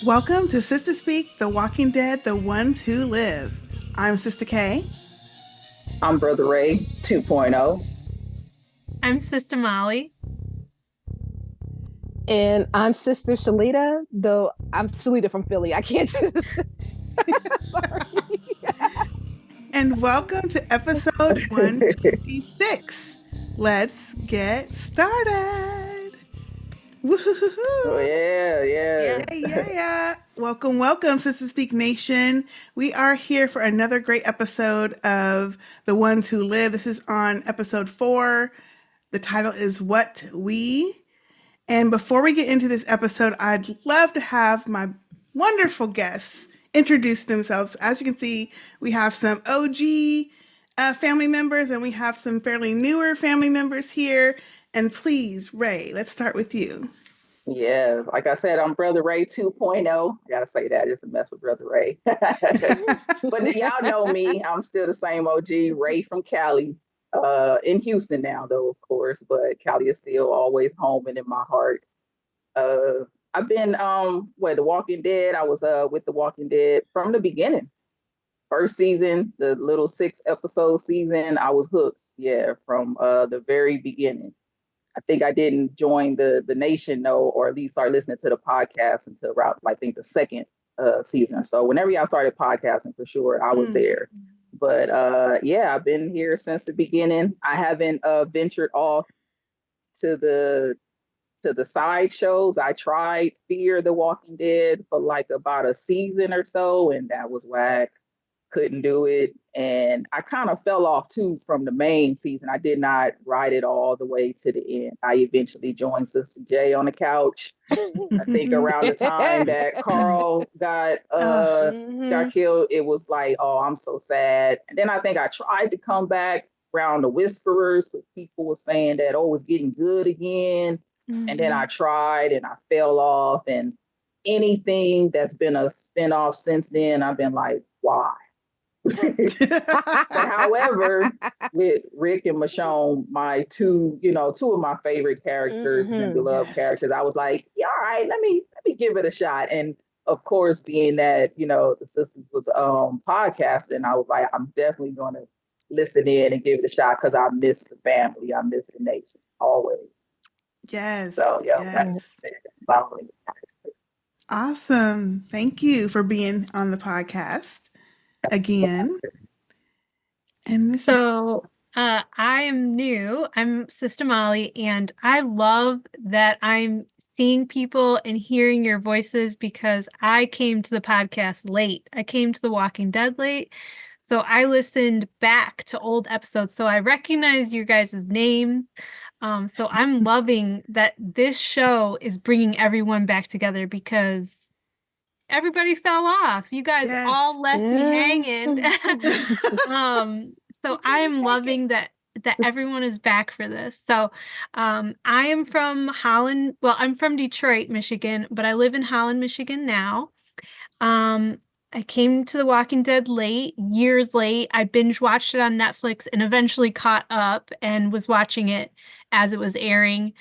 Welcome to Sistah Speak, The Walking Dead, The Ones Who Live. I'm Sistah K. I'm Brother Ray 2.0. I'm Sistah Molly. And I'm Sister Shelita, though I'm Shelita from Philly. I can't do this. Sorry. And welcome to episode 126. Let's get started. Oh, Woo-hoo-hoo-hoo. yeah. Yeah. Welcome, Sistah Speak Nation. We are here for another great episode of The Ones Who Live. This is on episode 4. The title is What We. And before we get into this episode, I'd love to have my wonderful guests introduce themselves. As you can see, we have some OG family members and we have some fairly newer family members here. And please, Ray, let's start with you. Yeah, like I said, I'm Brother Ray 2.0. I gotta say that just to mess with Brother Ray. But y'all know me. I'm still the same OG, Ray from Cali. In Houston now, though, of course, but Cali is still always home and in my heart. I've been The Walking Dead. I was with The Walking Dead from the beginning. First season, the little 6 episode season, I was hooked. Yeah, from the very beginning. I think I didn't join the nation though, or at least start listening to the podcast until around I think the second season. So whenever y'all started podcasting, for sure, I was there. But yeah, I've been here since the beginning. I haven't ventured off to the side shows. I tried Fear the Walking Dead for like about a season or so, and that was whack. Couldn't do it. And I kind of fell off too from the main season. I did not ride it all the way to the end. I eventually joined Sister J on the couch. I think around the time that Carl got killed, it was like, oh, I'm so sad. And then I think I tried to come back around the Whisperers, but people were saying that, oh, it's getting good again. And then I tried and I fell off. And anything that's been a spinoff since then, I've been like, why? But however, with Rick and Michonne, my two of my favorite characters and beloved characters, I was like, yeah, all right, let me give it a shot. And of course, being that, the sisters was podcasting, I was like, I'm definitely gonna listen in and give it a shot because I miss the family, I miss the nation always. Yes. So yeah, yes. Awesome. Thank you for being on the podcast again. And I am new. I'm Sistah Molly, and I love that I'm seeing people and hearing your voices because I came to the podcast late. I came to The Walking Dead late. So I listened back to old episodes. So I recognize your guys' names. So I'm loving that this show is bringing everyone back together because everybody fell off. You guys all left me hanging. So I am loving that everyone is back for this. So I am from Holland. Well, I'm from Detroit, Michigan, but I live in Holland, Michigan now. I came to The Walking Dead years late. I binge watched it on Netflix and eventually caught up and was watching it as it was airing.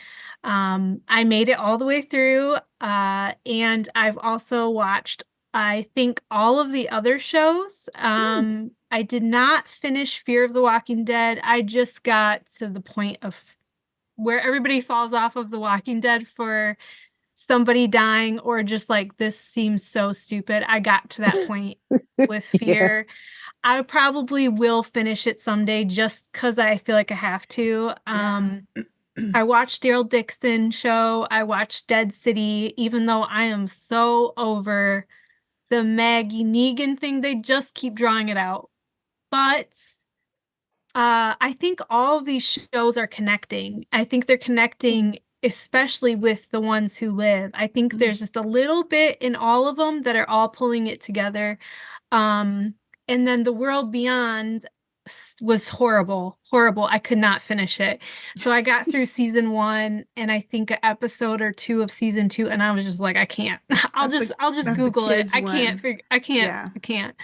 I made it all the way through, and I've also watched, I think, all of the other shows. I did not finish Fear of the Walking Dead. I just got to the point of where everybody falls off of The Walking Dead for somebody dying or just like, this seems so stupid. I got to that point with Fear. I probably will finish it someday just because I feel like I have to. I watched Daryl Dixon show. I watched Dead City, even though I am so over the Maggie Negan thing. They just keep drawing it out. But I think all of these shows are connecting. I think they're connecting, especially with The Ones Who Live. I think there's just a little bit in all of them that are all pulling it together. And then The World Beyond was horrible. I could not finish it. So I got through season 1 and I think an episode or 2 of season 2, and I was just like, I can't. I'll just Google it. I can't.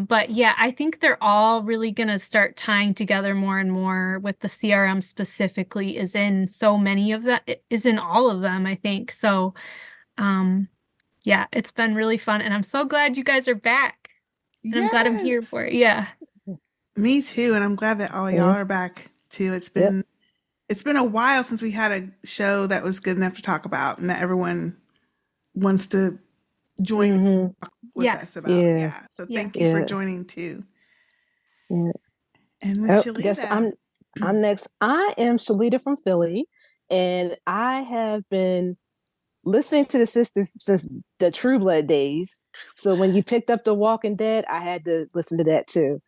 But yeah, I think they're all really gonna start tying together more and more with the CRM specifically is in so many of that, is in all of them, I think. So yeah, it's been really fun, and I'm so glad you guys are back. And I'm glad I'm here Yes. for it. Yeah. Me too, and I'm glad that all y'all Yeah. are back too. Yep. It's been a while since we had a show that was good enough to talk about and that everyone wants to join Hmm. with us Yes. about. Yeah. Yeah. So Yeah. thank you for Yeah. joining too. Yeah. And Miss Oh, guess Shelita. I'm next. I am Shelita from Philly, and I have been listening to the sisters since the True Blood days. So when you picked up The Walking Dead, I had to listen to that too.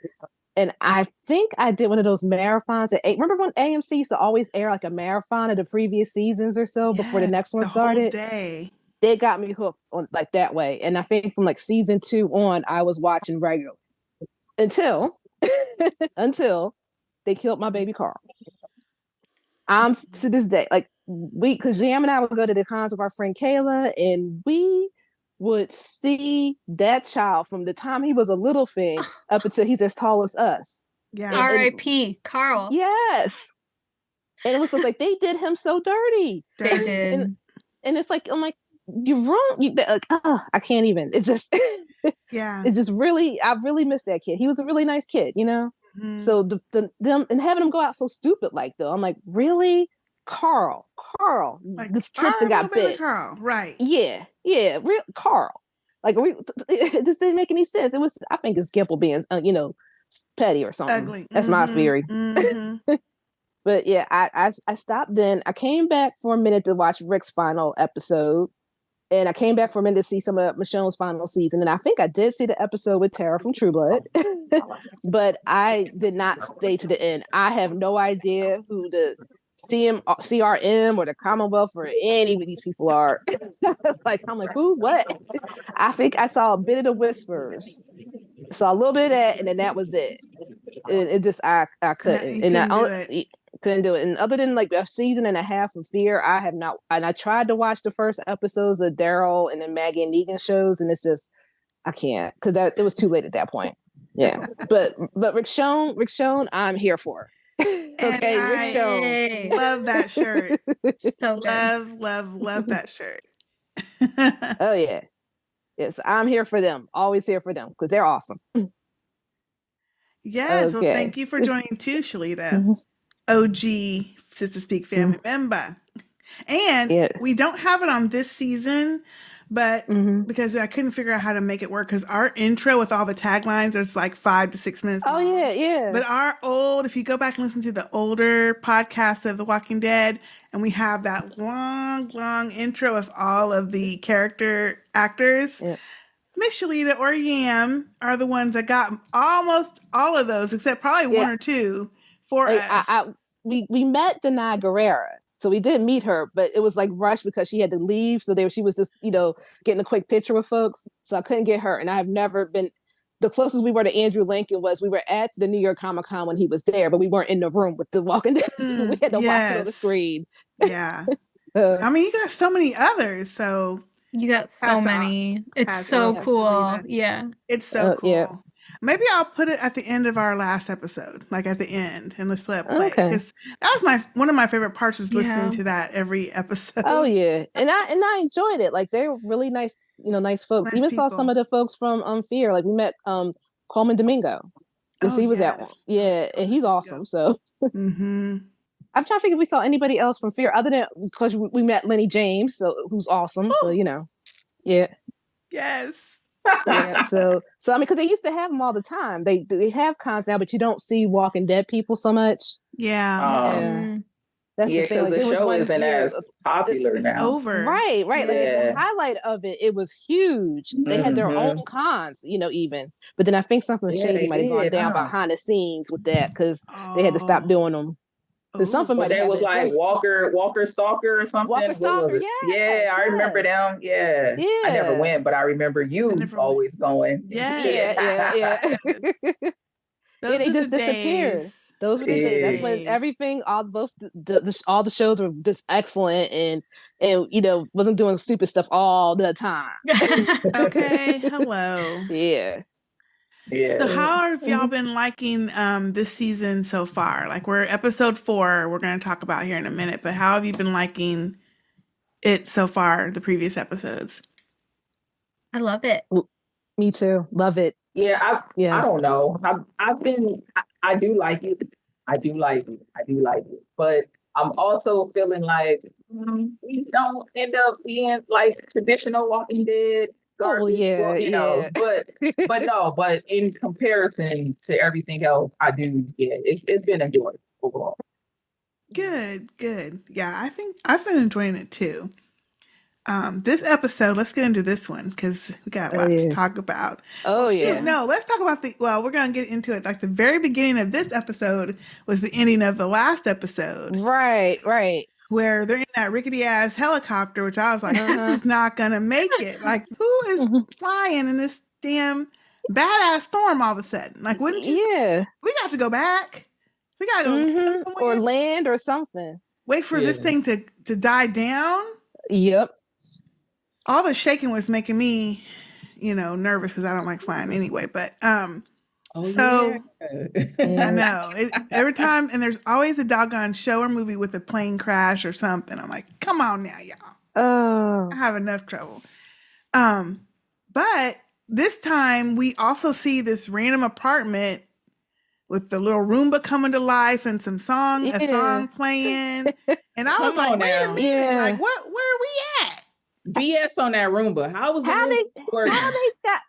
And I think I did one of those marathons. Remember when AMC used to always air like a marathon of the previous seasons or so before the Yes, next one the whole started? day. They got me hooked on like that way. And I think from like season 2 on, I was watching regularly until until they killed my baby Carl. I'm to this day like because Jam and I would go to the cons with our friend Kayla, and we would see that child from the time he was a little thing up until he's as tall as us. Yeah. And R.I.P. Carl. yes, and it was just like they did him so dirty. They Dirty. did. And it's like I'm like you're wrong. Like, I can't even. It just Yeah. it just really I really miss that kid. He was a really nice kid, you know. Mhm. So them and having them go out so stupid like though, I'm like, really, Carl, Like this tripped and our little got baby bit. Carl. Right. Yeah, real Carl. Like it just didn't make any sense. It was I think it's Gimple being petty or something. Ugly. That's my Mm-hmm. theory. Mm-hmm. But yeah, I stopped then. I came back for a minute to watch Rick's final episode. And I came back for a minute to see some of Michonne's final season. And I think I did see the episode with Tara from True Blood, but I did not stay to the end. I have no idea who the CRM or the Commonwealth or any of these people are. Like, I'm like, who, what? I think I saw a bit of the whispers, saw a little bit of that, and then that was it. It just, I No, couldn't. you And couldn't do it. couldn't do it. And other than like a season and a half of Fear, I have not. And I tried to watch the first episodes of Daryl and then Maggie and Negan shows, and it's just I can't because it was too late at that point. Yeah, but Rick Schoen, I'm here for. And Okay, Rick I Schoen. Yay. love that shirt. So good. Love that shirt. Oh yeah, yes, I'm here for them. Always here for them because they're awesome. Yes. Well, Okay. thank you for joining too, Shalita. OG Sister Speak family member. And Yeah. we don't have it on this season, but Mhm. because I couldn't figure out how to make it work, because our intro with all the taglines is like 5 to 6 minutes Oh long. yeah. But if you go back and listen to the older podcasts of The Walking Dead, and we have that long intro with all of the character actors, Yeah. Miss Shalita or Yam are the ones that got almost all of those, except probably Yeah. one or two for Like us. we met Denai Guerrera. So we did meet her, but it was like rushed because she had to leave. So she was just, getting a quick picture with folks. So I couldn't get her. And I've never been the closest we were to Andrew Lincoln was we were at the New York Comic Con when he was there, but we weren't in the room with the Walking Dead. We had to watch it on the Yes. screen. Yeah. I mean, you got so many others, so You got so hats off. many. It's Hats so off to cool. Shalita. Yeah. It's so cool. Yeah. Maybe I'll put it at the end of our last episode, like at the end, and let's let it play. Okay. Because that was one of my favorite parts was listening Yeah. to that every episode. Oh yeah. And I enjoyed it. Like they're really nice, nice folks. Nice Even saw people. some of the folks from Fear. Like we met Coleman Domingo. Because Oh, he was that one. yes. Yeah, and he's awesome. So Mm-hmm. I'm trying to think if we saw anybody else from Fear other than because we met Lenny James, so who's awesome. So yeah, Yes. yeah. So I mean, because they used to have them all the time. They have cons now, but you don't see Walking Dead people so much. Yeah. Yeah, Mm. that's the thing. because Like the there was show one isn't year, as popular It's now. over. right. Like at Yeah. the highlight of it, it was huge. They had their own cons, even. But then I think something Yeah, shady they might have gone did, down huh? behind the scenes with that because they had to stop doing them. Because something But might have that was happened. like Walker Stalker or something. Walker What was Stalker, it? Yeah, I remember them. Yeah. I never Yeah. went, but I remember you always going. Yes. Yeah. Those Yeah, they are just the disappeared. days. Those were the days. That's when Days. everything, all the shows were just excellent and wasn't doing stupid stuff all the time. Okay. Hello. Yeah. So how have y'all been liking this season so far? Like we're episode 4, we're going to talk about here in a minute, but how have you been liking it so far, the previous episodes? I love it. Me too. Love it. Yeah, I Yes. don't know. I do like it. I do like it. I do like it. But I'm also feeling like these don't end up being like traditional Walking Dead Oh garbage. yeah, Well, yeah. but in comparison to everything else, I do. Yeah, it's been enjoyable overall. Good, good. Yeah, I think I've been enjoying it too. This episode, let's get into this one because we got a Oh lot to yeah. talk about. Well, Oh shoot, yeah. no, let's talk about we're going to get into it. Like the very beginning of this episode was the ending of the last episode Right, right. where they're in that rickety ass helicopter, which I was like, this Uh-huh. is not going to make it. Like, who is flying in this damn badass storm all of a sudden? Like, wouldn't you? Yeah. We got to go back. We got to go live Or somewhere. land or something. Wait for this thing to die down. Yep. All the shaking was making me, nervous because I don't like flying anyway. But I know every time, and there's always a doggone show or movie with a plane crash or something. I'm like, come on now, y'all. Oh. I have enough trouble. But this time we also see this random apartment with the little Roomba coming to life and a song playing. And I was like, wait a minute, like where are we at? BS on that Roomba. How was the Roomba working? How they got?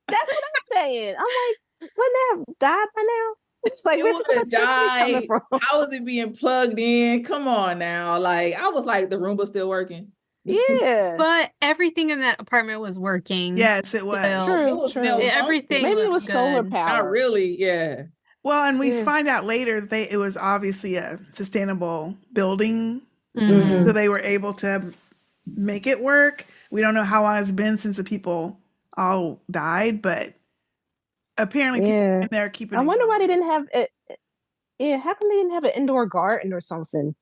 That's what I'm saying. I'm like, wouldn't that died by now? It's like, It where's would have died. coming from? How was it being plugged in? Come on now. Like, I was like, the Roomba still working. Yeah. But everything in that apartment was working. Yes, it was. True. Everything Maybe it was good. solar power. Not really, yeah. Well, and we find out later that it was obviously a sustainable building. Mm-hmm. So they were able to make it work. We don't know how long it's been since the people all died, but apparently people in there keeping I it wonder going. why they didn't have it. Yeah, how come they didn't have an indoor garden or something?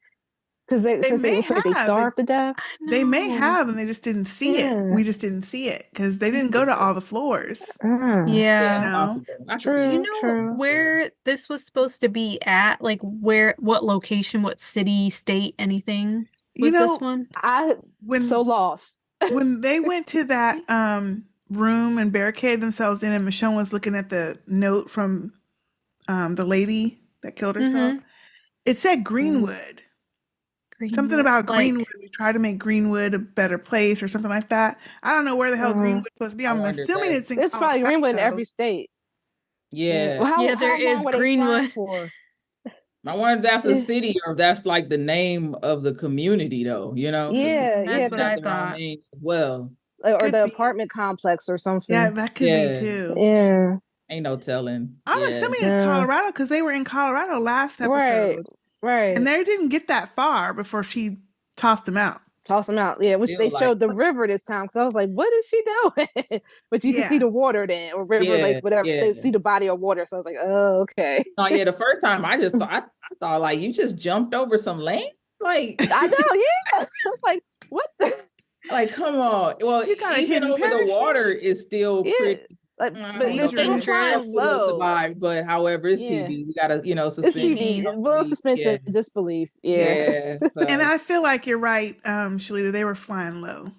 Because they starved to death. They may have, and they just didn't see it. We just didn't see it because they didn't go to all the floors. Yeah. True. Do you know where this was supposed to be at? Like what location, what city, state, anything? Was this one? So lost. When they went to that room and barricaded themselves in, and Michonne was looking at the note from the lady that killed herself, it said Greenwood. Something about Greenwood. We try to make Greenwood a better place or something like that. I don't know where the hell Greenwood's supposed to be. I'm assuming it's in It's probably Greenwood in every state. Yeah. Well, how there long is Greenwood. For? I wonder if that's a city or if that's like the name of the community, though. You know? That's what I thought. Names as well, or the apartment complex or something. Yeah, that could be too. Yeah, ain't no telling. I'm assuming it's Colorado because they were in Colorado last episode. Right. And they didn't get that far before she tossed them out. Yeah, which they showed the river this time. Because I was like, what is she doing? But you can see the water then, or river, like whatever. They see the body of water. So I was like, oh, okay. Oh, yeah, the first time I thought like you just jumped over some land? Like I know, yeah. I was like, what the? Like, come on. Well, you got even over the water is still pretty. Like, but they flying low. Survive, but however, it's TV. We gotta, suspend. It's TV. Well, suspension of disbelief. Yeah. So. And I feel like you're right, Shelita. They were flying low.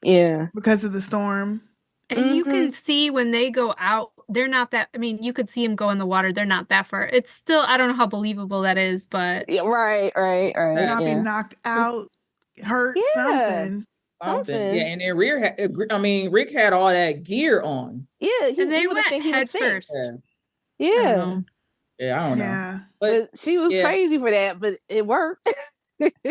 Yeah. Because of the storm. And you can see when they go out, they're not that. I mean, you could see them go in the water. They're not that far. It's still, I don't know how believable that is, but right. Not be knocked out, hurt, something. Yeah, and then Rick had all that gear on. Yeah, and they went head first. Yeah. I don't know. Yeah. But she was crazy for that, but it worked.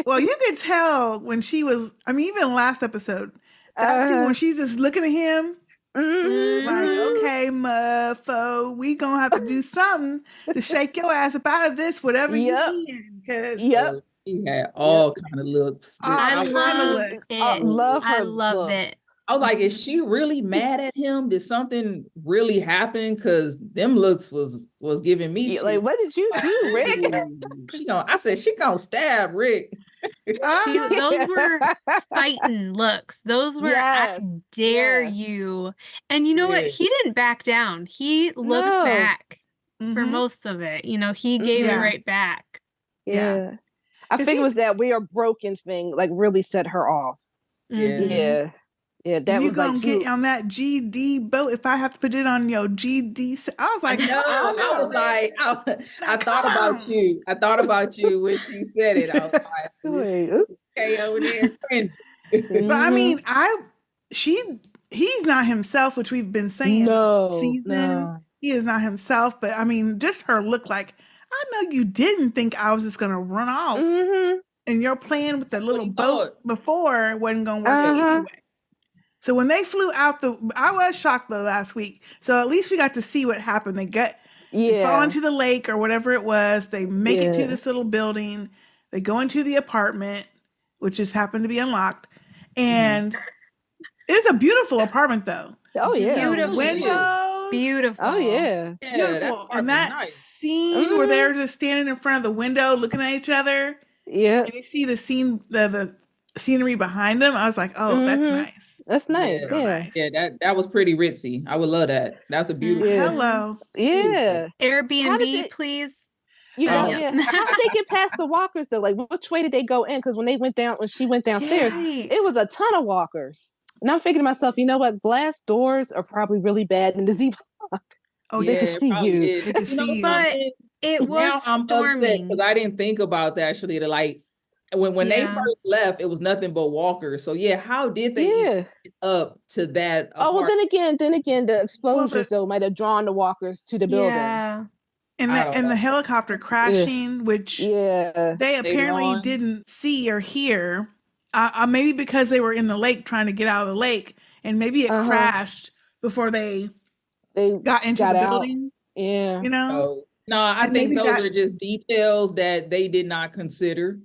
Well, you could tell when she was, even last episode, that scene when she's just looking at him, like, okay, muffo, we gonna have to do something to shake your ass up out of this, whatever you can. Because she had all kind of looks. I love it. I love her. I loved it. I was like, is she really mad at him? Did something really happen? Because them looks was giving me like, what did you do, Rick? I said she gonna stab Rick. Those were fighting looks. Those were I dare you. And you know what? He didn't back down. He looked back for most of it. He gave it right back. Yeah. I think it was that we are broken thing, like really set her off. Yeah. Yeah, And that you was like gonna get on that GD boat if I have to put it on your GD. I was like, No, come I on, was like, I Like, thought come about on. you. I thought about you when she said it. I was like, Wait, this is K over there cringing. But I mhm. mean, he's not himself, which we've been saying the whole No, season. no. He is not himself. But I mean, just her look like, I know you didn't think I was just gonna run off, Mm-hmm. and your plan with the That's what little he boat thought. before wasn't gonna work Uh-huh. anyway. So when they flew out I was shocked though last week. So at least we got to see what happened. They fall Yeah, into the lake or whatever it was. They make it to yeah. this little building. They go into the apartment, which just happened to be unlocked. Mhm. And it's a beautiful apartment though. Oh yeah. The Beautiful. windows, Beautiful. Oh yeah. Yeah, that beautiful. And apartment's that nice. scene where Mm-hmm. they're just standing in front of the window looking at each other Yeah. and they see the scenery behind them. I was like, oh, that's Mm-hmm. nice. That's nice. Yeah, Real Yeah. nice. yeah, that was pretty ritzy. I would love that. That's a beautiful. Yeah. Hello. Yeah. How did Airbnb, they, please. yeah, Oh, Yep. yeah. How did they get past the walkers though? Like which way did they go in? Because when she went downstairs, Yeah. Right. it was a ton of walkers. And I'm thinking to myself, you know what? Glass doors are probably really bad in the Z block. Oh, They yeah. could yeah, it see probably you. is. They could You know see you. But something? it was Now I'm upset because storming. I didn't think about that, Shalita. Like when they Yeah. first left, it was nothing but walkers. So yeah, how did they even Yeah. get up to that Oh well, apartment? then again, the Well, explosions though might have drawn the walkers to the building. Yeah. and I don't the know. helicopter Yeah. crashing, which Yeah. they Later apparently on, didn't see or hear, maybe because they were in the lake trying to get out of the lake, and maybe it Uh-huh. crashed before they They got into got the out. building, Yeah. you know? so no, I And think maybe those that, are just details that they did not consider.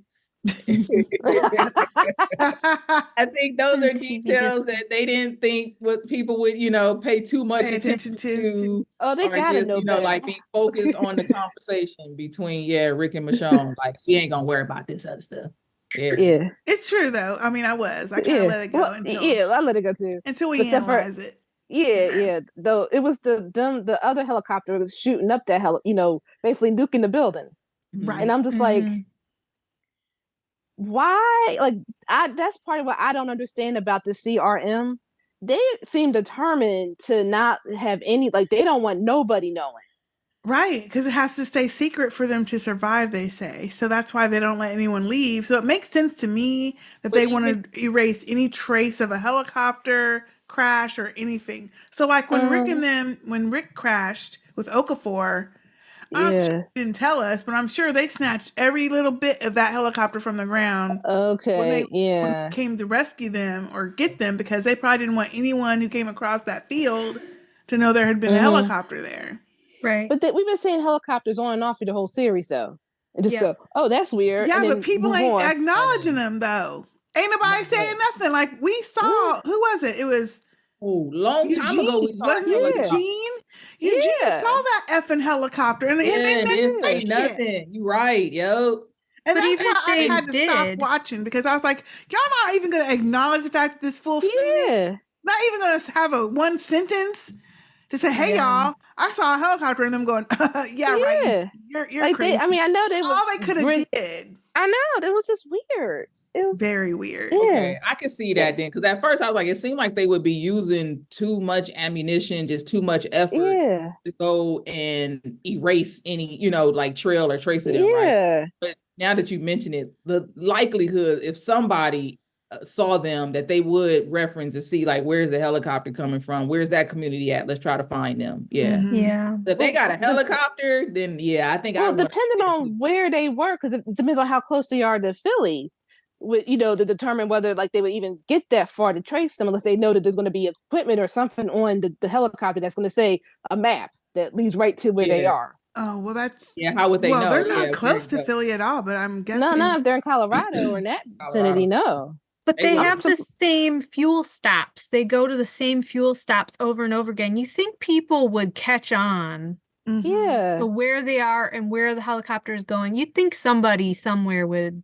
I think those are TV just details that they didn't think what people would, pay too much pay attention attention to. to, Oh, they or gotta just, know better. like be focused on the conversation between, Rick and Michonne. Like, we ain't gonna worry about this other stuff. Yeah. Yeah. It's true though. I mean, I kind of Yeah. let it go Well, yeah, I let it go too. until But we except for analyze it. yeah, Then. yeah. Though it was the other helicopter was shooting up that basically nuking the building. Mhm. And I'm just like, Mhm. why? Like that's part of what I don't understand about the CRM. They seem determined to not have any, like they don't want nobody knowing. Right, because it has to stay secret for them to survive, they say. So that's why they don't let anyone leave. So it makes sense to me that But they even want to erase any trace of a helicopter crash or anything. So like when Rick crashed with Okafor, I'm sure Yeah. they didn't tell us, but I'm sure they snatched every little bit of that helicopter from the ground when Okay. they Yeah. came to rescue them or get them because they probably didn't want anyone who came across that field to know there had been a Mhm. helicopter there. Right. But we've been seeing helicopters on and off through the whole series, though, and just Yeah. go, "Oh, that's weird," Yeah, and but then people move ain't on. acknowledging them though. Ain't nobody saying nothing. Like we saw, who was it? It was Oh, long time ago we Eugene, saw a wasn't it? Yeah, helicopter. Eugene yeah, saw that effing helicopter, and Yeah, they and never didn't say say yeah, shit. nothing. You right, yo. And But that's even why if I they had to stop did, watching because I was like, y'all not even going to acknowledge the fact that this fool's famous. yeah. Not even going to have a one sentence to say, "Hey, yeah. y'all, I saw a helicopter," and them going, "Yeah, right. Yeah. You're Like crazy." I mean, I know they That's would all they could have bring. did. I know that was just weird. It was, Very weird. yeah, Okay, I can see that then, because at first I was like, it seemed like they would be using too much ammunition, just too much effort yeah, to go and erase any, like trail or trace of them, right? yeah, But now that you mention it, the likelihood if somebody saw them, that they would reference and see like, where's the helicopter coming from? Where's that community at? Let's try to find them. Yeah. Mhm. Yeah. If they Well, got a helicopter, then yeah, I think I well, want depending on where they were, because it depends on how close they are to Philly, with to determine whether like they would even get that far to trace them, unless they know that there's going to be equipment or something on the helicopter that's going to say a map that leads right to where they yeah, are. Oh, well, that's how would they know? they're Yeah, not where close to to go. Philly at all, but I'm No, guessing. not if they're in Colorado or in that vicinity. Colorado. No. But They they would. have the same fuel stops. They go to the same fuel stops over and over again. You think people would catch on Mhm. Yeah. to where they are and where the helicopter is going? You'd think somebody somewhere would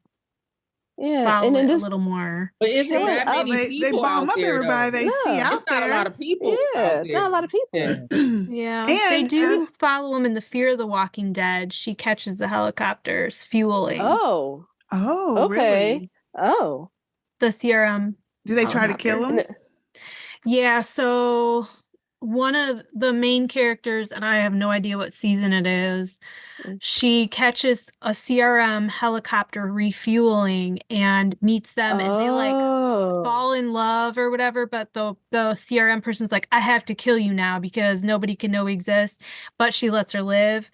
Yeah. follow And then it a just little more. But is it showing that up. Well, many they people bomb out up there everybody though? they see No. It's out not a lot there. of people Yeah. out It's there. not a lot of people. Yeah. Yeah. They And do as follow him in the Fear of the Walking Dead. She catches the helicopters fueling oh, Okay. really? Oh. the CRM Do they try to helicopter. kill And him? Yeah, so one of the main characters, and I have no idea what season it is, she catches a CRM helicopter refueling and meets them, and they like fall in love or whatever, but the CRM person's like, I have to kill you now because nobody can know we exist, but she lets her live.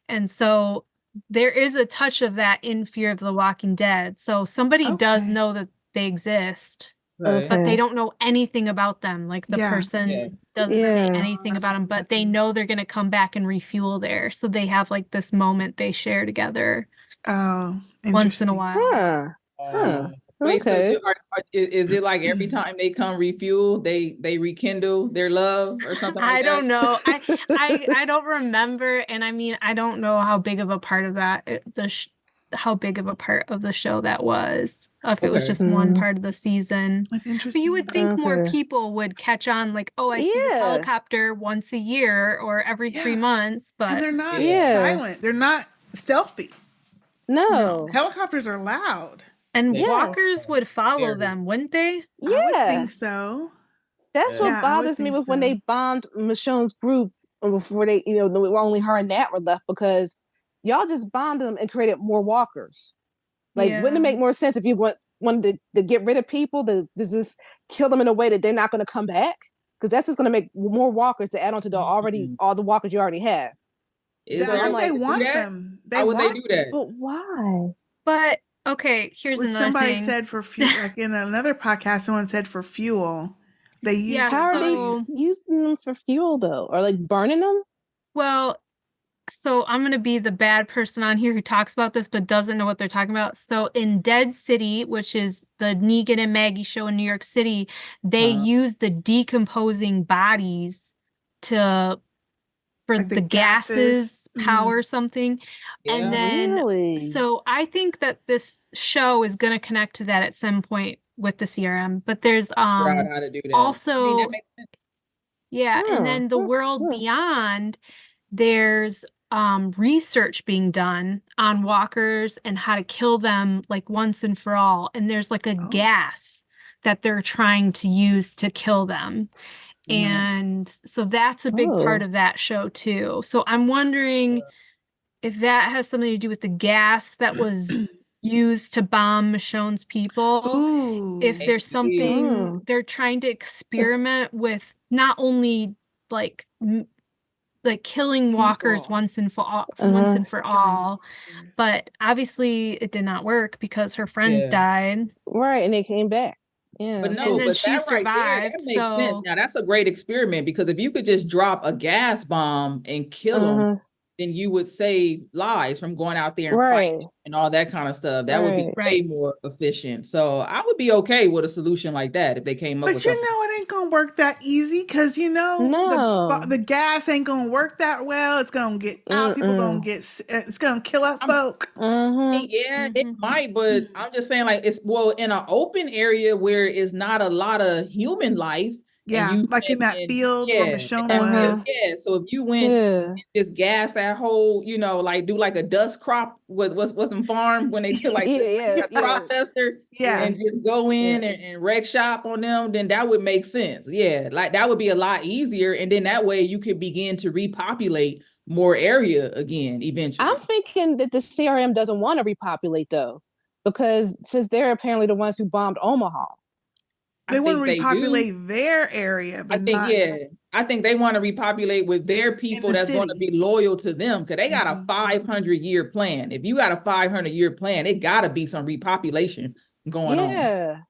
And so there is a touch of that in Fear of the Walking Dead. So somebody does Okay. know that they exist, Right. but they don't know anything about them. Like the Yeah. person doesn't say anything about them, but they know they're going to come back and refuel there. So they have like this moment they share together Oh, once in a interesting. while. Wait, so Okay. is it like every time they come refuel, they rekindle their love or something like I that? don't know. I don't remember, and I mean I don't know how big of a part of that how big of a part of the show that was. If it was just one part of the season. That's But you interesting. would think more people would catch on, like, oh, I see this helicopter once a year or every 3 months, And but they're not Yeah. silent. They're not stealthy. No. Helicopters are loud. and Yes. walkers would follow Very. them, wouldn't they? I would Yeah. think so. That's Yeah. what Yeah, I would bothers me think with when so. they bombed Michonne's group before they, only her and Nat were left, because y'all just bombed them and created more walkers. Like, wouldn't it make more sense if you wanted to get rid of people to just kill them in a way that they're not going to come back? Because that's just going to make more walkers to add on to all the walkers you already have. Is I there think a way they to do want that? them. How would they do that? But why? But okay, here's Which another somebody thing. said for fuel, like in another podcast, someone said for fuel. They use Yeah, How are so they using them for fuel though, or like burning them? well, so I'm going to be the bad person on here who talks about this but doesn't know what they're talking about. So in Dead City, which is the Negan and Maggie show in New York City, they use the decomposing bodies for like the gases power something. Yeah. And then Really? so I think that this show is going to connect to that at some point with the CRM, but there's Figure out how to do that. also I mean, that makes sense. yeah, and then the world beyond, there's research being done on walkers and how to kill them like once and for all. And there's like a gas that they're trying to use to kill them. And so that's a big part of that show too. So I'm wondering if that has something to do with the gas that was used to bomb Michonne's people. Ooh. If there's something they're trying to experiment with, not only like killing walkers once and for all, but obviously it did not work because her friends died. Right, and they came back. Yeah. But no, And then but she that right there, survived. that makes sense. So Now that's a great experiment, because if you could just drop a gas bomb and kill them, then you would save lives from going out there and fighting and all that kind of stuff. That would be way more efficient. So I would be okay with a solution like that if they came up with But something. it ain't gonna work that easy, because the gas ain't gonna work that well. It's gonna get out. People gonna get. It's gonna kill up folk. Yeah, it might, but I'm just saying, like, it's in an open area where it's not a lot of human life. Yeah, like in that field where Michonne was. Yeah, so if you went and just gas that whole, like do like a dust crop with what's them farm when they do like a crop duster, and just go in and wreck shop on them, then that would make sense. Yeah, like that would be a lot easier, and then that way you could begin to repopulate more area again eventually. I'm thinking that the CRM doesn't want to repopulate though, because since they're apparently the ones who bombed Omaha. They want to repopulate their area, but I think they want to repopulate with their people that's going to be loyal to them, because they got a 500-year plan. If you got a 500-year plan, it got to be some repopulation going on.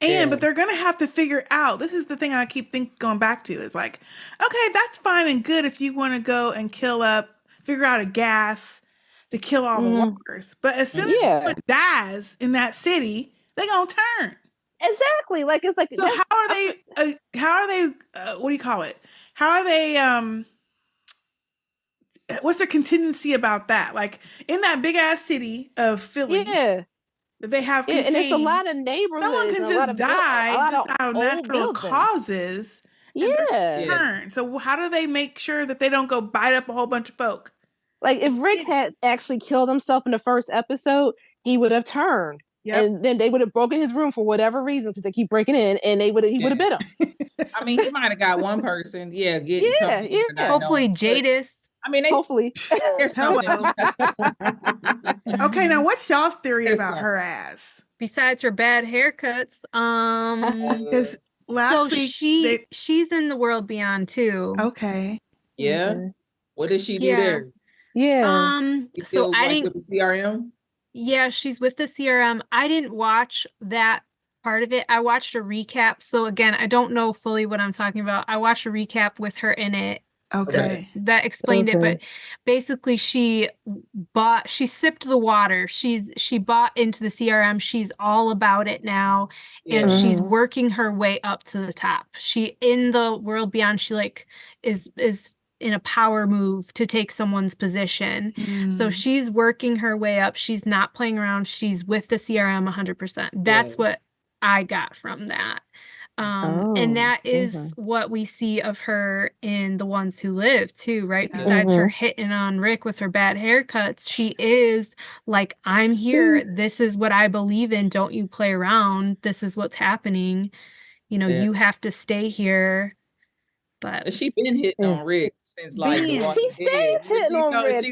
But they're going to have to figure out, this is the thing I keep going back to, is like, okay, that's fine and good if you want to go and figure out a gas to kill all the walkers. But as soon as someone dies in that city, they're going to turn. Exactly. Like, it's like, so how are they, what do you call it? How are they, what's their contingency about that? Like in that big ass city of Philly, they have contained, and it's a lot of neighborhoods. Someone can just die just out of natural causes. Turn. So how do they make sure that they don't go bite up a whole bunch of folk? Like if Rick had actually killed himself in the first episode, he would have turned. And then they would have broken his room for whatever reason because they keep breaking in, and he would have bit him. I mean, he might have got one person. Hopefully Jadis. I mean, hopefully. Hello. Okay, now what's y'all's theory about her ass? Besides her bad haircuts, because last week she's in the world beyond too. Okay. Yeah. What did she do there? Yeah. So I didn't with the CRM. Yeah, she's with the CRM. I didn't watch that part of it. I watched a recap. So again, I don't know fully what I'm talking about. I watched a recap with her in it. Okay. That explained it, but basically she sipped the water. She bought into the CRM. She's all about it now, and she's working her way up to the top. She in the world beyond, she like is in a power move to take someone's position. So she's working her way up. She's not playing around. She's with the CRM 100%. That's what I got from that. And that is what we see of her in The Ones Who Live too, right? Besides her hitting on Rick with her bad haircuts, she is like, I'm here. This is what I believe in. Don't you play around. This is what's happening. You know, you have to stay here. But she been hitting on Rick since like she stays hitting on Rick.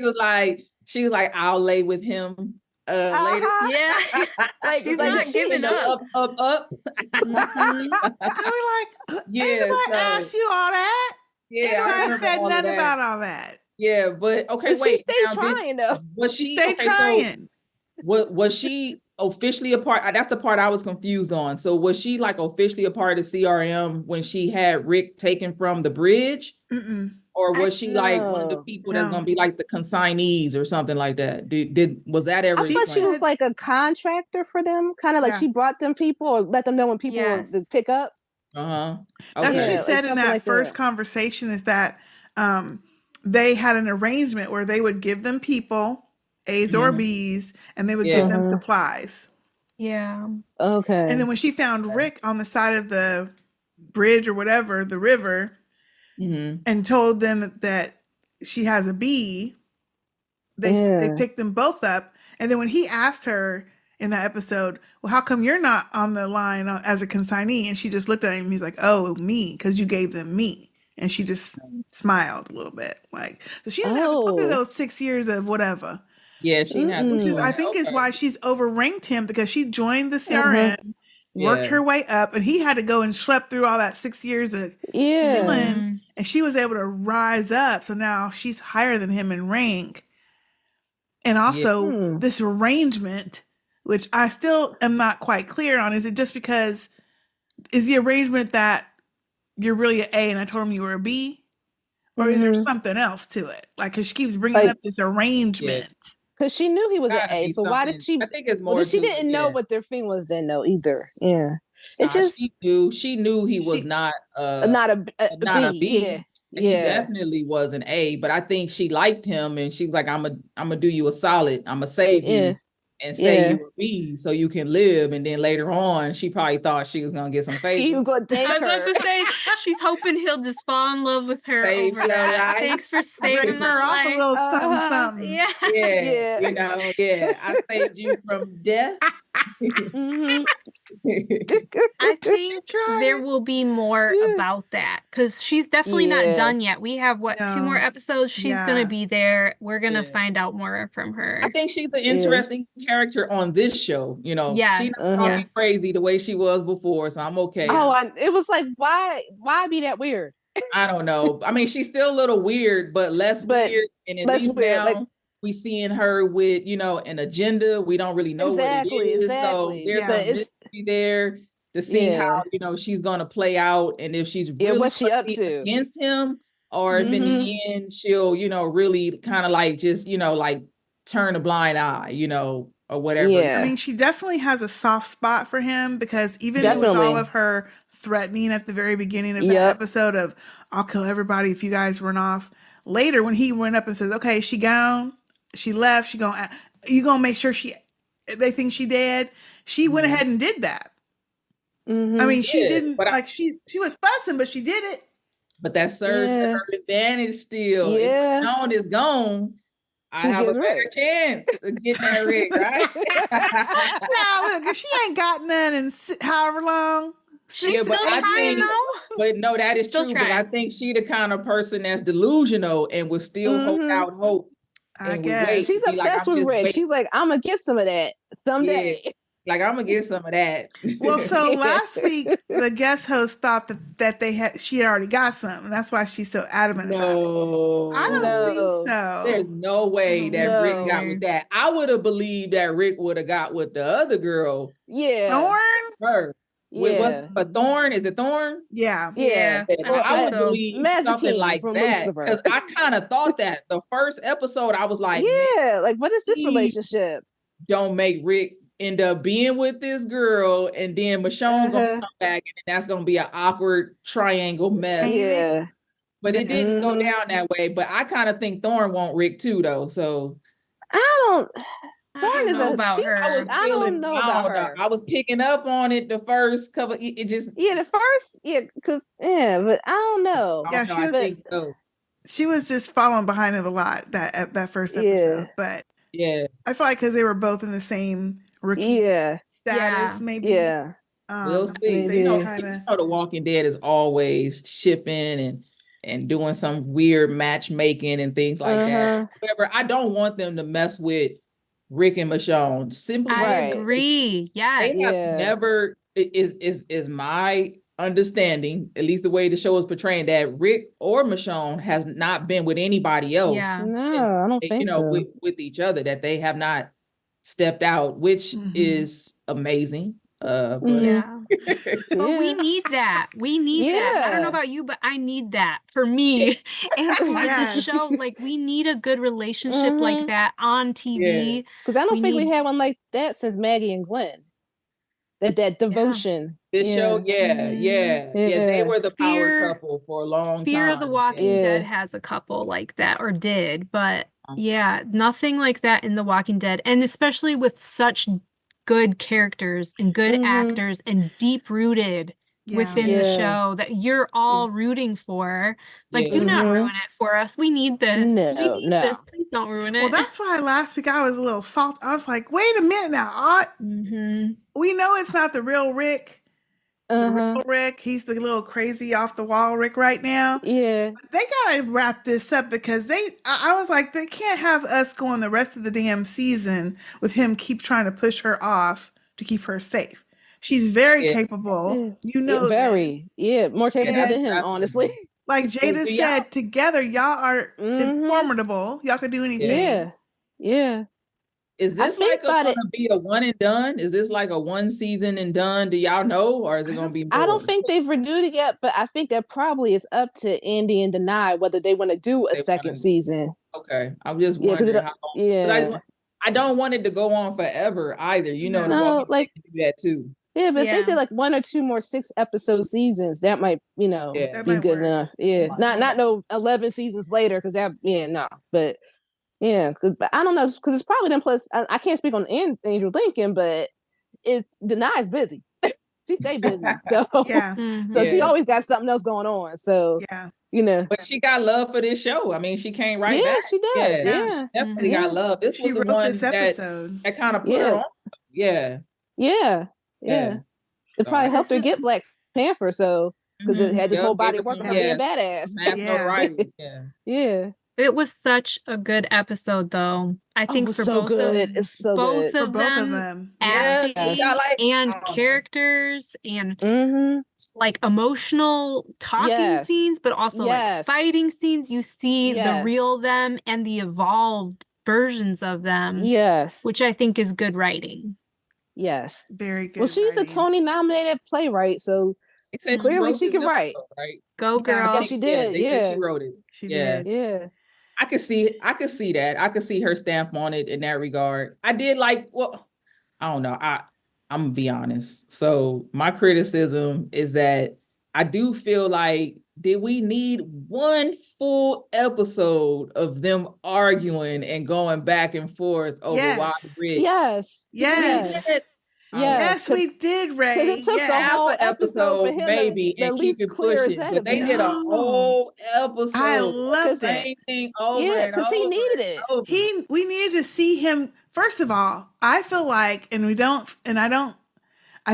She was like, I'll lay with him later. Yeah. like not giving up. Up. And we're like, anybody asked you all that? I said nothing about all that. Yeah, but okay, wait. She stayed trying though. Was she stayed trying? So, was she officially a part? That's the part I was confused on. So was she like officially a part of CRM when she had Rick taken from the bridge? Or was she like one of the people that's gonna be like the consignees or something like that? Was that ever? I thought she was like a contractor for them, kind of like she brought them people or let them know when people were to pick up. That's what she said in that first conversation, is that they had an arrangement where they would give them people, A's or B's, and they would give them supplies. Yeah. Okay. And then when she found Rick on the side of the bridge or whatever, the river, and told them that she has a B, they picked them both up. And then when he asked her in that episode, well, how come you're not on the line as a consignee? And she just looked at him and he's like, oh, me, because you gave them me. And she just smiled a little bit. Like, so she didn't have to go through those 6 years of whatever. Yeah, she had. Which is, I think, is why she's overranked him, because she joined the CRM, worked her way up, and he had to go and schlep through all that 6 years of villain, and she was able to rise up. So now she's higher than him in rank. And also this arrangement, which I still am not quite clear on. Is it just because, is the arrangement that you're really an A and I told him you were a B? Or is there something else to it? Like, because she keeps bringing up this arrangement. Because she knew he was an A, so why did she? I think it's more. She didn't know what their thing was then, though, either. Yeah, she knew he was not a B. Yeah, he definitely was an A. But I think she liked him, and she was like, "I'm gonna do you a solid. I'm gonna save you and say you were B, so you can live." And then later on, she probably thought she was gonna get some favors. He was gonna take her. I was about to say, she's hoping he'll just fall in love with her over that. Thanks for saving her off a little something. Yeah. You know, I saved you from death. I think there will be more about that, because she's definitely not done yet. We have 2 more episodes. She's gonna be there. We're gonna find out more from her. I think she's an interesting character on this show. You know, she's not talking crazy the way she was before, so I'm okay. It was like, why be that weird? I don't know. I mean, she's still a little weird, but less weird. And at least now, like, we seeing her with, an agenda. We don't really know what it is. So there's a mystery there to see how, she's going to play out, and if she's really what's she up to against him, or if in the end she'll, really kind of like just, like turn a blind eye, or whatever. I mean, she definitely has a soft spot for him, because even with all of her threatening at the very beginning of that episode of, I'll kill everybody if you guys run off. Later, when he went up and says, okay, she gone, she left, you gonna make sure they think she dead. She went ahead and did that. I mean, she didn't, she was fussing, but she did it. But that serves to her advantage still. Yeah. Dawn is gone. I have a better chance of getting that Rick, right? No, look, she ain't got none in however long. Yeah, but no, that is true. But I think she the kind of person that's delusional and will still hold out hope. I guess she's obsessed with Rick. She's like, I'm gonna get some of that someday. Yeah. Like, I'm gonna get some of that. Well, so last week the guest host thought that she had already got some, and that's why she's so adamant about it. I don't think so. There's no way that Rick got with that. I would have believed that Rick would have got with the other girl. Yeah. Thorn? Her. Yeah. What's a Thorn? Is it Thorn? Yeah. Well, I would believe something like that. Because I kind of thought that the first episode, I was like, like, what is this relationship? Don't make Rick end up being with this girl, and then Michonne gonna come back, and that's gonna be an awkward triangle mess. Yeah. But it didn't go down that way. But I kind of think Thorn want Rick too, though. So I don't know about her. I don't know about her. I was picking up on it the first couple. It just because but I don't know. Yeah, she was just following behind him a lot that first episode. But I feel like because they were both in the same rookie status, maybe. Yeah. We'll see. The Walking Dead is always shipping and doing some weird matchmaking and things like that. However, I don't want them to mess with Rick and Michonne. Simply, I agree. Yes. They have never is my understanding, at least the way the show is portraying, that Rick or Michonne has not been with anybody else. Yeah. No, I don't think so. With each other, that they have not stepped out, which is amazing. But we need that. We need that. I don't know about you, but I need that for me. And for the show, like, we need a good relationship like that on TV. Because I don't think we had one like that since Maggie and Glenn. That devotion. This show, they were the power couple for a long time. Fear the Walking Dead has a couple like that, or did, but nothing like that in The Walking Dead, and especially with such good characters and good actors and deep rooted within the show that you're all rooting for. Like, do not ruin it for us. We need this. No. This. Please don't ruin it. Well, that's why last week I was a little salty. I was like, wait a minute now. We know it's not the real Rick. The real Rick, he's the little crazy off the wall Rick right now. Yeah. They gotta wrap this up because I was like, they can't have us going the rest of the damn season with him keep trying to push her off to keep her safe. She's very capable. You know, very. More capable than him, honestly. Like Jada said, together y'all are formidable. Y'all could do anything. Yeah. Is this gonna be a one and done? Is this like a one season and done? Do y'all know, or is it gonna be more? I don't think they've renewed it yet, but I think that probably is up to Andy and Denai whether they want to do a second season. Okay, I'm just wondering how long. I don't want it to go on forever either. You know, no, like do that too. Yeah, but if they did like 1 or 2 more 6-episode seasons, that might, be good enough. Yeah, not no 11 seasons later, because but. Yeah, but I don't know, because it's probably them. Plus, I can't speak on Angel Lincoln, but Denai's busy. She stay busy, so so she always got something else going on. So but she got love for this show. I mean, she came right back. She does. Yeah, definitely got love. This was the one that kind of put her on. Yeah. It probably helped her get Black Panther, so because it had this whole body of work on being badass. Yeah. It was such a good episode, though. I think for both of them, and characters and like emotional talking scenes, but also like fighting scenes. You see the real them and the evolved versions of them. Yes, which I think is good writing. Yes, very good. Well, she's a Tony-nominated playwright, so clearly she can write. Right? Go girl! Yeah, she did. She wrote it. She did. Yeah. I could see that. I could see her stamp on it in that regard. I did I don't know. I'm gonna be honest. So my criticism is that I do feel like, did we need one full episode of them arguing and going back and forth over why Rick? Yes. Yes, we did, Ray. Because it took the whole episode for him maybe to and at least keep it clear his pushing. head But a they bit. did a whole episode. I loved same thing over Yeah, and because over. he needed it. Over. We needed to see him. First of all, I feel like, I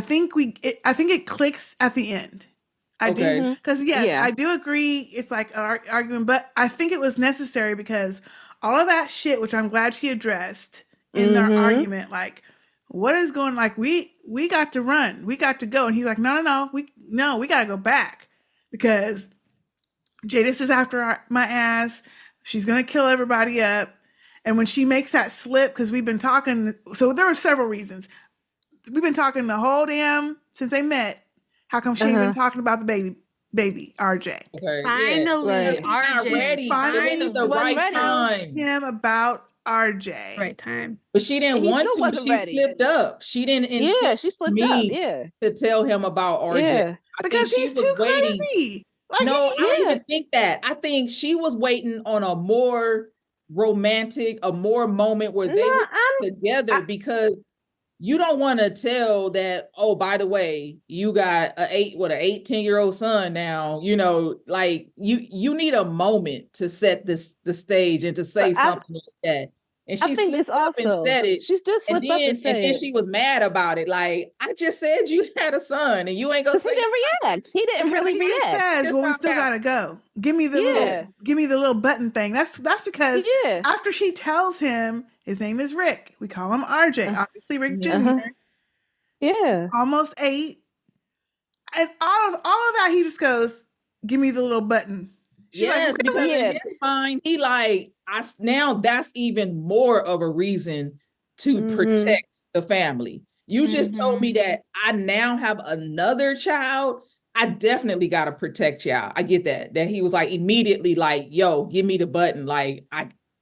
think it clicks at the end. I do. Because yes, I do agree. It's like arguing, but I think it was necessary because all of that shit, which I'm glad she addressed in their argument, like what is going, like we got to run, we got to go, and he's like, no, we got to go back because Jadis is after my ass. She's gonna kill everybody up, and when she makes that slip, because we've been talking, so there were several reasons. We've been talking the whole damn since they met. How come she ain't been talking about the baby RJ? Okay, finally, RJ. Ready. Finally, the right time. Him about RJ. Right time. But she didn't want to. She slipped up. She didn't. She slipped up. Yeah. To tell him about RJ. Yeah. Because he's too crazy. Like, no, I don't even think that. I think she was waiting on a more romantic, a more moment where they were together because you don't want to tell that, oh, by the way, you got an 18-year-old son now, like you need a moment to set the stage and to say something like that. And she slipped up and said it. She just slipped up and said it. And then she was mad about it. Like, I just said you had a son and you ain't gonna say. He didn't react. He didn't really react. Says, well, we still gotta go. Give me the little button thing. That's because after she tells him his name is Rick, we call him RJ. Obviously, Rick Jr. Yeah, almost 8, and all of that, he just goes, "Give me the little button." Yes, because in his mind, he like, now that's even more of a reason to protect the family. You just told me that I now have another child. I definitely got to protect y'all. I get that he was like immediately like, yo, give me the button. Like,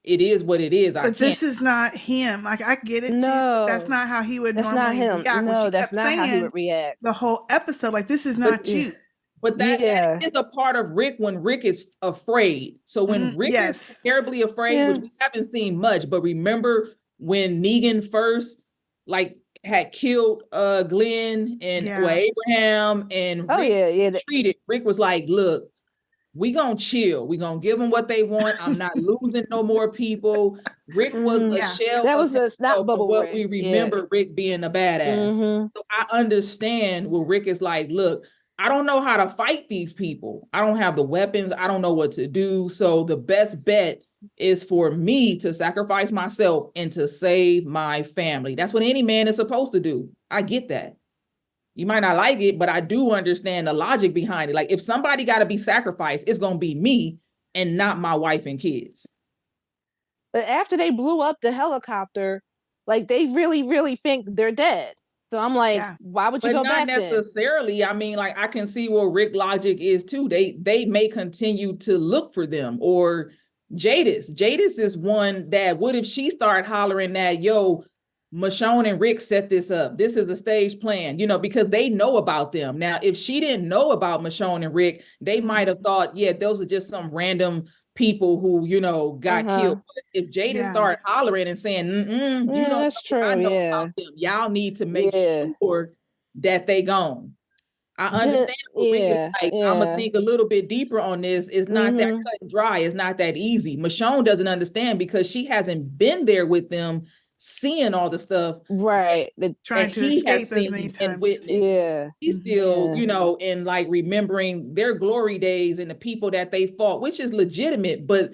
it is what it is. But this is not him. Like, I get it. No, that's not how he would. That's normally not him. react. No, that's not how he would react. The whole episode, like, this is not you. But that is a part of Rick when Rick is afraid. So when Rick is terribly afraid, which we haven't seen much, but remember when Negan first like had killed Glenn and Abraham and treated, Rick was like, look, we gonna chill. We gonna give them what they want. I'm not losing no more people. Rick was a shell. That was the snot bubble. What we remember Rick being a badass. So I understand where Rick is like, look, I don't know how to fight these people. I don't have the weapons. I don't know what to do. So the best bet is for me to sacrifice myself and to save my family. That's what any man is supposed to do. I get that. You might not like it, but I do understand the logic behind it. Like, if somebody got to be sacrificed, it's going to be me and not my wife and kids. But after they blew up the helicopter, like, they really, really think they're dead. So I'm like, why would you go back then? Not necessarily. I mean, like, I can see where Rick logic is too. They may continue to look for them. Or Jadis is one that, what if she started hollering that, yo, Michonne and Rick set this up. This is a stage plan, because they know about them. Now, if she didn't know about Michonne and Rick, they might have thought, those are just some random people who, got killed. But if Jada started hollering and saying, that's true. I know about them. Y'all need to make sure that they gone. I understand what Rick is like. I'm gonna think a little bit deeper on this. It's not that cut and dry. It's not that easy. Michonne doesn't understand because she hasn't been there with them, seeing all the stuff, right? Trying to escape as many times. He's still, in like remembering their glory days and the people that they fought, which is legitimate, but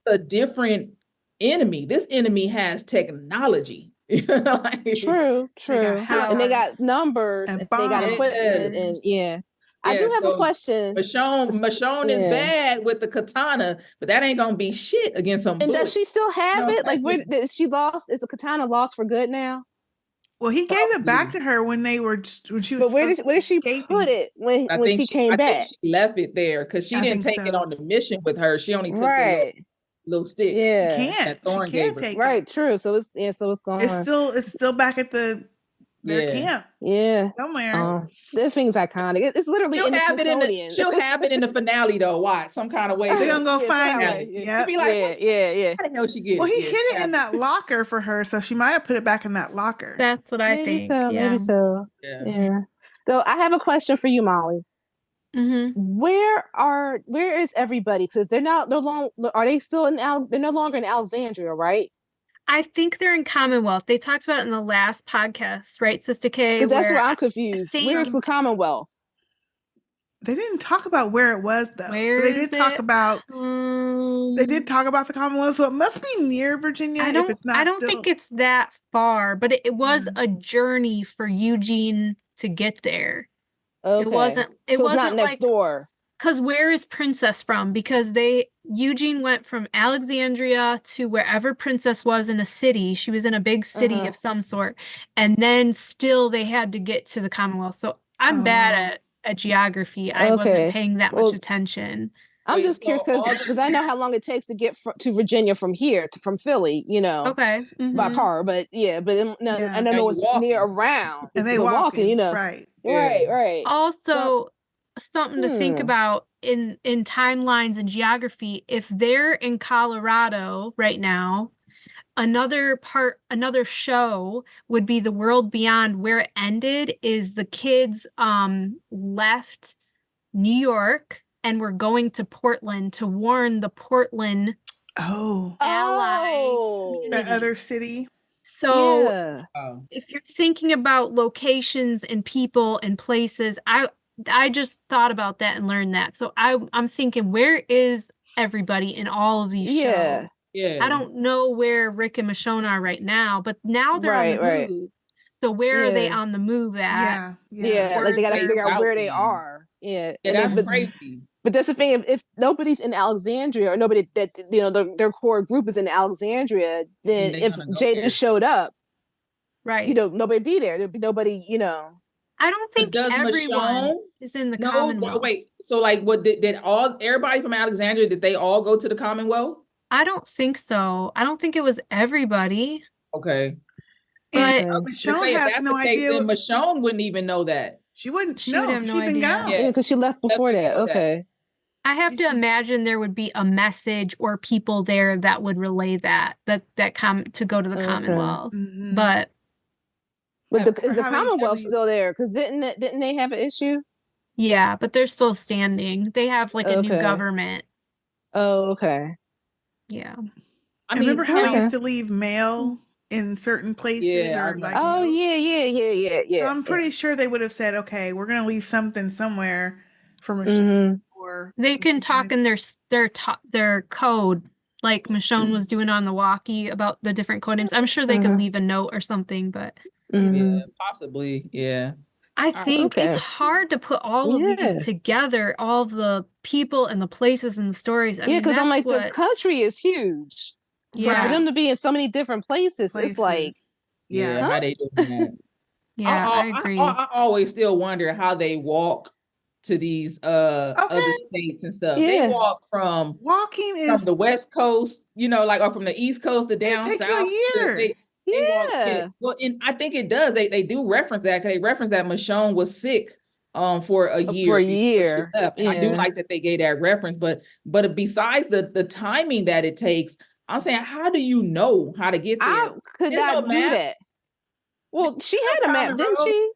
a different enemy. This enemy has technology. True. And they got numbers, and they got equipment, and I do have a question. Michonne is bad with the katana, but that ain't gonna be shit against some. And does she still have it? Like, where is she lost? Is the katana lost for good now? Well, he gave it back to her when she was. But where did she put it when she came back? I think she left it there because she didn't take it on the mission with her. She only took the little stick. Yeah, she can't take it. Right, true. So it's gone. It's still back at the their camp. Yeah. Somewhere. That thing's iconic. It's literally in the Smithsonian. She'll have it in the finale though. Watch some kind of way. They're gonna go find it. Yeah. Be like, how the hell she get it? Well, he hid it in that locker for her, so she might have put it back in that locker. That's what I think. Maybe so. Yeah. So I have a question for you, Molly. Mm-hmm. Where is everybody? Because they're no longer. Are they still in? They're no longer in Alexandria, right? I think they're in Commonwealth. They talked about it in the last podcast, right, Sistah K? That's where I'm confused. Where's the Commonwealth? They didn't talk about where it was though. They did talk about. They did talk about the Commonwealth, so it must be near Virginia. I don't think it's that far, but it was a journey for Eugene to get there. Okay. It wasn't not next door. Because where is Princess from? Because Eugene went from Alexandria to wherever Princess was in a city. She was in a big city of some sort. And then still they had to get to the Commonwealth. So I'm bad at geography. I wasn't paying that much attention. I'm just curious because I know how long it takes to get to Virginia from here, from Philly, Okay. Mm-hmm. by car. But I don't know it's near around. And they walking, Right. Right. Also, something to think about in timelines and geography. If they're in Colorado right now, another show would be The World Beyond. Where it ended is the kids left New York and were going to Portland to warn the Portland ally the other city. So if you're thinking about locations and people and places, I just thought about that and learned that. So I'm thinking, where is everybody in all of these shows? Yeah. I don't know where Rick and Michonne are right now, but now they're on the move. So where are they on the move at? Yeah. Like they got to figure out where they are. Yeah. That's crazy. But that's the thing. If nobody's in Alexandria, or nobody that their core group is in Alexandria, then if Jaden showed up, right? Nobody be there. There'd be nobody. I don't think everyone is in the Commonwealth. Wait, so like, what did everybody from Alexandria? Did they all go to the Commonwealth? I don't think so. I don't think it was everybody. Okay. But Michonne has no idea. Then Michonne wouldn't even know that. She wouldn't. She would have no idea. Yeah, because she left before that. Okay. I have to imagine there would be a message or people there that would relay that come to go to the Commonwealth. Mm-hmm. But is the Commonwealth still there? Because didn't they have an issue? Yeah, but they're still standing. They have like a new government. Oh, okay. Yeah. I remember how they used to leave mail in certain places. Yeah. Yeah. So I'm pretty sure they would have said, okay, we're going to leave something somewhere for Michonne. They can talk in their code, like Michonne was doing on the walkie about the different code names. I'm sure they could leave a note or something, but yeah, possibly. Yeah. I think it's hard to put all of these together, all of the people and the places and the stories. I mean, because I'm like, the country is huge. Yeah. For them to be in so many different places. It's like, how they doing that? Yeah, I agree. I always still wonder how they walk to these other states and stuff. They walk from the West Coast, or from the East Coast to down south. A year. Well, and I think it does. They do reference that, because they reference that Michonne was sick for a year. For a year. And I do like that they gave that reference. But besides the timing that it takes, I'm saying, how do you know how to get there? I could not do that. Well, she had a map, didn't she?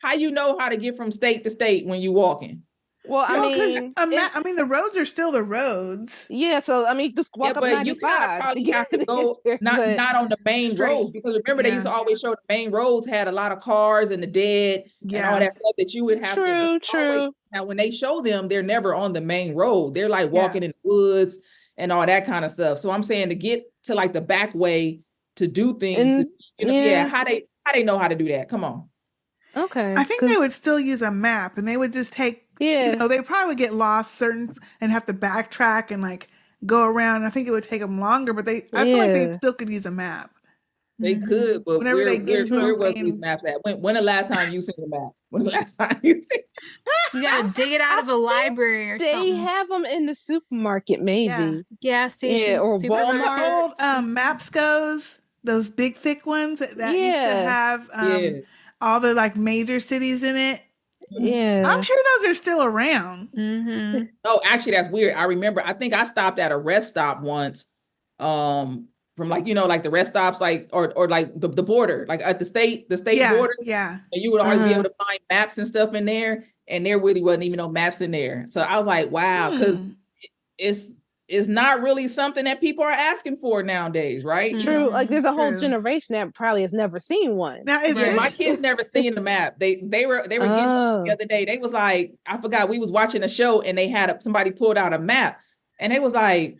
How you know how to get from state to state when you walking? Well, I mean, the roads are still the roads. Yeah, so I mean, just walk up 95. You have to go not on the main road, because remember they used to always show the main roads had a lot of cars and the dead and all that stuff that you would have to. True. Now, when they show them, they're never on the main road. They're like walking in the woods and all that kind of stuff. So I'm saying, to get to like the back way to do things, how they know how to do that? Come on. Okay. I think they would still use a map, and they would just take, they probably would get lost and have to backtrack and like go around. I think it would take them longer, but I feel like they still could use a map. They could, but whenever they get to where was these maps at? When the last time you seen the map? When the last time you seen? You gotta dig it out of a library or something. They have them in the supermarket, maybe. Gas station, or Walmart. Old Mapscos, those big thick ones that used to have. all the like major cities in it. Yeah. I'm sure those are still around. Oh, actually, that's weird. I remember, I think I stopped at a rest stop once, from like, like the rest stops, like, or like the border, like at the state border. Yeah. And you would always be able to find maps and stuff in there. And there really wasn't even no maps in there. So I was like, wow, because it's not really something that people are asking for nowadays, right? True. Like there's a whole generation that probably has never seen one. Now, my kids never seen the map. They were getting the other day. They was like, I forgot, we was watching a show and they had somebody pulled out a map and they was like,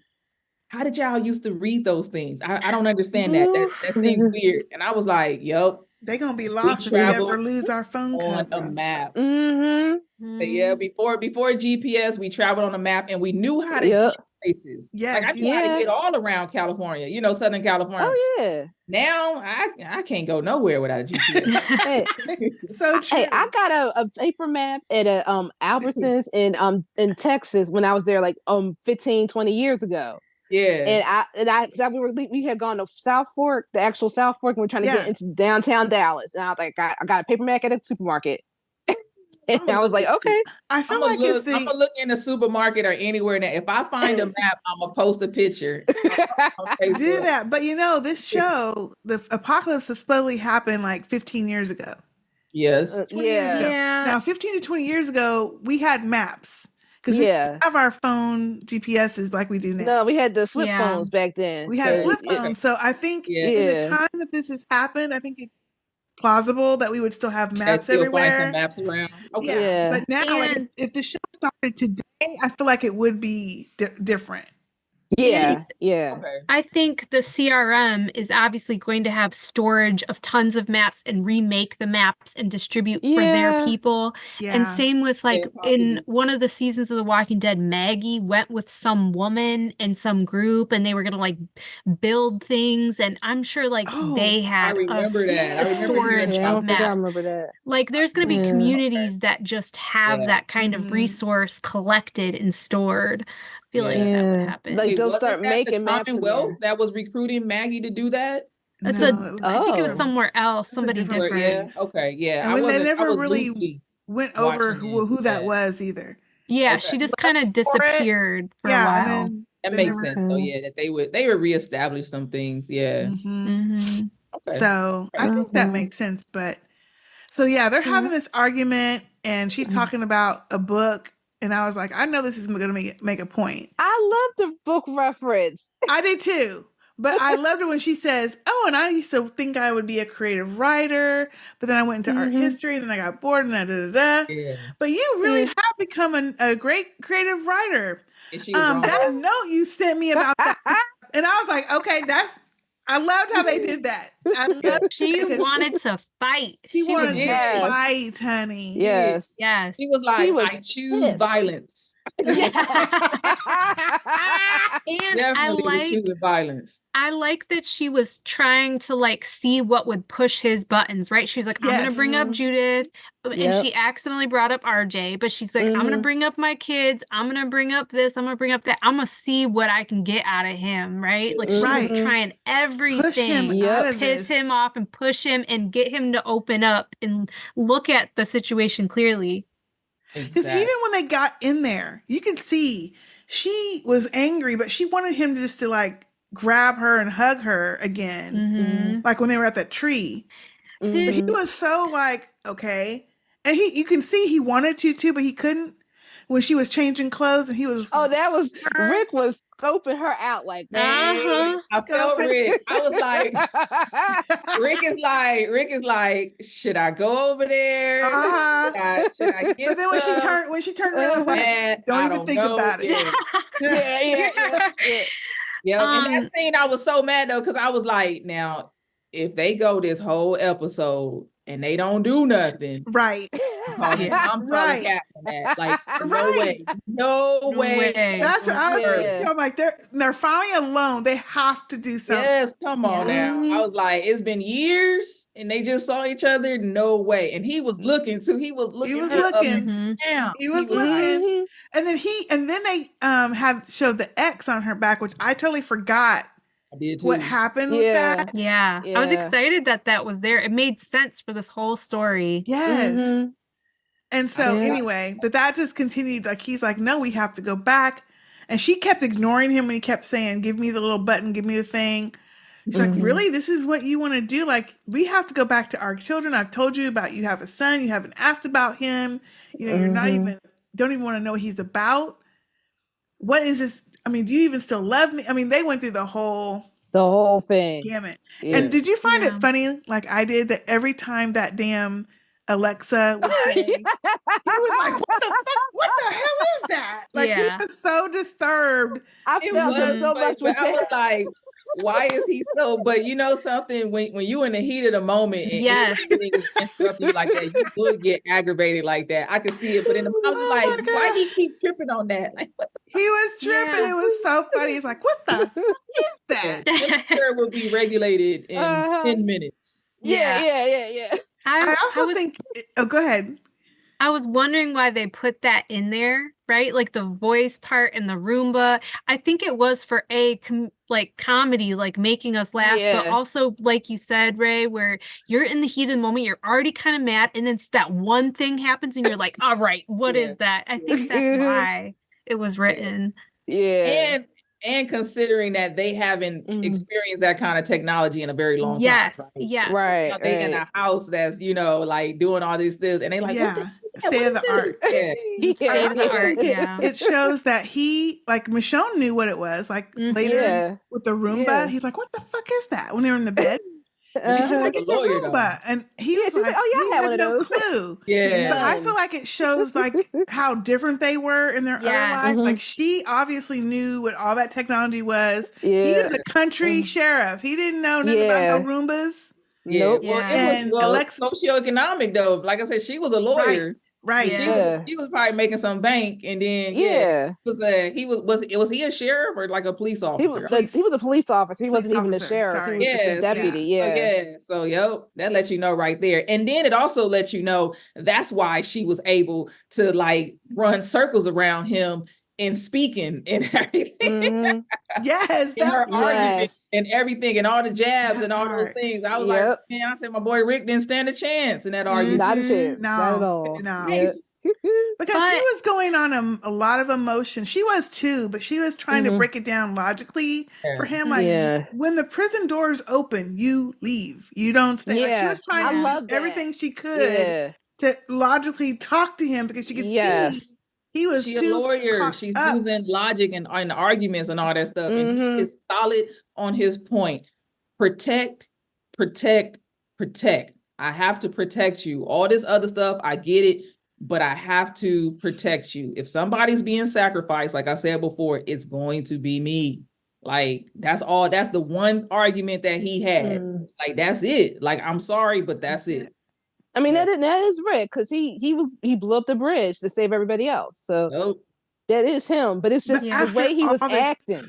how did y'all used to read those things? I don't understand that. That seems weird. And I was like, yup. They're gonna be lost if we ever lose our phone on coverage. a map. But yeah, before GPS, we traveled on a map and we knew how to get places. Yes, like I knew how to get all around California, Southern California. Oh yeah. Now I can't go nowhere without a GPS. So true. Hey, I got a paper map at a Albertsons in Texas when I was there like 15, 20 years ago. Yeah. And we had gone to South Fork, the actual South Fork, and we're trying to get into downtown Dallas. And I was like, I got a paper map at a supermarket. And I was like, okay. I feel I'm gonna look in the supermarket or anywhere now. If I find a map, I'm gonna post a picture. Do that. But this show, the apocalypse supposedly happened like 15 years ago. Yes. 20 years ago. Now, 15 to 20 years ago, we had maps. Because we didn't have our phone GPSs like we do now. No, we had the flip phones back then. We had flip phones. So I think in the time that this has happened, I think it's plausible that we would still have maps everywhere. Find some maps around. Okay. Yeah. But now, if the show started today, I feel like it would be different. Yeah. Okay. I think the CRM is obviously going to have storage of tons of maps and remake the maps and distribute for their people. And same with in one of the seasons of The Walking Dead, Maggie went with some woman and some group and they were going to build things. And I'm sure they had a storage of maps. I remember that. Like there's going to be communities that just have that kind of resource collected and stored. I feel like that would happen. Like they'll start making maps. That was recruiting Maggie to do that. I think it was somewhere else. Somebody different. Yeah. Okay. Yeah. And they never really went over who that was either. Yeah, she just kind of disappeared for a while. That makes sense. So that they would reestablish some things. Yeah. Okay. So I think that makes sense. But they're having this argument, and she's talking about a book. And I was like, I know this is going to make a point. I love the book reference. I did too. But I loved it when she says, and I used to think I would be a creative writer, but then I went into art history, and then I got bored, and Yeah. But you really have become a great creative writer. That note you sent me about that. And I was like, okay, I loved how they did that. She wanted to fight. She wanted to fight, honey. Yes. She was like, I choose violence. And Definitely choose violence. I like that she was trying to see what would push his buttons, right? She's like, I'm going to bring up Judith. And she accidentally brought up RJ, but she's like, I'm going to bring up my kids. I'm going to bring up this. I'm going to bring up that. I'm going to see what I can get out of him, right? Like she was trying everything to piss him off and push him and get him to open up and look at the situation clearly. Because even when they got in there, you could see she was angry, but she wanted him just to grab her and hug her again, like when they were at that tree. But he was so okay, and you can see he wanted to too, but he couldn't when she was changing clothes, and he was. Oh, that was Rick was scoping her out like. I felt Rick. I was like, Rick is like, should I go over there? Should I get? But then when she turned around, I was like, don't even think about it. Yeah, in that scene, I was so mad though, because I was like, now, if they go this whole episode and they don't do nothing, right? I'm probably captain that. Like, no way. That's what I was. I'm like, they're finally alone. They have to do something. Yes, come on now. I was like, it's been years, and they just saw each other. No way. And he was looking too. He was looking. Damn. He was looking. And then they have showed the X on her back, which I totally forgot I did too. what happened with that. Yeah. I was excited that was there. It made sense for this whole story. Yes. And so anyway, but that just continued. Like, he's like, no, we have to go back. And she kept ignoring him when he kept saying, give me the little button, give me the thing. She's like, really? This is what you want to do? Like, we have to go back to our children. I've told you about, you have a son. You haven't asked about him. You know, you're not even, don't even want to know what he's about. What is this? I mean, do you even still love me? I mean, they went through the whole thing. Gamut. Yeah. And did you find it funny, like I did, that every time that damn Alexa would say, he was like, what the fuck? What the hell is that? Like, he was so disturbed. I felt him so much with I was like, why is he so? But you know something, when you in the heat of the moment and anything is interrupting you like that, you would get aggravated like that. I could see it, but in the I was like, why he keep tripping on that? Like, what the he was tripping. It was so funny. He's like, what the fuck is that? It will be regulated in 10 minutes. Yeah. I also think. Oh, go ahead. I was wondering why they put that in there, right? Like the voice part and the Roomba. I think it was for comedy, like making us laugh, but also, like you said, Ray, where you're in the heat of the moment, you're already kind of mad, and then that one thing happens, and you're like, all right, what is that? I think that's why it was written. Yeah. And considering that they haven't experienced that kind of technology in a very long time. Right. Now they in a house that's, like doing all these things, and they like, state of the art. State of the art. Yeah. It shows that he, like, Michonne knew what it was. Like later with the Roomba, he's like, what the fuck is that? When they were in the bed. She's like, it's a Roomba. And he was like, oh, yeah, I had no clue. Yeah. But I feel like it shows like how different they were in their other lives. Like, she obviously knew what all that technology was. He was a country sheriff. He didn't know nothing about no Roombas. Nope. Well, it was socioeconomic though. Like I said, she was a lawyer. Right. She was probably making some bank, and then was he a sheriff or like a police officer? He was a police officer. He wasn't even a sheriff. Sorry. He was just a deputy. So that lets you know right there. And then it also lets you know that's why she was able to like run circles around him and speaking and everything. Yes. In her arguments and everything and all the jabs and all those things. I was like, man, I said my boy Rick didn't stand a chance in that argument. Not a chance. No, not at all. No. Because he was going on a lot of emotion. She was too, but she was trying to break it down logically for him. Like, when the prison doors open, you leave. You don't stay. Like, she was trying to do everything she could to logically talk to him because she could see he was She's a lawyer. She's using logic and arguments and all that stuff. And he is solid on his point. Protect. I have to protect you. All this other stuff, I get it, but I have to protect you. If somebody's being sacrificed, like I said before, it's going to be me. Like, that's all. That's the one argument that he had. Like, that's it. Like, I'm sorry, but that's it. I mean, that is Rick, because he blew up the bridge to save everybody else. So that is him. But it's just the way he was acting.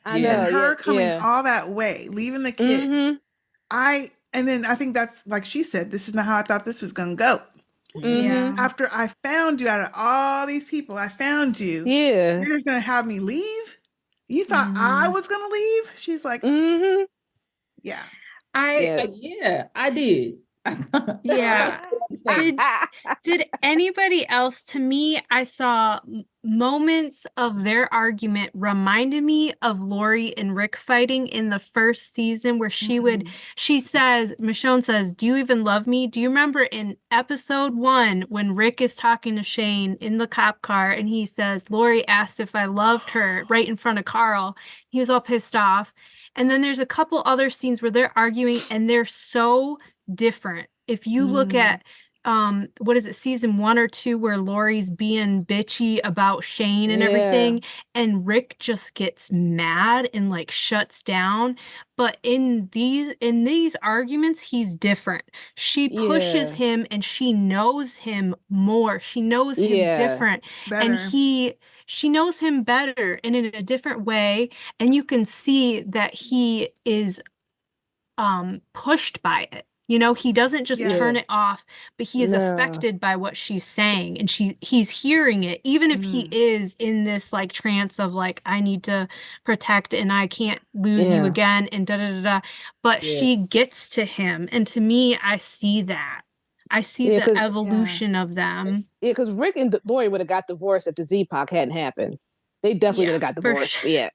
I know. And her coming all that way, leaving the kid. And then I think that's, like she said, this is not how I thought this was going to go. After I found you, out of all these people, I found you. You're just going to have me leave? You thought I was going to leave? She's like, yeah. I did. Did anybody else? To me, I saw moments of their argument reminded me of Lori and Rick fighting in the first season, where Michonne says, do you even love me? Do you remember in episode 1 when Rick is talking to Shane in the cop car and he says, Lori asked if I loved her right in front of Carl? He was all pissed off. And then there's a couple other scenes where they're arguing and they're so different. If you look at what is it, season 1 or 2, where Lori's being bitchy about Shane and everything, and Rick just gets mad and like shuts down. But in these arguments, he's different. She pushes him and she knows him more. She knows him different. Better. And she knows him better and in a different way. And you can see that he is pushed by it. You know, he doesn't just Yeah. turn it off, but he is affected by what she's saying, and he's hearing it, even if he is in this like trance of like, I need to protect and I can't lose you again and da da da da. But she gets to him, and to me, I see that. I see the evolution of them. Yeah, because Rick and Lori would have got divorced if the Z-Pac hadn't happened. They definitely would have got divorced. Sure. Yeah.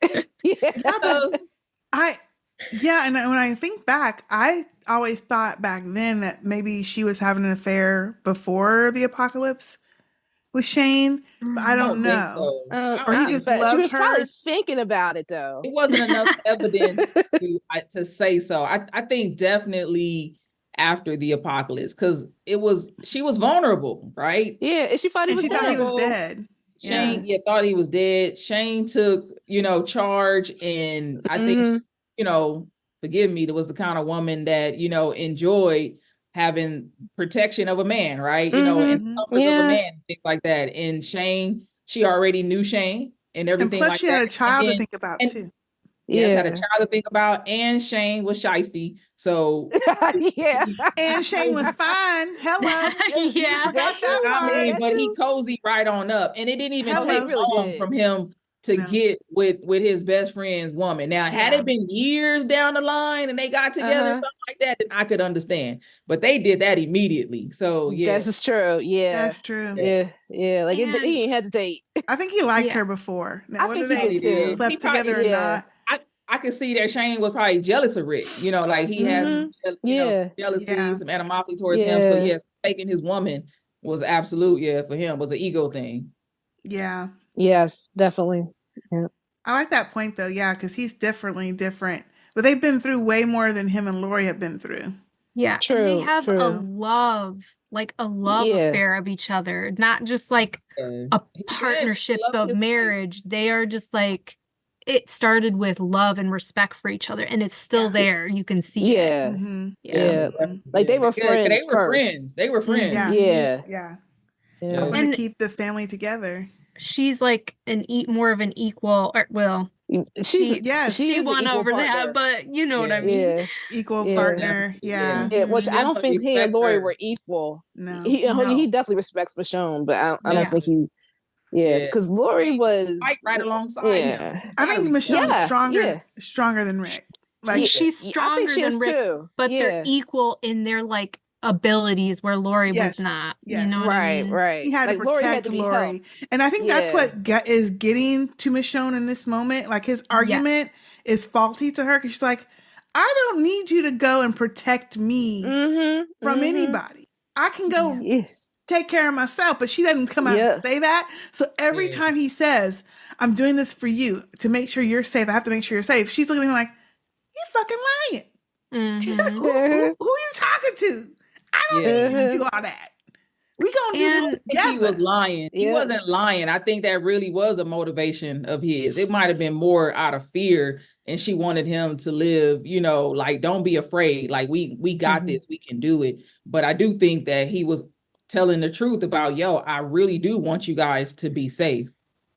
And when I think back, I always thought back then that maybe she was having an affair before the apocalypse with Shane, but I don't know. Or he just loved she was her. probably thinking about it though. It wasn't enough evidence to say so. I think definitely after the apocalypse, because she was vulnerable, right? Yeah, and she thought he was dead. Shane thought he was dead. Shane took, charge, and I think, forgive me, there was the kind of woman that, enjoyed having protection of a man, right? And comfort of a man, things like that. And Shane, she already knew Shane and everything. And plus like she that. had a child to think about too. Yes, had a child to think about, and Shane was shiesty. So and Shane was fine. Hello. But he cozy right on up. And it didn't even take long from him to get with his best friend's woman. Now, had it been years down the line and they got together, something like that, then I could understand. But they did that immediately. So that's true. Yeah, that's true. Yeah. Like he didn't hesitate. I think he liked her before. Now, I think he did too. Slept together or not. I could see that Shane was probably jealous of Rick. Like he has some jealousy, some animosity towards him. So yes, taking his woman was absolute, for him, was an ego thing. Yeah. Yes, definitely. Yeah. I like that point though, because he's definitely different. But they've been through way more than him and Lori have been through. Yeah. True. And they have a love affair of each other, not just like a partnership of marriage. They are just like, it started with love and respect for each other, and it's still there. You can see it. Like they were friends. They were friends. They were friends. Yeah. I'm gonna keep the family together. She's like more of an equal, she won over that, but you know what I mean. Equal partner. Yeah. Which I don't think he and Lori were equal. No. He definitely respects Michonne, but I don't think he. Because Lori was right alongside him. I think Michonne's stronger than Rick. Like she's stronger than Rick, too. But they're equal in their like abilities, where Lori was not. You know what I mean? Right. He had to protect Lori, and I think that's what is getting to Michonne in this moment. Like his argument is faulty to her because she's like, "I don't need you to go and protect me from anybody. I can go." Take care of myself, but she doesn't come out and say that. So every time he says, I'm doing this for you to make sure you're safe, I have to make sure you're safe, she's looking at him like, you're fucking lying. Who are you talking to? I don't need you to do all that. We gonna do this together. He was lying. He wasn't lying. I think that really was a motivation of his. It might have been more out of fear, and she wanted him to live, like, don't be afraid. Like we got this, we can do it. But I do think that he was telling the truth about, I really do want you guys to be safe.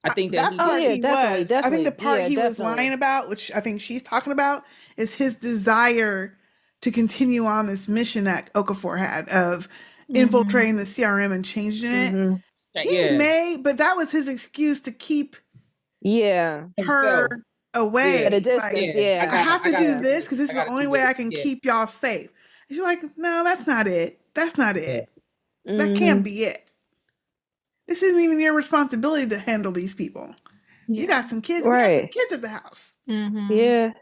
I think that he was. I think the part he was lying about, which I think she's talking about, is his desire to continue on this mission that Okafor had of infiltrating the CRM and changing it. He may, but that was his excuse to keep her away. At a distance, I have to do this because this is the only way I can keep y'all safe. And she's like, no, that's not it. That's not it. That can't be it. This isn't even your responsibility to handle these people. You got some kids. Right. Some kids at the house. Yeah.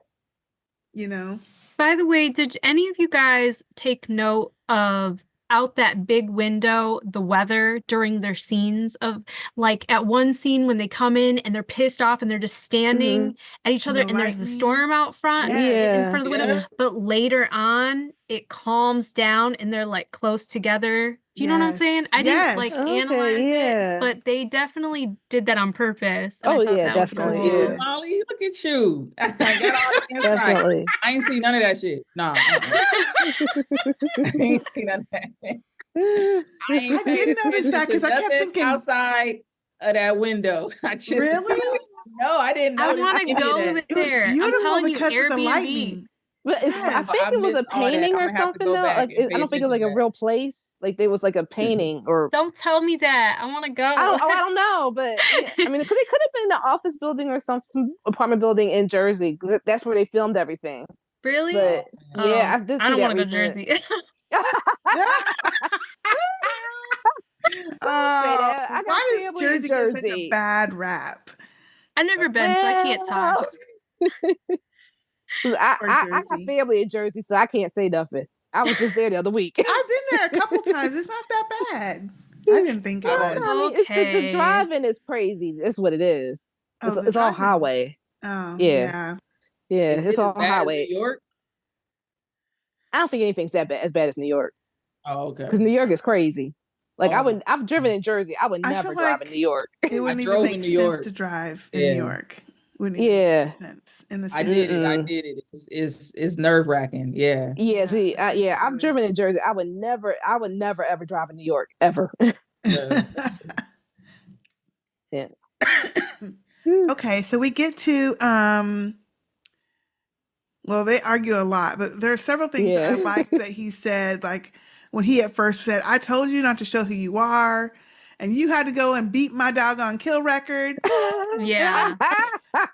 By the way, did any of you guys take note of out that big window, the weather during their scenes of, like, at one scene when they come in and they're pissed off and they're just standing at each other and there's the storm out front in front of the window, but later on it calms down and they're like close together. Do you know what I'm saying? I didn't analyze it, but they definitely did that on purpose. Definitely. Yeah. Molly, look at you. I got all the definitely. Right. I ain't seen none of that shit. Nah. I ain't seen none of that. I didn't notice that because I kept thinking outside of that window. I just really. No, I didn't know. I want to go there. It was beautiful because of the lightning. But I think it was a painting or something though. Like I don't think it was like a real place. Like there was like a painting or. Don't tell me that. I want to go. I don't know, but yeah. I mean, it could have been an office building or some apartment building in Jersey. That's where they filmed everything. Really? But yeah, I don't want to go to Jersey. Why does Jersey get such a bad rap? I've never been, so I can't talk. I got family in Jersey, so I can't say nothing. I was just there the other week. I've been there a couple times. It's not that bad. I didn't think it was. I mean, it's the driving is crazy. That's what it is. It's all highway. Oh, yeah. It's all highway. New York? I don't think anything's as bad as New York. Oh, okay. Because New York is crazy. Like I've driven in Jersey. I would never drive in New York. It wouldn't even make sense to drive in New York. Wouldn't even make sense in the city. I did it. It's nerve wracking. Yeah. Yeah. See, I've driven in Jersey. I would never ever drive in New York ever. Yeah. Okay, so we get to well, they argue a lot, but there are several things that I like that he said, like when he at first said, I told you not to show who you are, and you had to go and beat my doggone kill record. Yeah.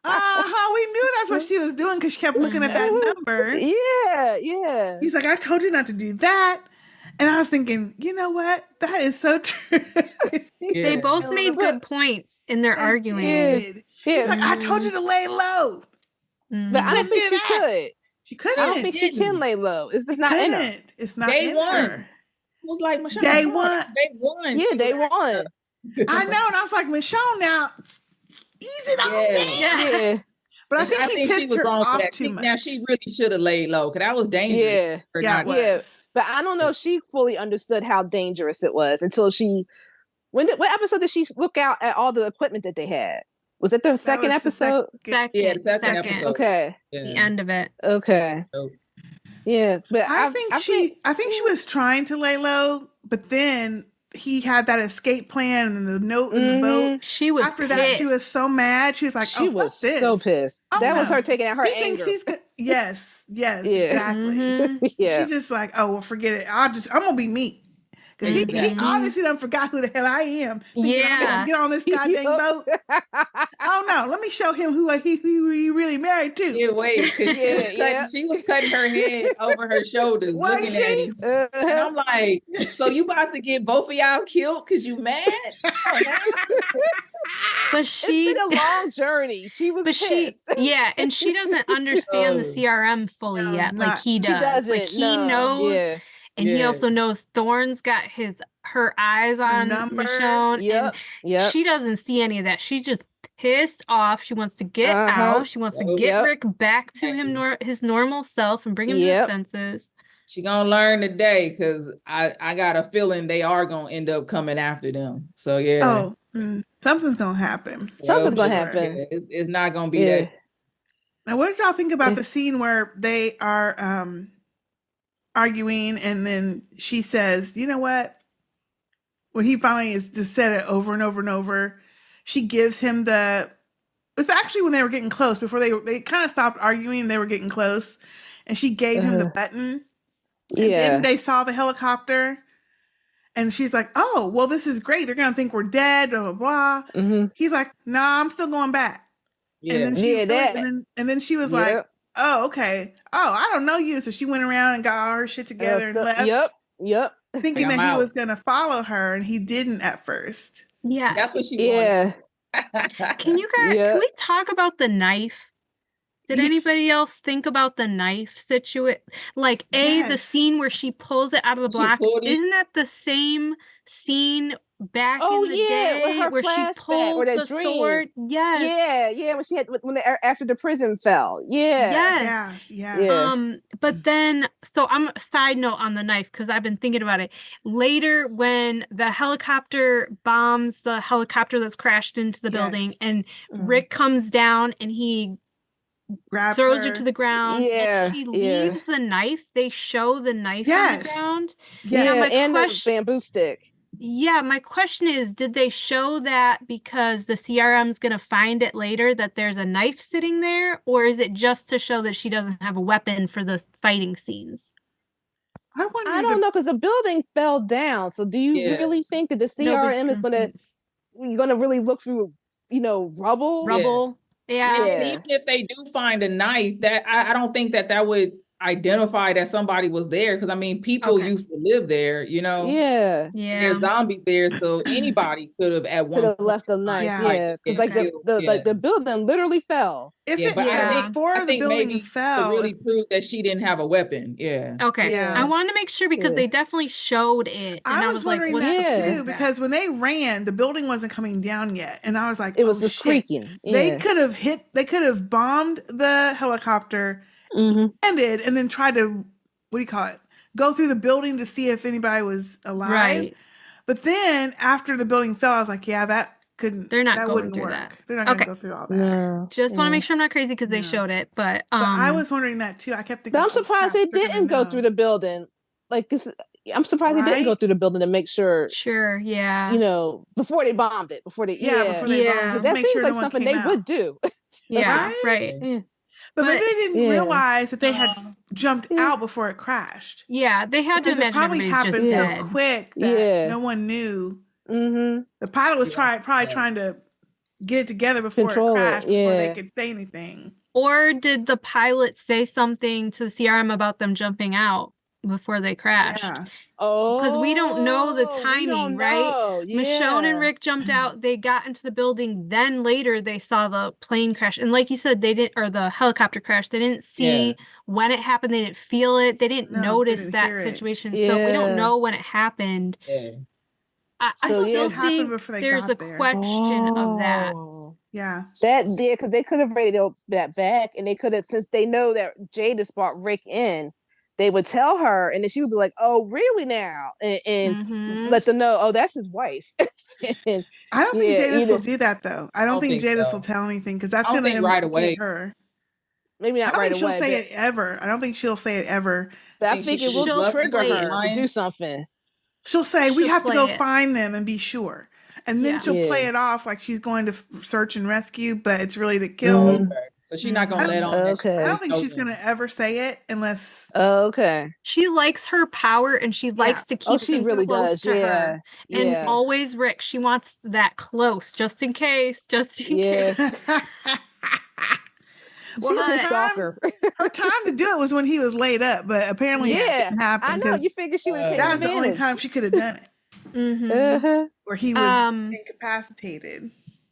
How we knew that's what she was doing because she kept looking at that number. Yeah. He's like, I told you not to do that. And I was thinking, you know what? That is so true. They both made good points in their arguing. He's like, I told you to lay low. But I don't think she could. She couldn't. I don't think she can lay low. It's not in her. It's not Day in one. her. It was like Michonne. Day one. Yeah, day one. I know, and I was like, Michonne, now ease it on down. Yeah. But I think he pissed her off too much. Now she really should have laid low because that was dangerous. Yeah. But I don't know if she fully understood how dangerous it was until she. What episode did she look out at all the equipment that they had? Was it the second episode? The second episode. Okay. The end of it. Okay. Yeah, but I think she was trying to lay low, but then he had that escape plan and the note in the boat. She was after that. She was so mad. She was like, she was so pissed. That was her taking out her anger. Yes, exactly. Yeah. She's just like, oh well, forget it. I'm gonna be me. Because he obviously done forgot who the hell I am. I'm gonna get on this goddamn boat. Oh no, let me show him who he really married to. Yeah, wait, she was cutting her head over her shoulders, looking at him. And I'm like, so you about to get both of y'all killed because you mad? But it's been a long journey. She was pissed. And she doesn't understand the CRM fully yet, like he does. Like he knows. Yeah. And he also knows Thorne's got her eyes on Michonne. And she doesn't see any of that. She's just pissed off. She wants to get out. She wants to get Rick back to him his normal self and bring him to his senses. She gonna learn today because I got a feeling they are gonna end up coming after them. So something's gonna happen. Something's gonna happen. It's not gonna be that. Now, what did y'all think about the scene where they are arguing, and then she says, you know what? When he finally is just said it over and over and over, she gives him it's actually when they were getting close, before they kind of stopped arguing, they were getting close, and she gave him the button. And then they saw the helicopter, and she's like, oh, well, this is great. They're going to think we're dead, blah, blah, blah. He's like, nah, I'm still going back. And then she was like, oh, okay. Oh, I don't know you. So she went around and got all her shit together and left. Yep. Thinking that he was going to follow her, and he didn't at first. Yeah. That's what she wanted. Can we talk about the knife? Did anybody else think about the knife situation? Like, the scene where she pulls it out of the block. Isn't that the same scene back in the day where she pulled the sword? Yes. Yeah. When she had after the prison fell. Yeah. But then, so I'm side note on the knife because I've been thinking about it. Later, when the helicopter bombs the helicopter that's crashed into the building, and Rick comes down and he throws her to the ground. And she leaves the knife. They show the knife on the ground. And the bamboo stick. Yeah, my question is, did they show that because the CRM's going to find it later that there's a knife sitting there, or is it just to show that she doesn't have a weapon for the fighting scenes? I don't know, because the building fell down. So do you really think that the CRM is gonna really look through, rubble? Rubble. Yeah. And even if they do find a knife, that I don't think that would identify that somebody was there, because I mean people used to live there, Yeah. There's zombies there, so anybody could have at one point left a knife. Because like the building literally fell. But I think maybe fell to really prove that she didn't have a weapon. Okay. I wanted to make sure because they definitely showed it. And I was wondering like, that too, because when they ran, the building wasn't coming down yet, and I was like, it was just creaking. They could have bombed the helicopter, landed, and then tried to go through the building to see if anybody was alive. Right. But then after the building fell, I was like, yeah, that couldn't. They're not that going wouldn't through work. that. They're not going to go through all that. No. Just want to make sure I'm not crazy because they showed it, but I was wondering that too. I kept thinking. I'm surprised they didn't go through the building. Like this, I'm surprised they didn't go through the building to make sure. Sure, yeah. Before they bombed it, before they bombed it. That seems like something they would do. Yeah, right. Yeah. But maybe they didn't realize that they had jumped out before it crashed. Yeah, they had to imagine it probably happened so quick that no one knew. The pilot was probably trying to get it together before it crashed, before they could say anything. Or did the pilot say something to the CRM about them jumping out before they crashed? Yeah. Because we don't know the timing, right? Yeah. Michonne and Rick jumped out, they got into the building, then later they saw the plane crash. And like you said, or the helicopter crash, they didn't see when it happened, they didn't feel it, they didn't notice that situation. So we don't know when it happened. I still think there's a question of that. Yeah. Because they could have rated that back, and they could have, since they know that Jadis brought Rick in, they would tell her, and then she would be like, "Oh, really now?" And let them know, "Oh, that's his wife." I don't think Jadis will do that, though. I don't think Jadis will tell anything, because that's going to implicate her. Maybe not right away. I don't think she'll say it ever. I don't think she'll say it ever. But I think it will trigger her to do something. She'll say, "We have to go find them and be sure." And then she'll play it off like she's going to search and rescue, but it's really to kill. So she's not going to let on. I don't think she's going to ever say it unless. She likes her power, and she likes to keep she really close to her. And always Rick, she wants that close, just in case, just in case. Well, her time to do it was when he was laid up, but apparently it didn't happen. I know. You figured she would take advantage. That was the only time she could have done it. Where he was incapacitated.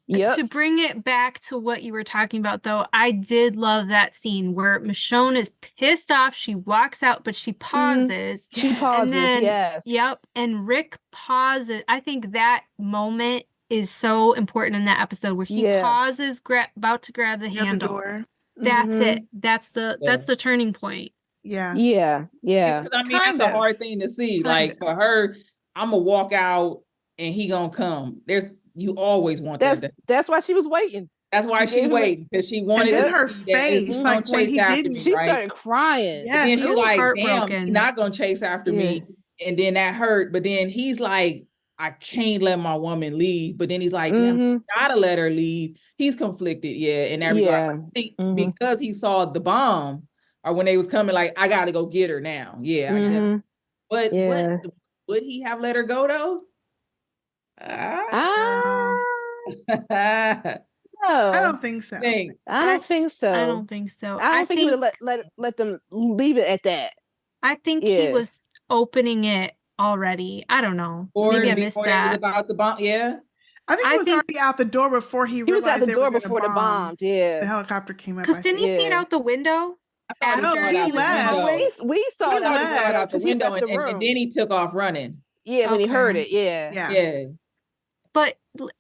To bring it back to what you were talking about, though, I did love that scene where Michonne is pissed off. She walks out, but she pauses. She pauses, and then, Yep. And Rick pauses. I think that moment is so important in that episode where he pauses, about to grab the handle. The door. That's it. That's the turning point. Yeah. Because I mean, that's a hard thing to see. Like for her, I'm gonna walk out and he gonna come. You always want that. That's why she was waiting. That's why she waited, because she wanted to her face. Like when he didn't, she started crying. Yeah, and then she's like, "Damn, he's not gonna chase after me." And then that hurt. But then he's like, "I can't let my woman leave." But then he's like, "Damn, I gotta let her leave." He's conflicted, in that regard. I think because he saw the bomb, or when they was coming, like, I gotta go get her now. But would he have let her go though? No, I don't think so. I don't think so. I don't think so. I don't think he would let them leave it at that. I think he was opening it already. I don't know. Or maybe I missed that. About the bomb. Yeah. I think he was already out the door before he realized was out the door before the bomb. The helicopter came up. Because didn't he see it out the window? No, he left. We saw it out the window, and then he took off running. Yeah, when he heard it. Yeah. But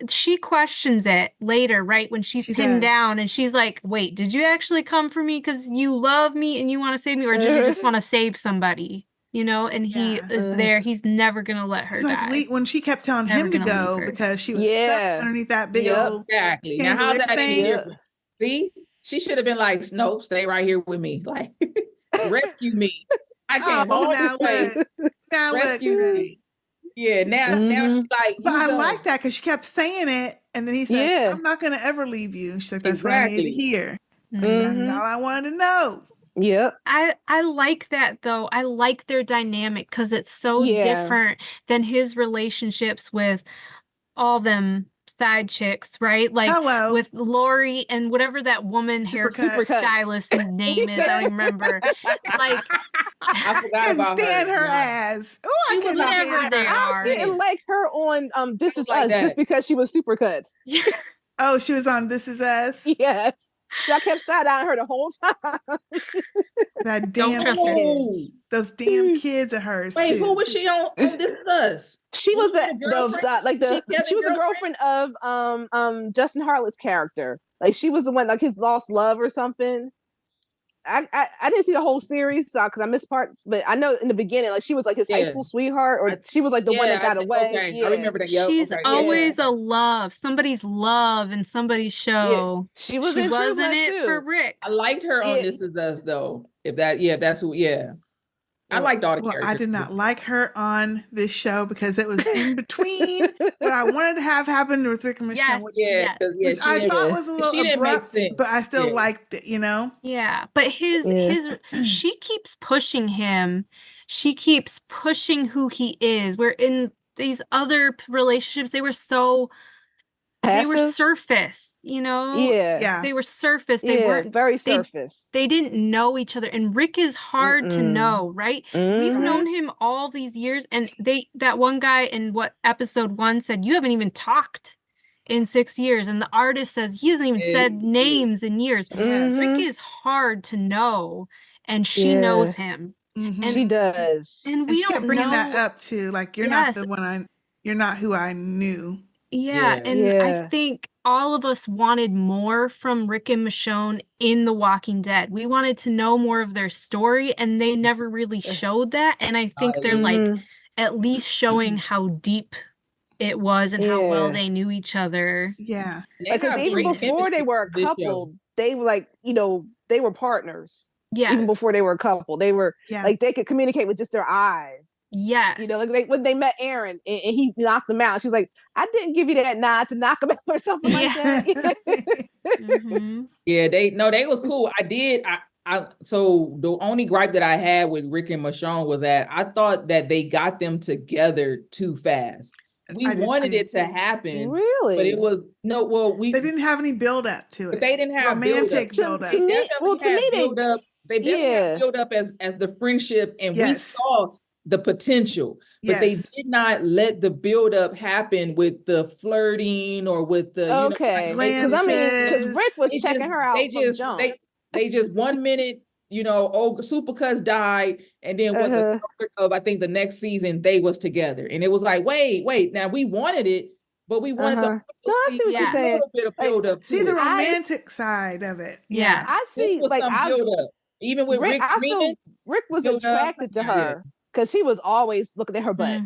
she questions it later, right? When she's pinned down and she's like, "Wait, did you actually come for me because you love me and you want to save me, or did you just want to save somebody?" And he is there. He's never going to let her die. Like when she kept telling him to go because she was stuck underneath that big old... Exactly. Now, how's that any different? See? She should have been like, "No, stay right here with me. Like, rescue me. I can't hold you. Rescue me." Yeah, now she's like, but I like that because she kept saying it, and then he said, "I'm not gonna ever leave you." She's like, "That's what I needed to hear." That's all I wanted to know. Yep. I like that though. I like their dynamic because it's so different than his relationships with all them side chicks, right? Like with Lori and whatever that woman hairstylist name is. I don't even remember. Like I forgot about stand her ass. Oh, I couldn't whatever they are. I didn't like her on This Is Us just because she was Supercuts. Oh, she was on This Is Us? Yes. So I kept side-eyeing her the whole time. That damn kids. Those damn kids of hers. Wait, too. Who was she on This Is Us? She was she was the girlfriend of Justin Hartlett's character. Like she was the one, like his lost love or something. I didn't see the whole series because I missed parts, but I know in the beginning, like she was like his high school sweetheart, or she was like the one that got away. Okay. Yeah. I remember that. She's always a love, somebody's love in somebody's show. Yeah. She was she in wasn't True it Blood too. for Rick. I liked her on This Is Us though. If that's who. Yeah. I liked all the characters. I did not like her on this show because it was in between what I wanted to have happen with Rick and Michelle, which I thought was a little abrupt, but I still liked it, you know? Yeah, but she keeps pushing him. She keeps pushing who he is. Where in these other relationships, they were so... Passive? They were surface, you know? Yeah. They were surface. They weren't very surface. They didn't know each other. And Rick is hard to know, right? We've known him all these years. And that one guy in episode 1 said, you haven't even talked in 6 years. And the artist says, he hasn't even said names in years. Rick is hard to know. And she knows him. And she does. And we don't kept bringing that up too. Like, you're not the one you're not who I knew. Yeah, and I think all of us wanted more from Rick and Michonne in The Walking Dead. We wanted to know more of their story, and they never really showed that. And I think they're like at least showing how deep it was and how well they knew each other. Yeah, because even before they were a couple, they were like, they were partners. Yeah, even before they were a couple, they were like they could communicate with just their eyes. Yeah, like when they met Aaron and he knocked them out, she's like, I didn't give you that nod to knock him out or something like that. Yeah, they was cool. So the only gripe that I had with Rick and Michonne was that I thought that they got them together too fast. We wanted it to happen, really, but it was they didn't have any build up to it. But they didn't have romantic build up. To me, they definitely had build up as the friendship, and we saw the potential, but they did not let the build up happen with the flirting or with the because Rick was checking her out. They just 1 minute, Supercuts died, and then with the of I think the next season they was together, and it was like wait, now we wanted it, but we wanted to see what you're saying. A little bit of build up. See the romantic side of it. Yeah, I see. Like build up. Even with Rick, I feel Rick was attracted to her. Because he was always looking at her butt.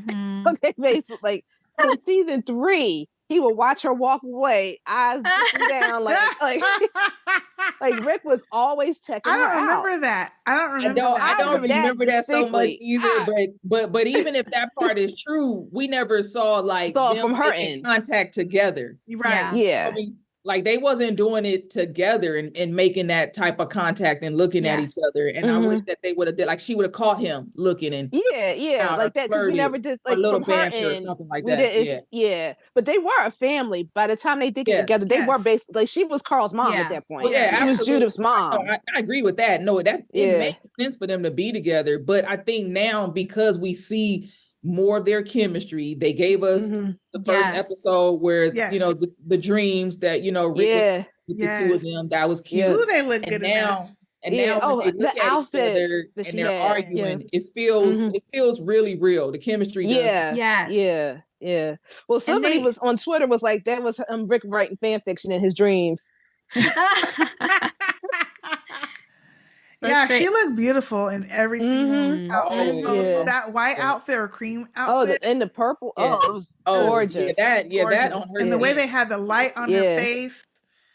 Okay, basically, like in season 3, he would watch her walk away, eyes down, like Rick was always checking her out. I don't remember that. I don't remember that so much either. But even if that part is true, we never saw them from her end contact together. Right? Yeah. I mean, like they wasn't doing it together and making that type of contact and looking at each other. And I wish that they would have did, like she would have caught him looking and like that. We never just like a little from her banter end, or something like that. But they were a family. By the time they did get together, they were basically, like she was Carl's mom at that point. Well, she was Judith's mom. I agree with that. No, it makes sense for them to be together. But I think now because we see more of their chemistry, they gave us the first episode where the dreams that Rick with the two of them, that was cute. Ooh, they look good now. And now when they look the at outfits each other and they're arguing, it feels really real. The chemistry does. Yeah. Well, somebody was on Twitter was like, that was Rick writing fan fiction in his dreams. Yeah, she looked beautiful in everything. That white outfit or cream outfit. Oh, and the purple. Oh, it was gorgeous. Gorgeous. That on her. And the way they had the light on her face.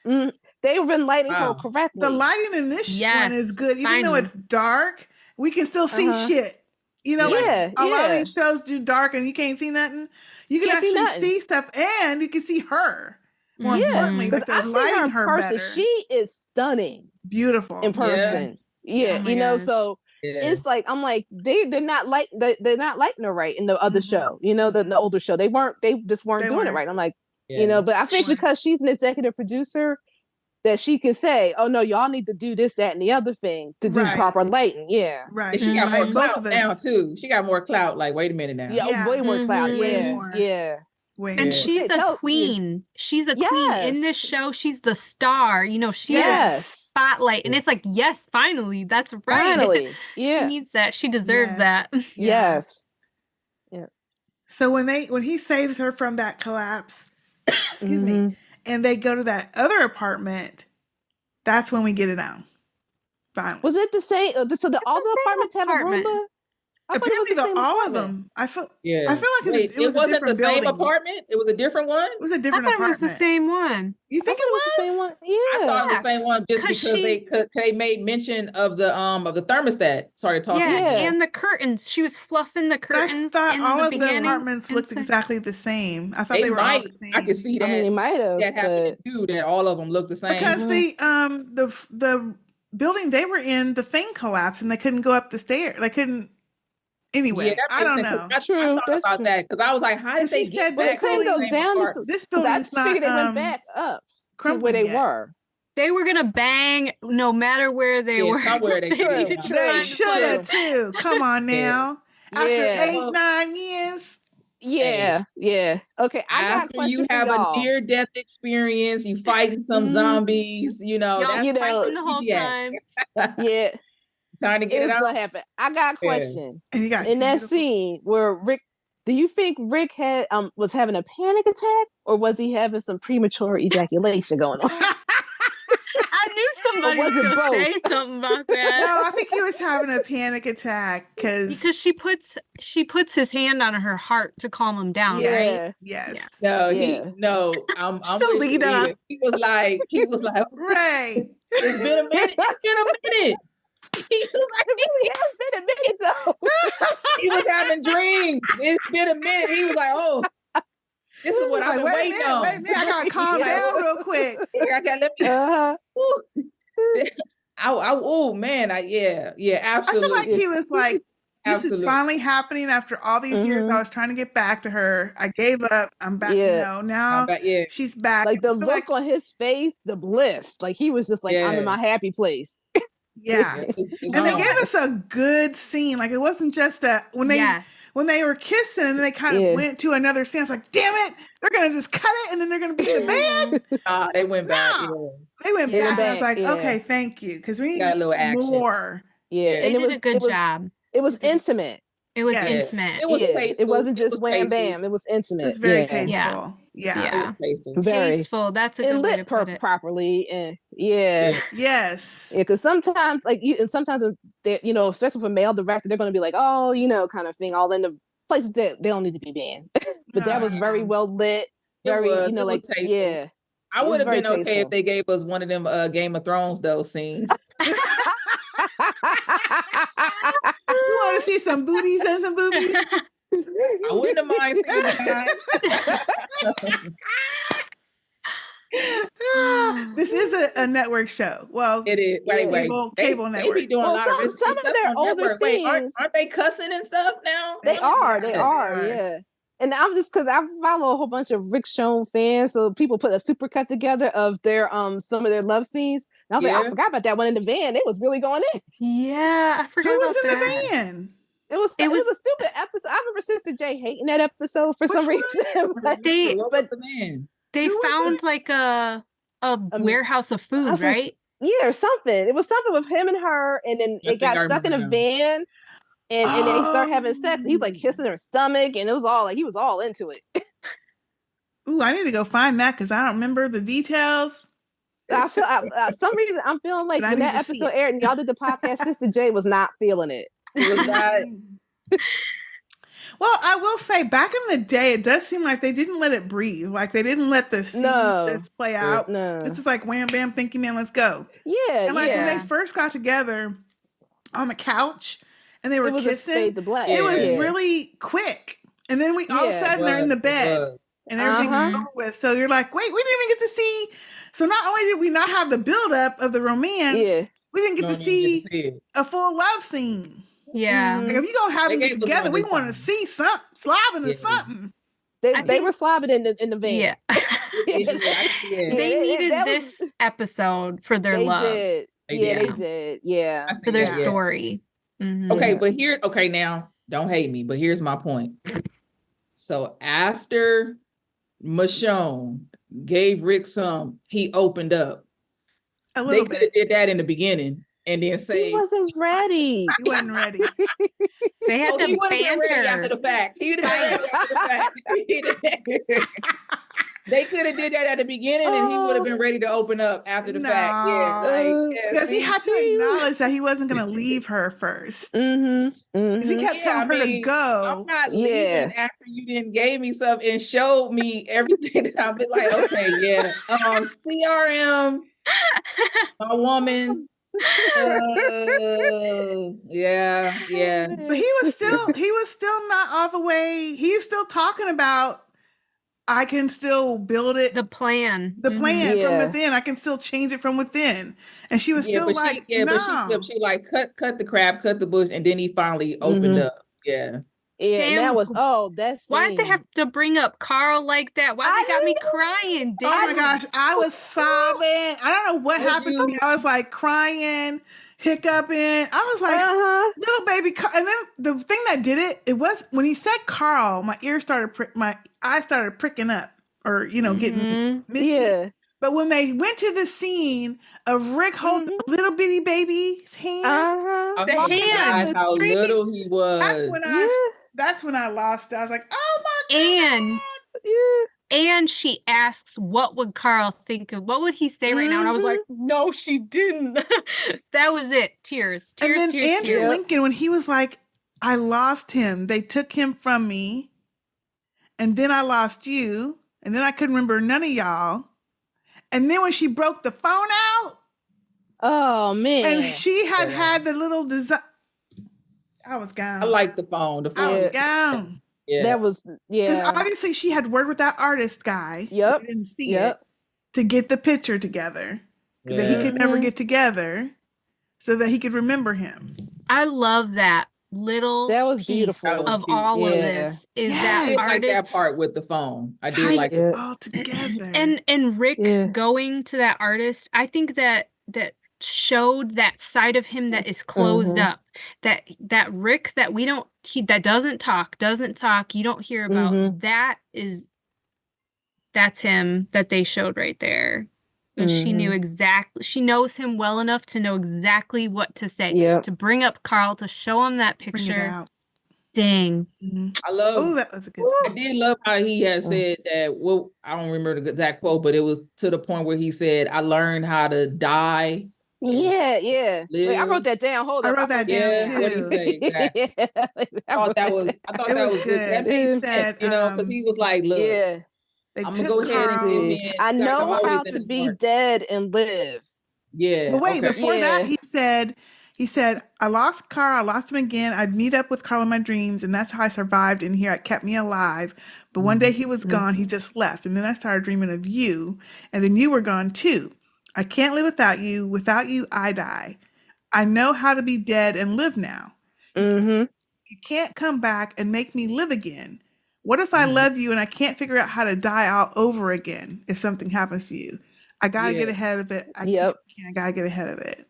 They've been lighting her correctly. The lighting in this one is good. Even though it's dark, we can still see shit. You know, like a lot of these shows do dark and you can't see nothing. You can actually see stuff, and you can see her. More importantly, like they're lighting her better. She is stunning, beautiful in person. Yeah, you know, so it's like I'm like they're not lighting her right in the other show. You know, the older show. They just weren't doing it right. I'm like, you know, but I think because she's an executive producer, that she can say, oh no, y'all need to do this, that, and the other thing to do proper lighting. Yeah. Right. And she got more clout now too. She got more clout. Like, wait a minute now. Yeah, way more clout. Yeah. And she's a queen. She's a queen in this show. She's the star. You know, she's the spotlight. And it's like, yes, finally. That's right. Finally. Yeah. She needs that. She deserves that. Yes. Yeah. So when he saves her from that collapse, excuse me, and they go to that other apartment, that's when we get it out. Finally. Was it the same? So all the apartments have a Roomba? I thought it was the same all apartment. Of them. I feel like it wasn't the same apartment. It was a different one. It was a different apartment. It was the same one. You think it was the same one? Yeah, I thought it was the same one just because they made mention of the thermostat. Started talking. Yeah, and the curtains. She was fluffing the curtains. I thought all of the apartments looked exactly the same. I thought they were all the same. I could see that. I mean, they might have. That happened too. That all of them looked the same. Because the building they were in, the thing collapsed and they couldn't go up the stairs. They couldn't. Anyway, I don't know. I thought about that because I was like, how did they get back? They couldn't go down. This building's not. They went back up to where they were. They were gonna bang no matter where they were. Somewhere they should have too. Come on now. After 8-9 years. Yeah. Okay, I got a question you have for y'all. A near-death experience, you fighting some zombies, you know, fighting the whole time. Yeah. Trying to get it out. What happened. I got a question. And you got in that scene where Rick, do you think Rick had was having a panic attack, or was he having some premature ejaculation going on? I knew somebody was going to say something about that. No, I think he was having a panic attack because she puts his hand on her heart to calm him down. Yeah. Right? Yes. Yeah. I'm Shelita. He was like, Ray. It's been a minute. He was like, it has been a minute though. He was having dreams. It's been a minute. He was like, oh, this is what I've been waiting on. Wait a minute, I gotta calm down real quick. I gotta let me. Oh man, absolutely. I feel like he was like, this is finally happening after all these years. I was trying to get back to her. I gave up. I'm back. Now she's back. Like the look on his face, the bliss. Like he was just like, I'm in my happy place. Yeah. And they gave us a good scene. Like it wasn't just when they were kissing and they kind of went to another scene. It's like, damn it, they're gonna just cut it and then they're gonna be in the bed. They went back. They went back. I was like, okay, thank you. Because we need a little action. More. Yeah. They did a good job. It was intimate. It was intimate. It was tasteful. It wasn't just wham bam. It was intimate. It was very tasteful. Yeah. Very tasteful. That's a good way to put it. Properly. And yes. Yeah, because sometimes sometimes especially for male director, they're going to be like, oh, kind of thing, all in the places that they don't need to be banned. But that was very well lit. Very, tasteful. I would have been okay if they gave us one of them Game of Thrones scenes. You want to see some booties and some boobies? I wouldn't have mind seeing that. This is a network show. Well, it is. Wait. Cable network. They be doing a lot of some of their older scenes. Aren't they cussing and stuff now? They are. Yeah. And I'm just because I follow a whole bunch of Rick Schoen fans, so people put a supercut together of their some of their love scenes. And I was like, I forgot about that one in the van. It was really going in. Yeah, I forgot. Who was about in the van? It was a stupid episode. I remember Sistah J hating that episode for some reason. They found like a warehouse of food, right? Or something. It was something with him and her, and then it got stuck in a van. And then they start having sex. He's like kissing her stomach, and it was all like he was all into it. Ooh, I need to go find that because I don't remember the details. I feel some reason I'm feeling like when that episode aired and y'all did the podcast, Sistah J was not feeling it. It was not. Well, I will say, back in the day, it does seem like they didn't let it breathe. Like they didn't let the scene just play out. No. It's just like wham, bam, thank you, man, let's go. Yeah, and like when they first got together on the couch, and they were kissing. To black. It was really quick. And then we all of a sudden they're in the bed and everything's over with. So you're like, wait, we didn't even get to see. So not only did we not have the buildup of the romance, we didn't get to see a full love scene. Yeah. Like if you gonna have them get together, we want to see something slobbing or something. They were slobbing in the van. Yeah. They needed this episode for their love. Did. They did. Yeah. For their story. Mm-hmm. Okay, but now don't hate me, but here's my point. So after Michonne gave Rick some, he opened up. A little bit. They did that in the beginning and then say he wasn't ready. He wasn't ready. They had to he would have been ready banter. after the fact. He would have been ready after the fact. They could have did that at the beginning and he would have been ready to open up after the fact. Yeah, because he had to acknowledge that he wasn't going to leave her first. Because he kept telling her to go. I'm not leaving after you didn't gave me something and showed me everything that I've been like, okay, CRM, my woman. Yeah. But he was still not all the way. He's still talking about, I can still build it. The plan from within. I can still change it from within. And she was still like, no. She like cut the crap, cut the bush, and then he finally opened up. Yeah. Yeah, and that was that's why'd they have to bring up Carl like that? Why they got me crying? Dad? Oh my gosh, I was sobbing. I don't know what happened to me. I was like crying, hiccuping. I was like, little baby Carl. And then the thing that did it was when he said Carl, my eye started pricking up, or getting misty. But when they went to the scene of Rick holding the little bitty baby's hand, the hand, how little he was. That's when I lost it. I was like, oh my God. And she asks, what would Carl think of? What would he say right now? And I was like, no, she didn't. That was it. Tears. And then Andrew Lincoln, when he was like, I lost him. They took him from me. And then I lost you. And then I couldn't remember none of y'all. And then when she broke the phone out. Oh, man. And she had the little design. I was gone. I like the phone. I was gone. Yeah. That was, Because obviously she had worked with that artist guy. Yep. Didn't see it to get the picture together. That he could never get together so that he could remember him. I love that little that was beautiful of all of this is that artist. Like that part with the phone. I do like it all together. And Rick going to that artist, I think that showed that side of him that is closed up. That Rick that that doesn't talk, you don't hear about. That's him that they showed right there. And she knows him well enough to know exactly what to say, to bring up Carl, to show him that picture. Dang. I love, oh, that was a good I did love how he had said that, well, I don't remember the exact quote, but it was to the point where he said, I learned how to die. Wait, I wrote that down. Hold on. I wrote that down too. I thought that was good. That made sense, because he was like, look, I'm gonna go ahead and I know how to be dead and live. Yeah. But wait, before that, he said, I lost Carl, I lost him again. I'd meet up with Carl in my dreams, and that's how I survived in here. It kept me alive. But one day he was gone, he just left. And then I started dreaming of you, and then you were gone too. I can't live without you. Without you, I die. I know how to be dead and live now. You can't come back and make me live again. What if I love you and I can't figure out how to die all over again if something happens to you? I got to get ahead of it. I got to get ahead of it.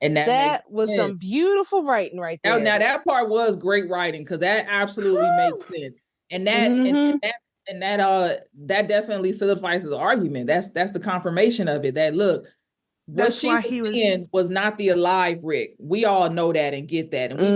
And that was some beautiful writing right there. Now that part was great writing because that absolutely makes sense. And that definitely solidifies his argument. That's the confirmation of it. That look, what she was seeing was not the alive Rick. We all know that and get that. And we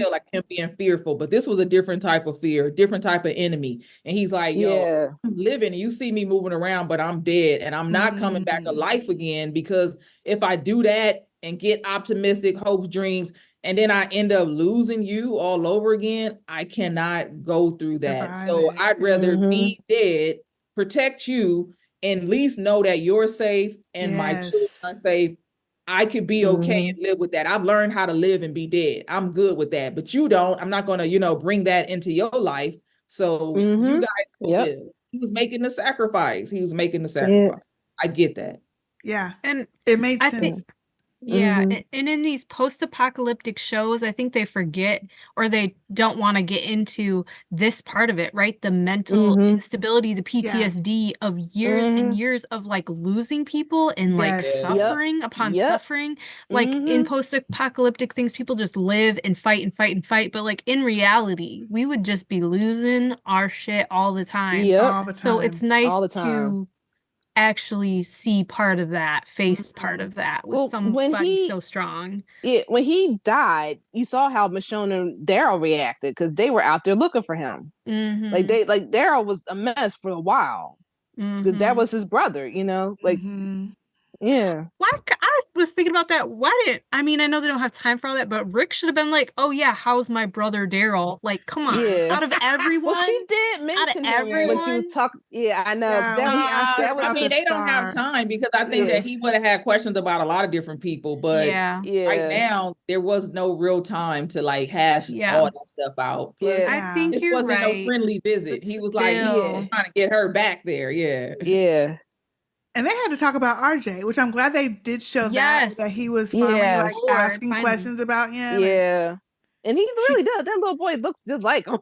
feel like him being fearful, but this was a different type of fear, different type of enemy. And he's like, yo, I'm living and you see me moving around, but I'm dead and I'm not coming back to life again, because if I do that and get optimistic hopes, dreams, and then I end up losing you all over again, I cannot go through that. So I'd rather be dead, protect you, and at least know that you're safe and my children are safe, I could be okay and live with that. I've learned how to live and be dead. I'm good with that. But you don't. I'm not going to, bring that into your life. So you guys can live. He was making the sacrifice. I get that. Yeah. And it made I sense. think, yeah, and in these post-apocalyptic shows, I think they forget or they don't want to get into this part of it, right? The mental instability, the PTSD of years and years of like losing people and like suffering upon suffering. Like in post-apocalyptic things, people just live and fight and fight and fight. But like in reality, we would just be losing our shit all the time. All the time. So it's nice to actually see part of that, face part of that with somebody so strong. Yeah, when he died, you saw how Michonne and Daryl reacted because they were out there looking for him. Like Daryl was a mess for a while because that was his brother, yeah. Why? I was thinking about that. I know they don't have time for all that, but Rick should have been like, "Oh yeah, how's my brother Daryl?" Like, come on. Out of everyone, well, she did mention him when she was talking. Yeah, I know. They don't have time because I think that he would have had questions about a lot of different people, but right now there was no real time to like hash all that stuff out. Plus, I think it wasn't no friendly visit. He was like, trying to get her back there. Yeah. And they had to talk about RJ, which I'm glad they did show that he was finally like asking questions about him. Yeah. And he really does. That little boy looks just like him.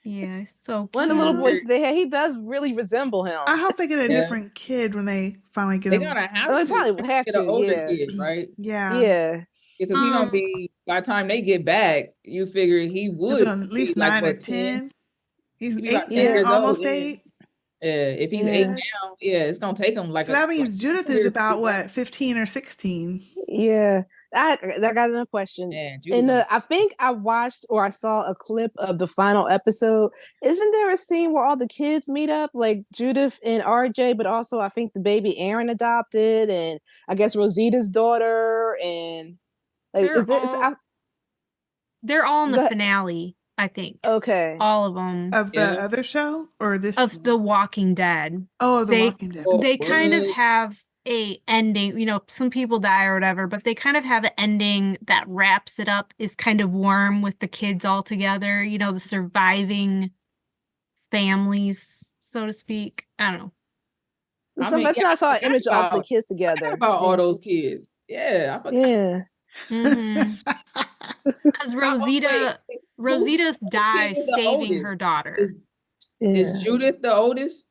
Yeah, so cute. One of the little boys they had, he does really resemble him. I hope they get a different kid when they finally get him. They're gonna have to. They probably have get to, an older kid, right? Yeah. Because he's gonna be, by the time they get back, you figure he would at least 9 or 10. He's 8 years almost old, 8. If he's 8 now, it's gonna take him like. So that means Judith is about what, 15 or 16? Yeah. I got another question. And I think I watched or I saw a clip of the final episode. Isn't there a scene where all the kids meet up, like Judith and RJ, but also I think the baby Aaron adopted, and I guess Rosita's daughter, and like, they're all in the finale, I think. Okay. All of them. Of the other show or this? Of The Walking Dead. Oh, The Walking Dead. They kind of have a ending, some people die or whatever, but they kind of have an ending that wraps it up, is kind of warm with the kids all together, the surviving families, so to speak. I don't know. Sometimes I saw an image of the kids together. About all those kids. Yeah. Yeah. Because Rosita dies saving her daughter. Is Judith the oldest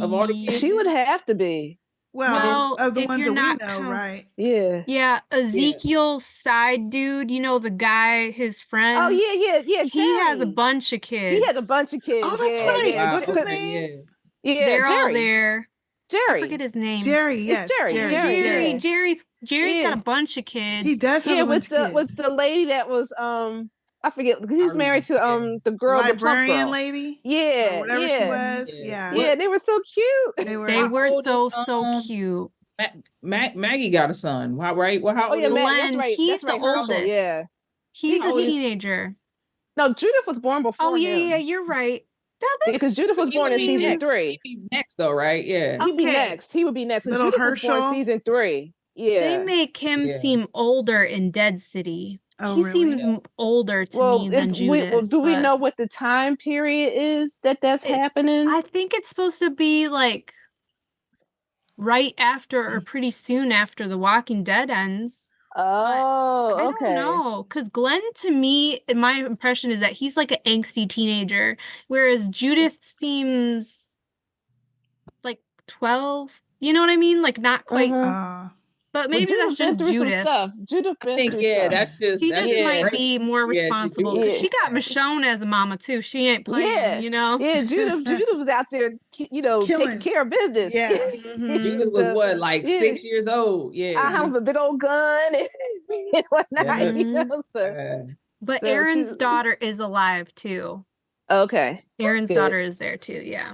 of all the kids? She would have to be. Well, of the ones that we know, right? Yeah. Yeah, Ezekiel's side dude, the guy, his friend. Oh, yeah. He has a bunch of kids. He has a bunch of kids. Oh, that's right. Yeah. What's his name? Yeah, they're Jerry. all there. Jerry. I forget his name. Jerry, yes. Jerry's got a bunch of kids. He does have a bunch of kids. With the lady that was I forget, because he's married to the girl, the librarian girl. lady. Yeah, whatever she was. Yeah, they were so cute. They were so cute. Maggie got a son, right? Well, how old is Glenn? That's right. He's the oldest. Yeah, he's a teenager. No, Judith was born before him. Yeah, you're right. Because Judith was born in season 3. He'd be next, though, right? Yeah, he'd be next. He would be next. Little Judith Herschel was born in season 3. Yeah, they make him seem older in Dead City. Oh, he really? seems older to me than Judith. Do we know what the time period is that's happening? I think it's supposed to be like right after or pretty soon after The Walking Dead ends. Oh, okay. I don't know, because Glenn, to me, my impression is that he's like an angsty teenager, whereas Judith seems like 12. You know what I mean? Like not quite. But maybe that's just Judith. Judith been through stuff. That's just she just might be more responsible because she got Michonne as a mama too. She ain't playing, Yeah, Judith was out there, taking care of business. Yeah, Judith was what, like 6 years old? Yeah, I have a big old gun and whatnot. But Aaron's daughter is alive too. Okay, Aaron's daughter is there too. Yeah.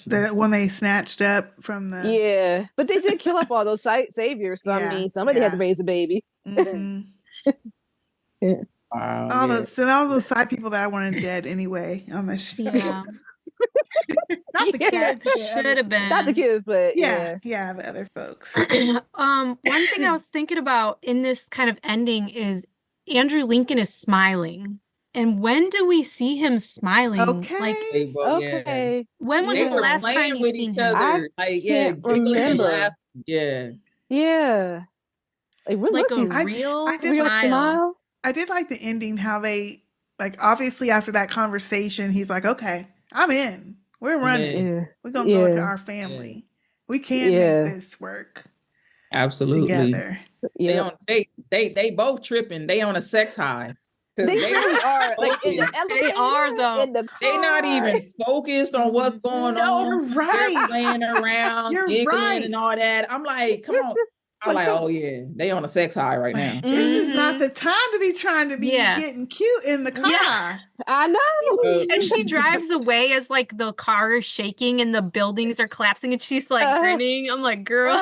That when they snatched up from the but they did kill up all those saviors. So I mean, somebody had to raise a baby. All those side people that I wanted dead anyway on the show. Not the kids. Should have been. Not the kids, but yeah, the other folks. One thing I was thinking about in this kind of ending is Andrew Lincoln is smiling. And when do we see him smiling? Okay. Like, okay. When was the last time you seen him? I can't remember. Yeah. Yeah. Like a real smile. I did like the ending, how they, like, obviously after that conversation, he's like, okay, I'm in. We're running. Yeah. We're going to go into our family. We can make this work. Absolutely. Together. They both tripping. They on a sex high. They really are. Like in the elevator, they are though. In the car. They not even focused on what's going on. You're right. They're playing around, giggling and all that. I'm like, come on. I'm like, oh yeah, they on a sex high right now. This is not the time to be trying to be getting cute in the car. Yeah. I know. And she drives away as like the car is shaking and the buildings are collapsing and she's like grinning. I'm like, girl.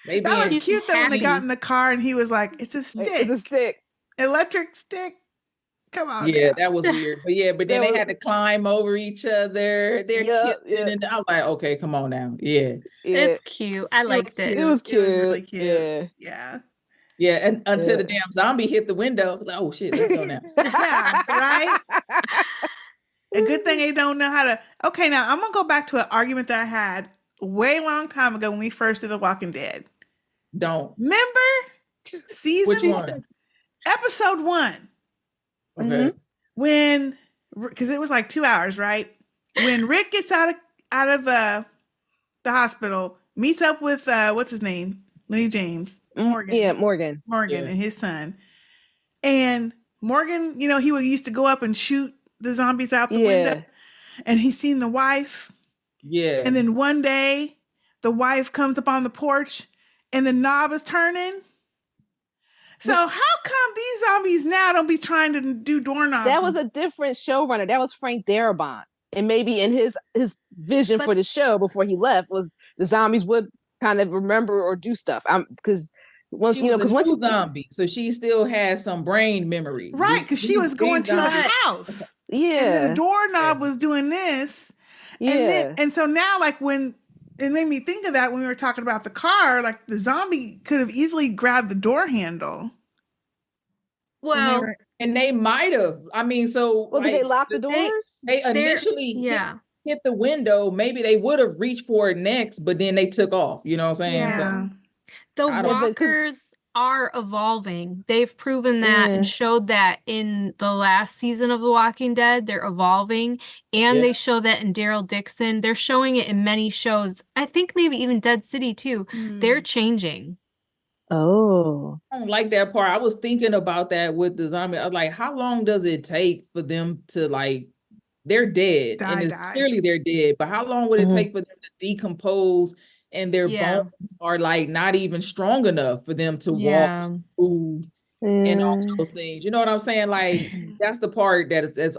That was cute though when they got in the car and he was like, it's a stick. It's a stick. Electric stick. Come on. Yeah, now. that was weird. But then they had to climb over each other. They're kissing, and I was like, okay, come on now. Yeah. It's cute. I liked it. It was cute. It was really cute. Yeah. And until the damn zombie hit the window. Like, oh shit, let's go now. Yeah, right? A good thing they don't know how to. Okay, now I'm gonna go back to an argument that I had way long time ago when we first did The Walking Dead. Don't. Remember? Which one? Episode 1. Okay. When, because it was like 2 hours, right? When Rick gets out of the hospital, meets up with what's his name, Lee James, Morgan. Yeah, Morgan and his son. And Morgan, you know, he used to go up and shoot the zombies out the window. And he's seen the wife. Yeah. And then one day, the wife comes up on the porch, and the knob is turning. So how come these zombies now don't be trying to do doorknobs? That was a different showrunner. That was Frank Darabont. And maybe in his vision for the show before he left was the zombies would kind of remember or do stuff. Because once you zombie, so she still has some brain memory. Right, because she was going to the house. Yeah. And the doorknob was doing this. Yeah. And so now, like, when it made me think of that when we were talking about the car, like the zombie could have easily grabbed the door handle. Well, and they might have. I mean, so did they lock the doors? They initially hit the window. Maybe they would have reached for it next, but then they took off. You know what I'm saying? Yeah. So, the walkers are evolving. They've proven that and showed that in the last season of The Walking Dead. They're evolving, and they show that in Daryl Dixon. They're showing it in many shows. I think maybe even Dead City too. They're changing. Oh, I don't like that part. I was thinking about that with the zombie. I was like, how long does it take for them to, like, they're dead, clearly they're dead, but how long would it take for them to decompose and their bones are like not even strong enough for them to walk, move, and all those things? You know what I'm saying? Like, that's the part that's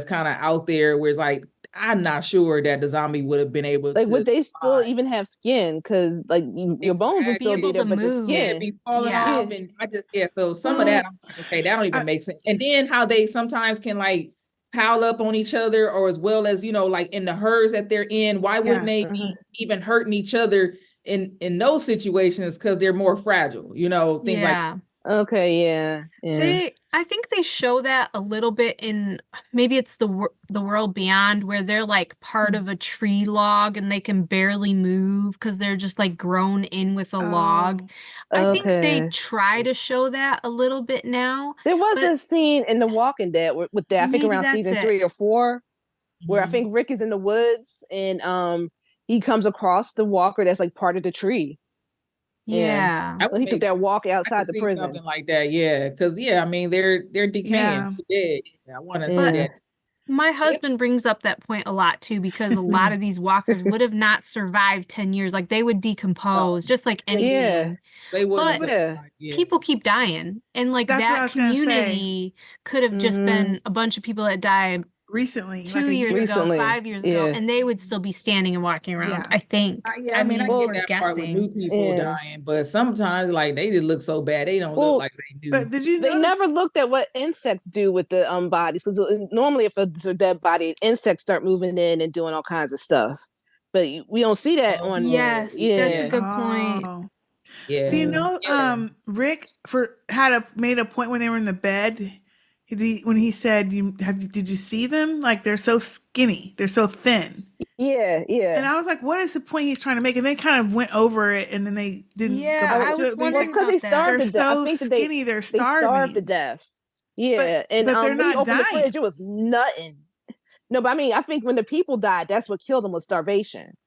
kind of out there where it's like, I'm not sure that the zombie would have been able to. Like, would they still even have skin? Because, like, your bones would still be there, but the skin be falling off. And so some of that, okay, that don't even make sense. And then how they sometimes can, like, pile up on each other, or as well as, you know, like in the herds that they're in, why wouldn't they be even hurting each other in those situations? Because they're more fragile, you know, things like that. Okay, yeah. I think they show that a little bit in, maybe it's the World Beyond, where they're like part of a tree log and they can barely move because they're just like grown in with a log. I think they try to show that a little bit now. There was a scene in The Walking Dead with that, I think around season 3 or 4, where I think Rick is in the woods and he comes across the walker that's like part of the tree. Yeah. Well, he took that walk outside the prison. Something like that, because I mean they're decaying. Dead. I want to see that. My husband brings up that point a lot too, because a lot of these walkers would have not survived 10 years. Like, they would decompose just like anything. They would. But people keep dying, and like that community could have just been a bunch of people that died recently, 2 years ago, 5 years ago, Yeah. and they would still be standing and walking around. Yeah. I think. I mean, I we're get that part with new guessing. people dying, but sometimes like they just look so bad. They don't look like they do. But did you They notice? never looked at what insects do with the bodies, because normally if it's a dead body, insects start moving in and doing all kinds of stuff. But we don't see that on. Yes, that's a good point. Yeah. Do you know, Rick made a point when they were in the bed. When he said, "Did you see them? Like they're so skinny, they're so thin." Yeah. And I was like, "What is the point he's trying to make?" And they kind of went over it, and then they didn't go back to it. Wondering because they starved to death. They're I so think that skinny, they're starving. They starved to death. Yeah, but they're when not you open dying. the fridge, it was nothing. No, but I mean, I think when the people died, that's what killed them was starvation.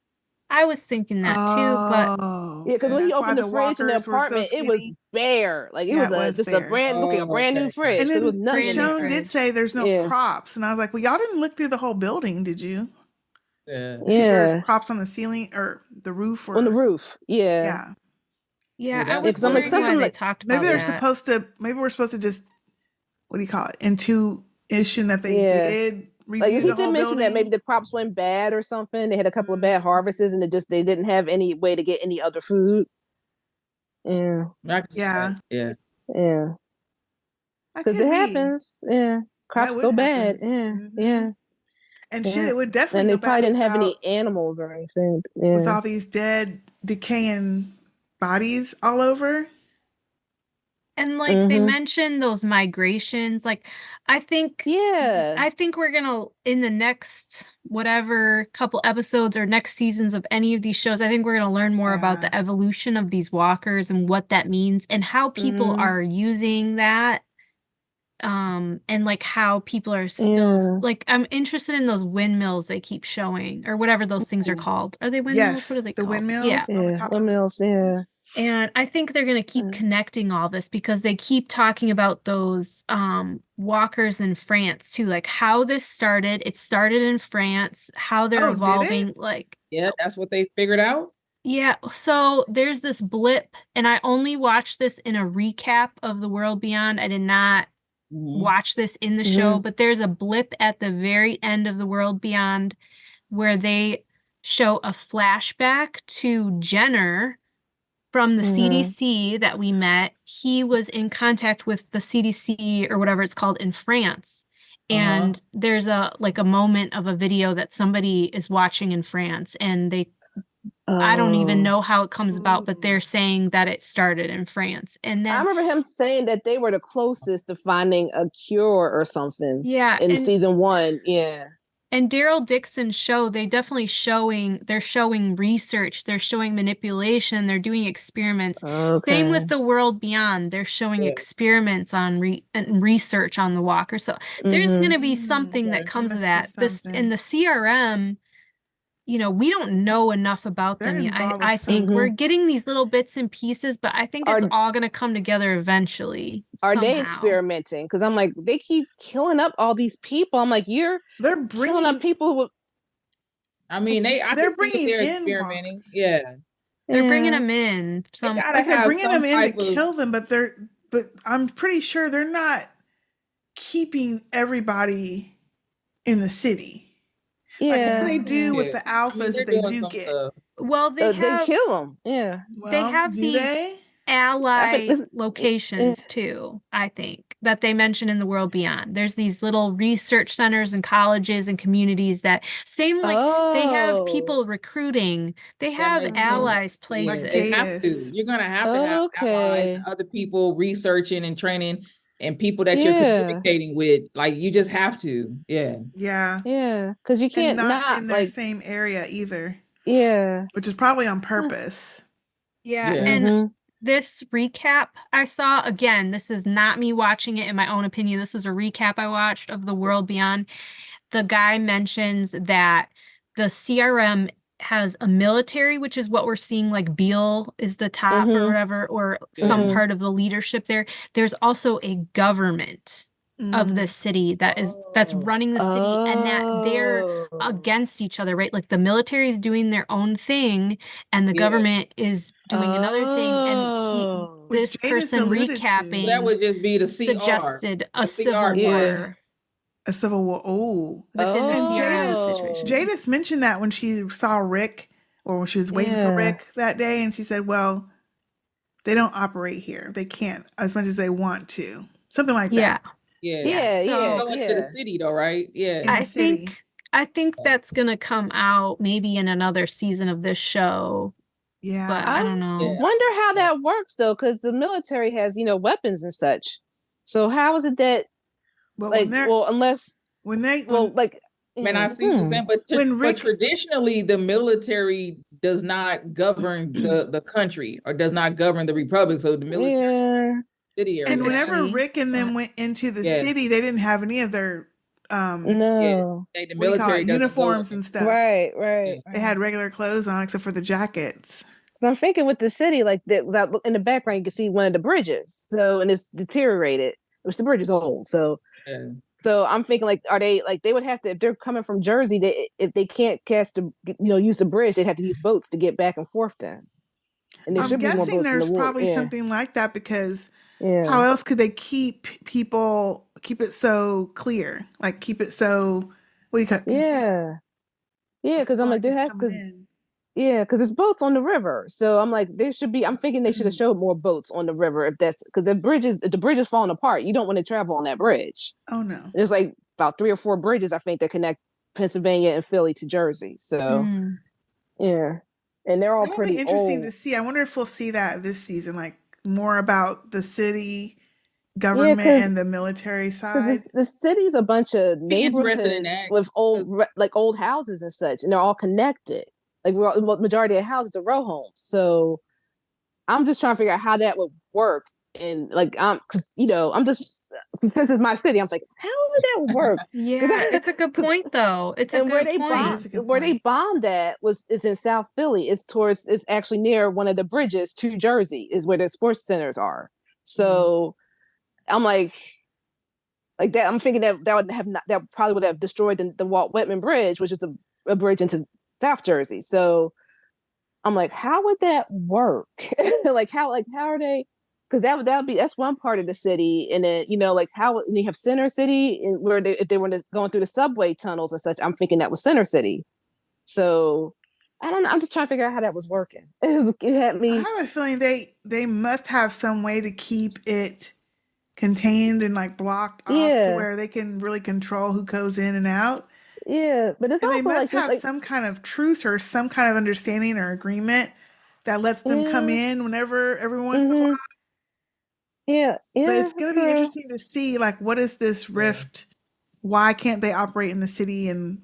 I was thinking that too, but yeah, because when you open the fridge in the apartment, it was bare. Like it was just a brand new fridge. And then it was nothing. Michonne did say there's no props, and I was like, "Well, y'all didn't look through the whole building, did you?" Yeah. See, there's props on the ceiling or the roof, on the roof. Yeah. I was wondering why they talked about maybe they're that. supposed to. Maybe we're supposed to just what do you call it? Intuition that they did. Like he did mention that maybe the crops went bad or something. They had a couple of bad harvests, and they didn't have any way to get any other food. Yeah. Yeah. Because it happens. Yeah. Crops go bad. Yeah. Yeah. And shit, it would definitely. And they probably didn't have any animals or anything. Yeah. With all these dead, decaying bodies all over. And like they mentioned those migrations, like I think we're gonna in the next whatever couple episodes or next seasons of any of these shows, I think we're gonna learn more about the evolution of these walkers and what that means and how people are using that. And like how people are still like I'm interested in those windmills they keep showing or whatever those things are called. Are they windmills? Yes, what are they called? Windmills. Yeah, windmills. Yeah. And I think they're going to keep connecting all this because they keep talking about those walkers in France too, like how this started. It started in France, how they're evolving. Like, yeah, that's what they figured out. Yeah, so there's this blip, and I only watched this in a recap of The World Beyond. I did not watch this in the show, but there's a blip at the very end of The World Beyond where they show a flashback to Jenner from the CDC that we met. He was in contact with the CDC or whatever it's called in France. And there's a moment of a video that somebody is watching in France, and I don't even know how it comes about, but they're saying that it started in France. And then I remember him saying that they were the closest to finding a cure or something. Yeah. In season 1. Yeah. And Daryl Dixon's show, they're showing research, they're showing manipulation, they're doing experiments. Same with The World Beyond. They're showing experiments on research on the walker. So there's going to be something that comes of that. This in the CRM, we don't know enough about them yet. I think we're getting these little bits and pieces, but I think it's all going to come together eventually. Are they experimenting? Because I'm like, they keep killing up all these people. I'm like, they're bringing up people with. I mean, they're experimenting. Yeah, they're bringing them in. They're bringing them in to kill them, but I'm pretty sure they're not keeping everybody in the city. Yeah, like what they do with the alphas that they do get. Well, they kill them. Yeah, well, they have these ally locations too. I think that they mention in The World Beyond. There's these little research centers and colleges and communities that they have people recruiting. They have allies places. Like they have to. You're gonna have to have allies, other people researching and training. And people that you're communicating with, like you just have to, yeah, because you can't not in their same area either, which is probably on purpose. And this recap I saw, again, this is not me watching it in my own opinion. This is a recap I watched of The World Beyond. The guy mentions that the CRM has a military, which is what we're seeing, like Beale is the top or whatever, or some part of the leadership there. There's also a government of the city that's running the city, and that they're against each other, right? Like the military is doing their own thing and the government is doing another thing. And this person recapping that would just be the CR. suggested a civil war. a civil war. Oh, within the and Sierra Jadis, situation. Jadis mentioned that when she saw Rick, or when she was waiting for Rick that day, and she said, "Well, they don't operate here. They can't as much as they want to." Something like that. Yeah. So, Go into the city though, right? Yeah. In the city. I think that's gonna come out maybe in another season of this show. Yeah. But I don't know. I wonder how that works though, because the military has, weapons and such. So how is it that Well, unless when they Man, I see what you're saying, but traditionally the military does not govern the country or does not govern the republic. So the military and whenever Rick and them went into the city, they didn't have any of their the military uniforms and stuff. Right. They had regular clothes on except for the jackets. So I'm thinking with the city, like that in the background, you can see one of the bridges. So, and it's deteriorated, which the bridge is old. So, so I'm thinking, like, are they like they would have to if they're coming from Jersey, if they can't use the bridge, they'd have to use boats to get back and forth. Then, and there I'm should be more guessing boats there's in the water. probably something like that because how else could they keep it so clear, like keep it so what do you call it? Because I'm like there has because there's boats on the river. So I'm like, I'm thinking they should have showed more boats on the river if the bridge is falling apart. You don't want to travel on that bridge. Oh no. There's like about 3 or 4 bridges, I think, that connect Pennsylvania and Philly to Jersey. So and they're all pretty interesting to see. I wonder if we'll see that this season, like more about the city government and the military side. The city's a bunch of neighborhoods with old houses and such, and they're all connected. Like majority of houses are row homes. So I'm just trying to figure out how that would work. And like I'm just since it's my city, I'm like, how would that work? It's a good point though. It's a good point. Where they bombed at is in South Philly. It's actually near one of the bridges to Jersey, is where the sports centers are. So I'm like that. I'm thinking that probably would have destroyed the Walt Whitman Bridge, which is a bridge into South Jersey. So I'm like, how would that work? how are they? Because that's one part of the city, and then how you have Center City, and where if they were going through the subway tunnels and such. I'm thinking that was Center City. So I don't know. I'm just trying to figure out how that was working. It had me. I have a feeling they must have some way to keep it contained and like blocked off to where they can really control who goes in and out. Yeah, but it's also they must have some kind of truce or some kind of understanding or agreement that lets them come in whenever everyone's in a while. But it's going to be interesting to see, like, what is this rift? Why can't they operate in the city? And,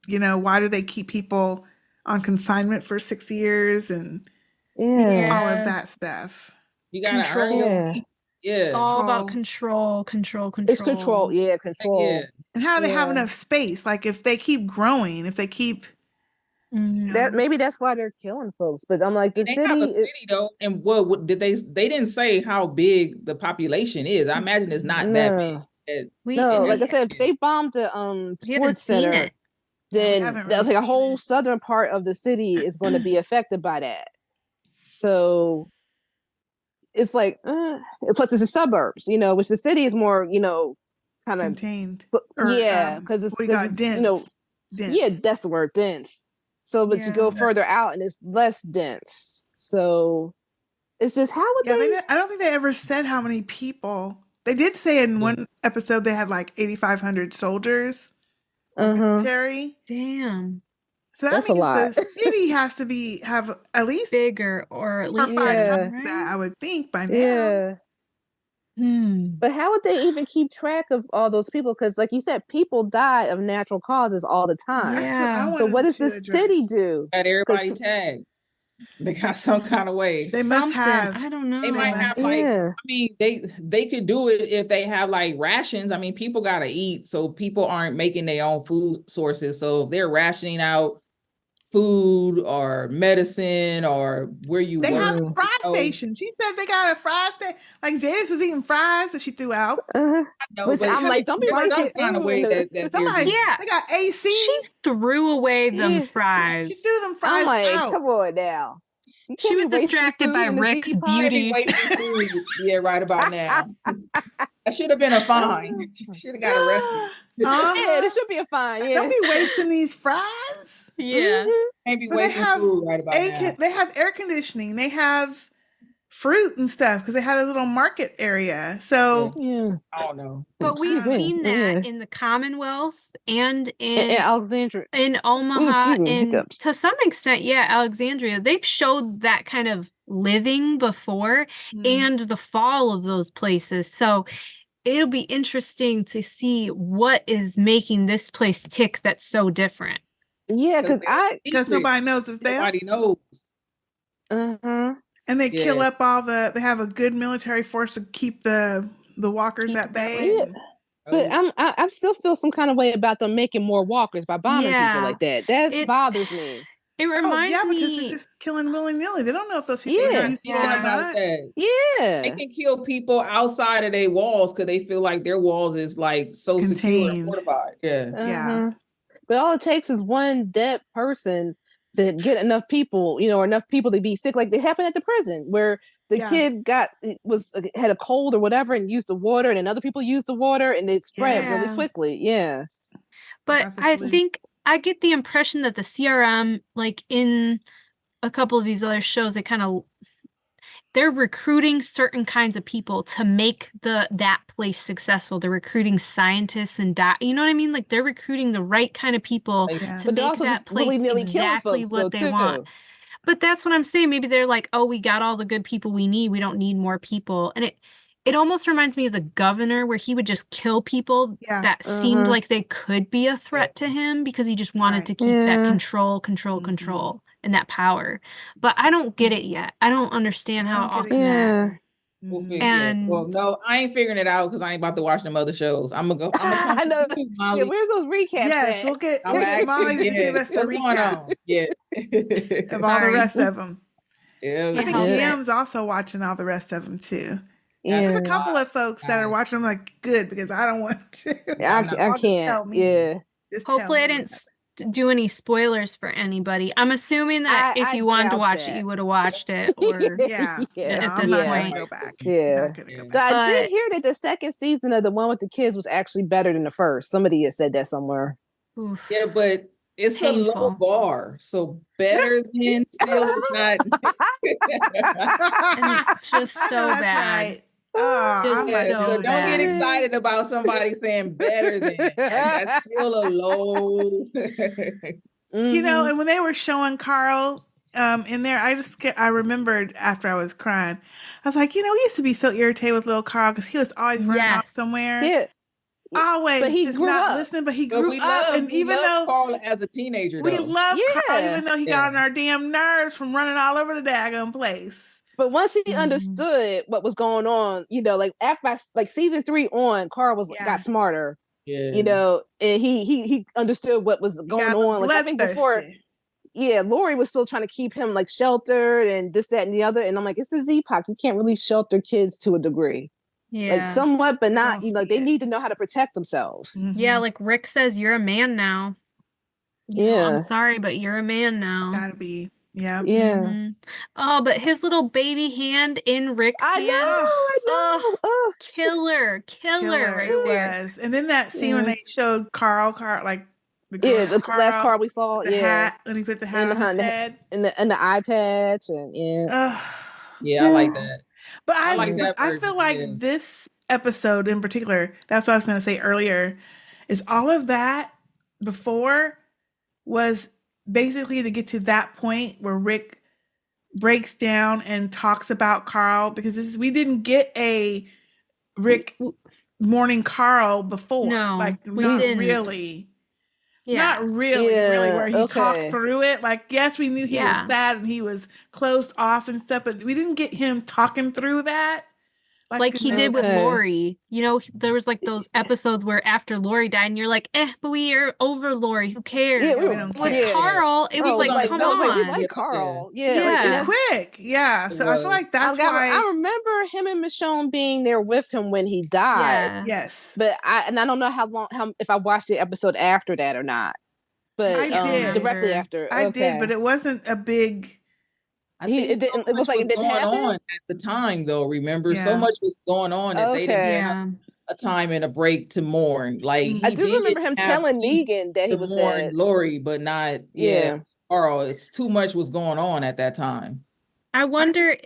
why do they keep people on consignment for 6 years and all of that stuff? You got to earn your keep. It's all about control. It's control. Yeah, control. Yeah. And how do they have enough space? Like, if they keep growing, if they keep... that maybe that's why they're killing folks. But I'm like, they have a city though, and what did they didn't say how big the population is. I imagine it's not that big. Like I said, if they bombed the sports center, then like a whole southern part of the city is going to be affected by that. So it's like plus it's the suburbs, which the city is more, kind of contained. Because it's dense. Yeah, that's the word, dense. So, but you go further out and it's less dense. So it's just how would they? I don't think they ever said how many people. They did say in one episode they had like 8,500 soldiers. Military. Damn. So that's a lot. The city has to have at least bigger or at least that, I would think by now. Yeah. But how would they even keep track of all those people? Because, like you said, people die of natural causes all the time. Yeah. So what does the city do? Got everybody tagged. They got some kind of way. They must have. I don't know. They might have I mean, they could do it if they have like rations. I mean, people gotta eat, so people aren't making their own food sources. So if they're rationing out food or medicine or where you they have a fry station. She said they got a fry station. Like Janice was eating fries that she threw out. Which I'm like, don't be some kind of way that they got AC. She threw away them fries. She threw them fries I'm like, out. come on now. She was distracted by Rick's beauty. Yeah, right about now. That should have been a fine. Should have got arrested. Yeah, there should be a fine. Yeah. Don't be wasting these fries. Yeah. Maybe wasting food right about now. They have air conditioning. They have fruit and stuff because they have a little market area. So I don't know. But we've seen that in the Commonwealth and in Alexandria, in Omaha, and to some extent, Alexandria. They've showed that kind of living before and the fall of those places. So it'll be interesting to see what is making this place tick that's so different. Yeah, because nobody knows it's there. Nobody knows. And they kill up they have a good military force to keep the walkers at bay. Yeah. But I still feel some kind of way about them making more walkers by bombing people like that. That bothers me. It reminds me because they're just killing willy-nilly. They don't know if those people are useful or not. Yeah. They can kill people outside of their walls because they feel like their walls is like so secure and fortified. Yeah. But all it takes is one dead person to get enough people, or enough people to be sick. Like it happened at the prison where the kid had a cold or whatever and used the water, and then other people used the water, and it spread really quickly. Yeah. But I think I get the impression that the CRM, like in a couple of these other shows, they're recruiting certain kinds of people to make that place successful. They're recruiting scientists and you know what I mean? Like they're recruiting the right kind of people to make that place exactly what they want. But that's what I'm saying. Maybe they're like, oh, we got all the good people we need. We don't need more people. And it almost reminds me of the governor, where he would just kill people that seemed like they could be a threat to him because he just wanted to keep that control, and that power. But I don't get it yet. I don't understand how often that. Well, no, I ain't figuring it out because I ain't about to watch them other shows. I'm gonna go. I know. Molly. Where's those recaps? Yes, we'll get Molly to give us the recap of all the rest of them. I think Yam's also watching all the rest of them too. There's a couple of folks that are watching them like, good, because I don't want to. I can't. Yeah. Hopefully I didn't do any spoilers for anybody. I'm assuming that if you wanted to watch it, you would have watched it. Or at this point. Go back. I did hear that the second season of the one with the kids was actually better than the first. Somebody had said that somewhere. Oof. Yeah, but it's a low bar, so better than still is not. And it's just so bad. Right. So don't get excited about somebody saying better than. That's still a low. And when they were showing Carl in there, I remembered after I was crying, I was like, we used to be so irritated with little Carl because he was always running off somewhere. Yeah. Always, but he just grew not up. listening. But he grew up, and even though Carl as a teenager, we love Carl, even though he got on our damn nerves from running all over the daggone place. But once he understood what was going on, like after season 3 on, Carl got smarter. Yeah. And he understood what was going on. Like I think before, Lori was still trying to keep him like sheltered and this, that, and the other. And I'm like, it's a Z-Pac. You can't really shelter kids to a degree. Yeah. Like somewhat, but not, they need to know how to protect themselves. Mm-hmm. Yeah, like Rick says, you're a man now. I'm sorry, but you're a man now. Gotta be. Yeah. Yeah. Mm-hmm. Oh, but his little baby hand in Rick's hand. I know. Oh, killer right there. Was. And then that scene when they showed Carl, like the last part we saw. The hat, when he put the hat on his head. And the eye patch. And I like that. But I feel like this episode in particular, that's what I was going to say earlier, is all of that before was basically to get to that point where Rick breaks down and talks about Carl, because we didn't get a Rick mourning Carl before. No, we didn't really. Yeah. Not really, where he talked through it. Like, yes, we knew he was sad and he was closed off and stuff, but we didn't get him talking through that. Like he did with Lori. There was like those episodes where after Lori died and you're like, but we are over Lori. Who cares? Yeah, we don't care. Carl, it was like, come on. We like Carl. Quick. Yeah. So I feel like that's why. I remember him and Michonne being there with him when he died. Yeah. Yes. But I don't know how if I watched the episode after that or not. But I did. Directly after. I did, but it wasn't a big It was like it didn't happen on at the time, though. Remember, so much was going on that they didn't have a time and a break to mourn. Like I do remember him telling Negan that he was dead. Lori, but not Carl. It's too much was going on at that time. I wonder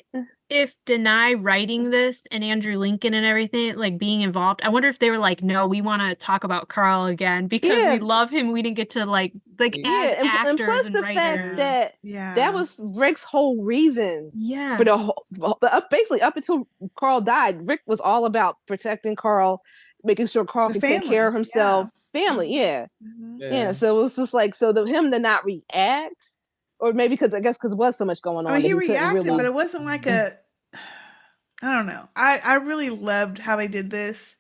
if Denai writing this and Andrew Lincoln and everything, like being involved, I wonder if they were like, no, we want to talk about Carl again because we love him. We didn't get to like as actors and plus the fact that that was Rick's whole reason. For the whole, basically up until Carl died, Rick was all about protecting Carl, making sure Carl can take care of himself. Family, So it was just like, him to not react. Or maybe because I guess because it was so much going on. I mean, he reacted, but it wasn't like I don't know. I really loved how they did this,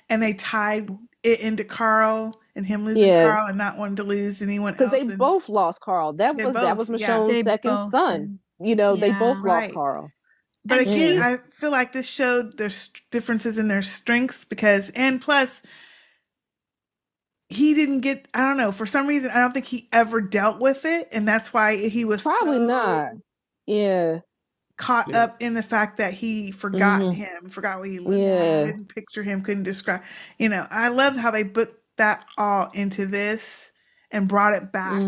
and they tied it into Carl and him losing Carl and not wanting to lose anyone else. Because they both lost Carl. That was Michonne's second son. You know, they both lost Carl. But again, I feel like this showed there's differences in their strengths and plus. He didn't get, I don't know, for some reason, I don't think he ever dealt with it. And that's why he was probably not. Caught up in the fact that he forgot what he lived in, couldn't picture him, couldn't describe. You know, I love how they put that all into this and brought it back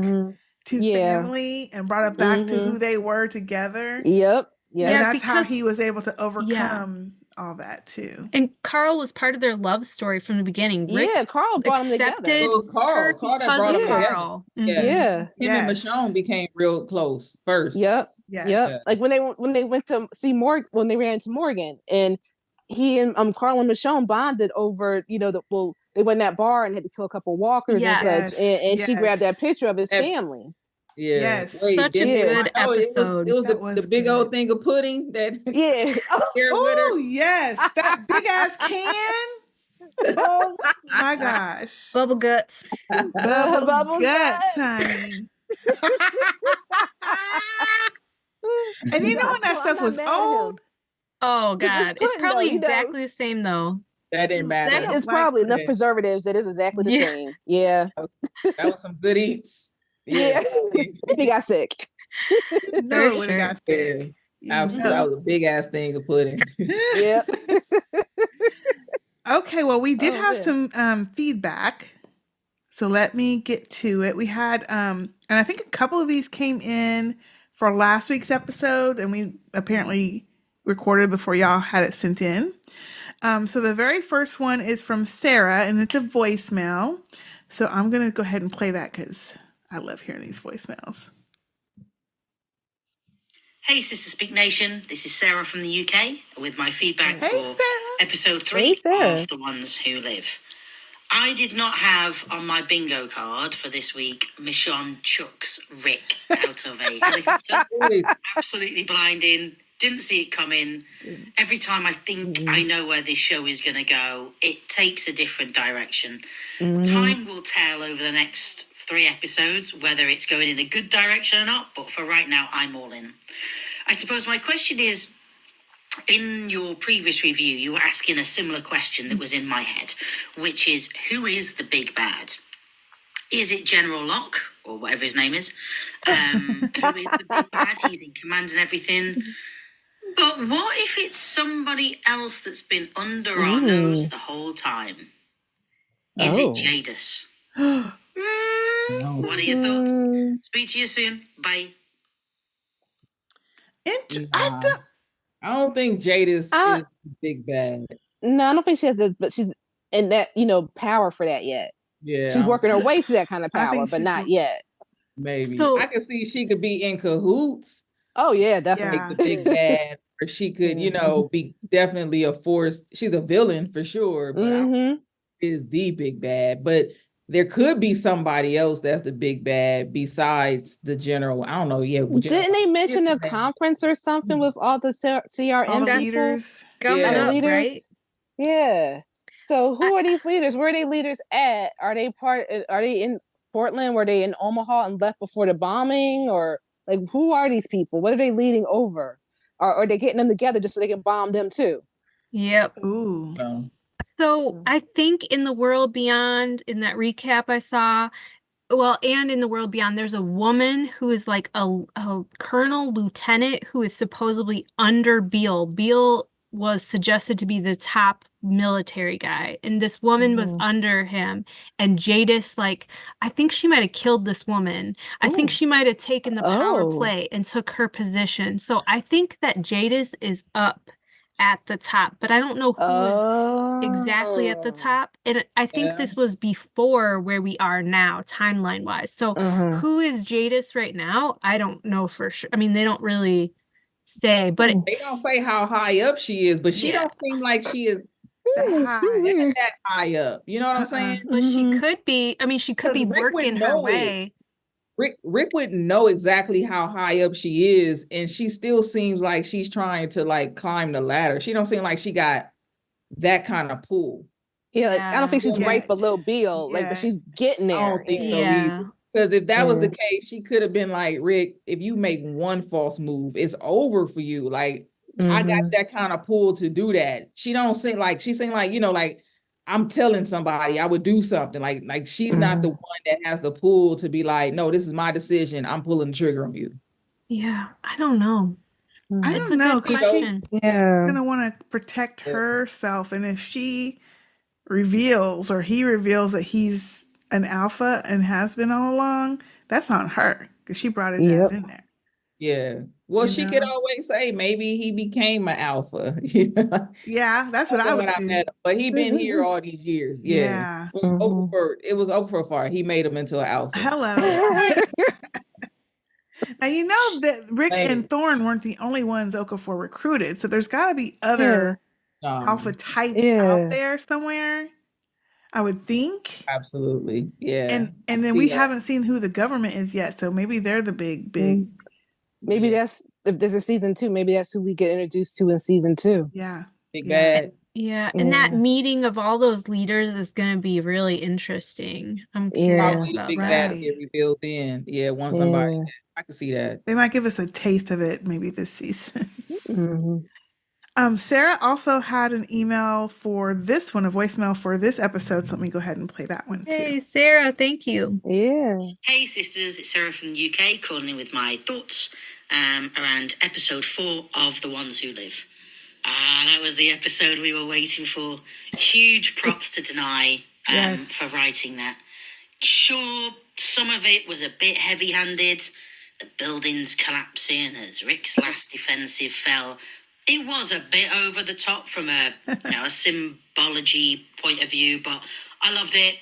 to family and brought it back to who they were together. Yep. And that's how he was able to overcome all that too. And Carl was part of their love story from the beginning. Rick Carl brought them together. Carl brought them together. Him and Michonne became real close first. Yep. Like when they went to see Morgan, when they ran into Morgan, and he and Carl and Michonne bonded over, you know, they went in that bar and had to kill a couple walkers and such, and she grabbed that picture of his family. Such a good episode. It was the big old thing of pudding that oh yes, that big ass can. Oh my gosh, bubble guts, bubble guts, honey. And you know when that stuff was old. Oh god, it's probably exactly the same though. That didn't matter. It's probably enough preservatives that is exactly the same. Yeah, that was some good eats. Yeah, he got sick. No, would have got sick. Absolutely, that was a big ass thing of pudding. Yeah. Okay, well, we did have some feedback, so let me get to it. We had, and I think a couple of these came in for last week's episode, and we apparently recorded before y'all had it sent in. So the very first one is from Sarah, and it's a voicemail. So I'm going to go ahead and play that because I love hearing these voicemails. Hey, Sistah Speak Nation. This is Sarah from the UK with my feedback for episode 3 of The Ones Who Live. I did not have on my bingo card for this week Michonne chucks Rick out of a helicopter. Absolutely blinding. Didn't see it coming. Every time I think I know where this show is going to go, it takes a different direction. Time will tell over the next 3 episodes whether it's going in a good direction or not, but for right now I'm all in. I suppose my question is, in your previous review you were asking a similar question that was in my head, which is, who is the big bad? Is it General Locke or whatever his name is? Who is the big bad? He's in command and everything, but what if it's somebody else that's been under our nose the whole time? Is it Jadis? What are your thoughts? Speak to you soon. Bye. I don't think Jadis is big bad. No, I don't think she has but she's in that, power for that yet. Yeah. She's working her way to that kind of power, but not yet. Maybe. So, I can see she could be in cahoots. Oh yeah, definitely. Like the big bad. Or she could, be definitely a force. She's a villain for sure, but is the big bad. But there could be somebody else that's the big bad besides the general. I don't know. Yeah. Didn't they mention a conference or something with all the CRM all the leaders? Leaders? Right? Yeah. So who are these leaders? Where are they leaders at? Are they in Portland? Were they in Omaha and left before the bombing? Or like, who are these people? What are they leading over? Or are they getting them together just so they can bomb them too? Yep. Ooh. So I think in the world beyond, in that recap I saw, Well, and in the world beyond, there's a woman who is like a colonel lieutenant who is supposedly under Beale. Beale was suggested to be the top military guy, and this woman was under him. And Jadis, like, I think she might have killed this woman. I think she might have taken the power play and took her position. So I think that Jadis is up at the top, but I don't know who is exactly at the top. And I think this was before where we are now, timeline wise. So who is Jadis right now? I don't know for sure. I mean, they don't really say, but they don't say how high up she is, but she don't seem like she is that high up. You know what I'm saying? But she could be. I mean, she could be working her way. Rick wouldn't know exactly how high up she is, and she still seems like she's trying to like climb the ladder. She don't seem like she got that kind of pull. Yeah, I don't think she's right below Beale, like, but she's getting there. I don't think so either. Because if that was the case, she could have been like, Rick, if you make one false move, it's over for you. Like, I got that kind of pull to do that. She don't seem like, she seemed like, you know, like, I'm telling somebody I would do something. Like she's not the one that has the pull to be like, no, this is my decision. I'm pulling the trigger on you. Yeah, I don't know. I don't know, because she's gonna want to protect herself, and if she reveals or he reveals that he's an alpha and has been all along, that's on her because she brought his ass in there. Yeah. Well, she could always say maybe he became an alpha. Yeah, that's what I would do. But he been here all these years. Yeah. It was Okafor. He made him into an alpha. Hello. Now, you know that Rick and Thorne weren't the only ones Okafor recruited, so there's got to be other alpha types out there somewhere, I would think. Absolutely. Yeah. And then we haven't seen who the government is yet, so maybe they're the big. Maybe that's, if there's a season 2, maybe that's who we get introduced to in season 2. Yeah. Big bad. Yeah, and that meeting of all those leaders is going to be really interesting. I'm curious about big that. bad get revealed in. Yeah, once somebody. I can see that. They might give us a taste of it maybe this season. Sarah also had an email for this one, a voicemail for this episode. So let me go ahead and play that one too. Hey, Sarah, thank you. Yeah. Hey, sisters, it's Sarah from the UK calling in with my thoughts around episode 4 of The Ones Who Live. That was the episode we were waiting for. Huge props to Denai for writing that. Sure, some of it was a bit heavy-handed. The buildings collapsing as Rick's last defensive fell. It was a bit over the top from a symbology point of view, but I loved it.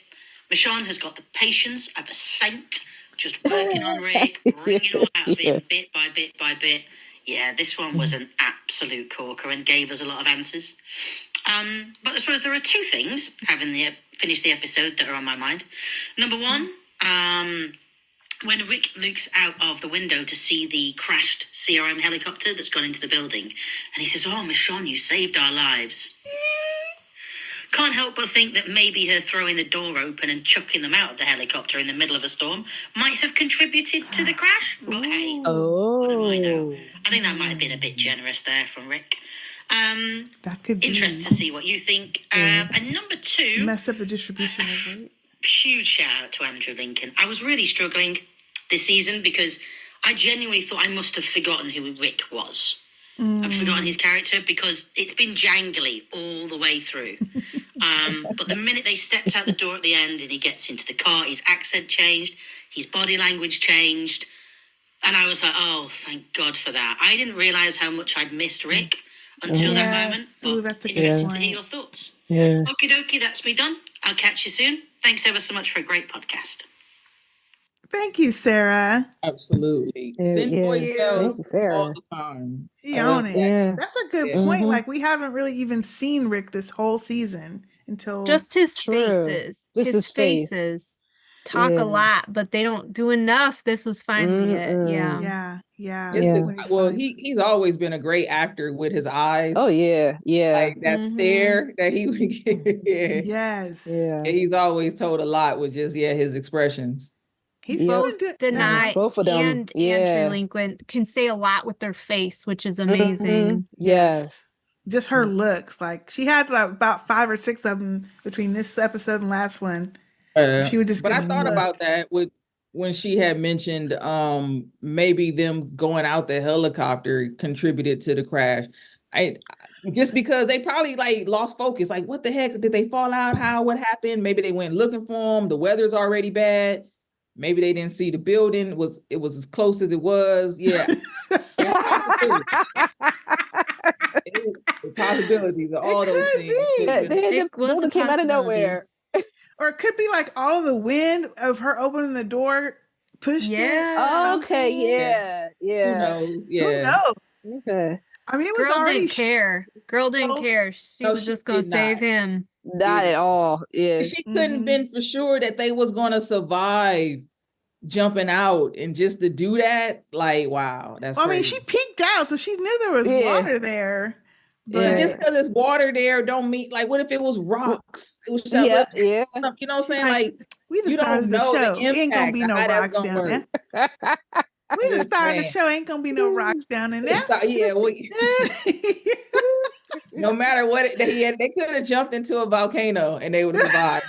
Michonne has got the patience of a saint, just working on Rick, bringing it all out of him bit by bit by bit. Yeah, this one was an absolute corker and gave us a lot of answers. But I suppose there are 2 things, having finished the episode, that are on my mind. Number 1, when Rick looks out of the window to see the crashed CRM helicopter that's gone into the building, and he says, "Oh, Michonne, you saved our lives." Can't help but think that maybe her throwing the door open and chucking them out of the helicopter in the middle of a storm might have contributed to the crash. But hey, what do I know? I think that might have been a bit generous there from Rick. That could be interested to see what you think. And number 2, mess up the distribution of weight. Huge shout out to Andrew Lincoln. I was really struggling this season because I genuinely thought I must have forgotten who Rick was. I've forgotten his character because it's been jangly all the way through. But the minute they stepped out the door at the end and he gets into the car, his accent changed, his body language changed. And I was like, oh, thank God for that. I didn't realise how much I'd missed Rick until that moment. But that's interested to hear your thoughts. Okie dokie, that's me done. I'll catch you soon. Thanks ever so much for a great podcast. Thank you, Sarah. Absolutely. Send voicemails all the time. She own it. Yeah. That's a good point. Like, we haven't really even seen Rick this whole season until just his faces. His faces talk a lot, but they don't do enough. This was finally it. Well, he's always been a great actor with his eyes. Oh yeah. Like that stare that he would get. Yes. Yeah. He's always told a lot with just his expressions. He's both Denai both of them. And Andrew Lincoln can say a lot with their face, which is amazing. Yes. Just her looks. Like, she had about 5 or 6 of them between this episode and last one. She would just. But I thought about that when she had mentioned maybe them going out the helicopter contributed to the crash. Just because they probably like lost focus. Like, what the heck? Did they fall out? How? What happened? Maybe they went looking for them. The weather's already bad. Maybe they didn't see the building. It was as close as it was. Yeah. The possibilities of all those things. The building came out of nowhere. Or it could be like all of the wind of her opening the door pushed it. Okay, yeah. Who knows? Yeah. Who knows? Okay. I mean, it was Girl already didn't care. Girl didn't care. She was just gonna save him. Not at all. Yeah. She couldn't been for sure that they was gonna survive jumping out, and just to do that, like, wow, that's crazy. I mean, she peeked out, so she knew there was water there. But just because there's water there don't mean, like, what if it was rocks? It was just, you know what I'm saying? Like, we just started the show. It ain't gonna be no rocks down there. We just started the show. Ain't gonna be no rocks down in there. Yeah, no matter what they could have jumped into a volcano and they would have survived.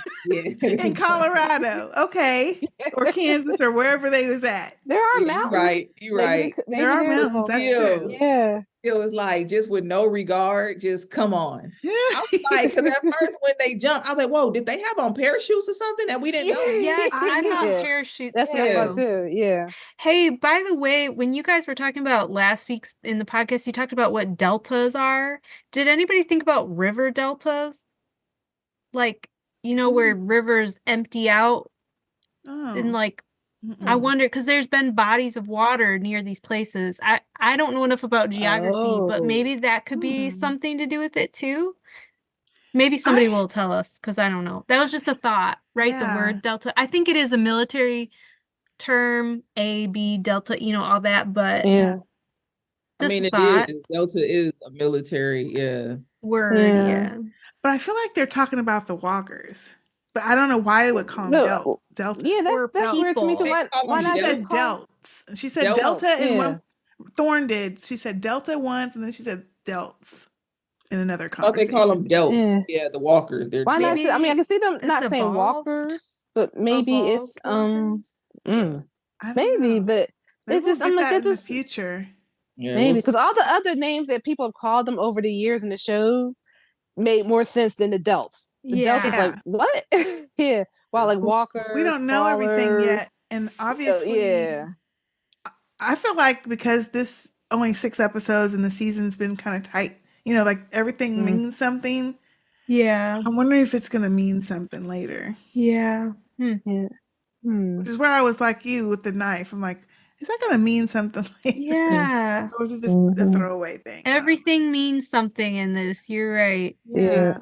In Colorado, okay, or Kansas, or wherever they was at. There are mountains. You're right. There are mountains. That's true. Yeah. It was like, just with no regard, just come on. I was like, because at first when they jumped, I was like, whoa, did they have on parachutes or something that we didn't know? Yes, I thought parachutes. That's what I thought too. Yeah. Hey, by the way, when you guys were talking about last week's in the podcast, you talked about what deltas are. Did anybody think about river deltas? Like, where rivers empty out and like, I wonder, because there's been bodies of water near these places. I don't know enough about geography, but maybe that could be something to do with it too. Maybe somebody will tell us, because I don't know. That was just a thought, right? The word delta. I think it is a military term, A, B, delta, all that, but I mean, it is. Delta is a military, word, But I feel like they're talking about the walkers. But I don't know why they would call them delta. Yeah, that's weird to me. Why not said delts? She said delta and one. Thorne did. She said delta once, and then she said delts in another conversation. They call them delts. Yeah, the walkers. Why not? I mean, I can see them not saying walkers, but maybe it's maybe, but it's just I'm like in the future. Yeah, maybe because all the other names that people have called them over the years in the show made more sense than the delts. The delts is like, what? While like walkers, we don't know everything yet, and obviously, I feel like because this only 6 episodes and the season's been kind of tight, like everything means something. Yeah, I'm wondering if it's gonna mean something later. Yeah. Which is where I was like you with the knife. I'm like, is that gonna mean something later? Yeah. Or is it just a throwaway thing? Everything means something in this. You're right. Yeah.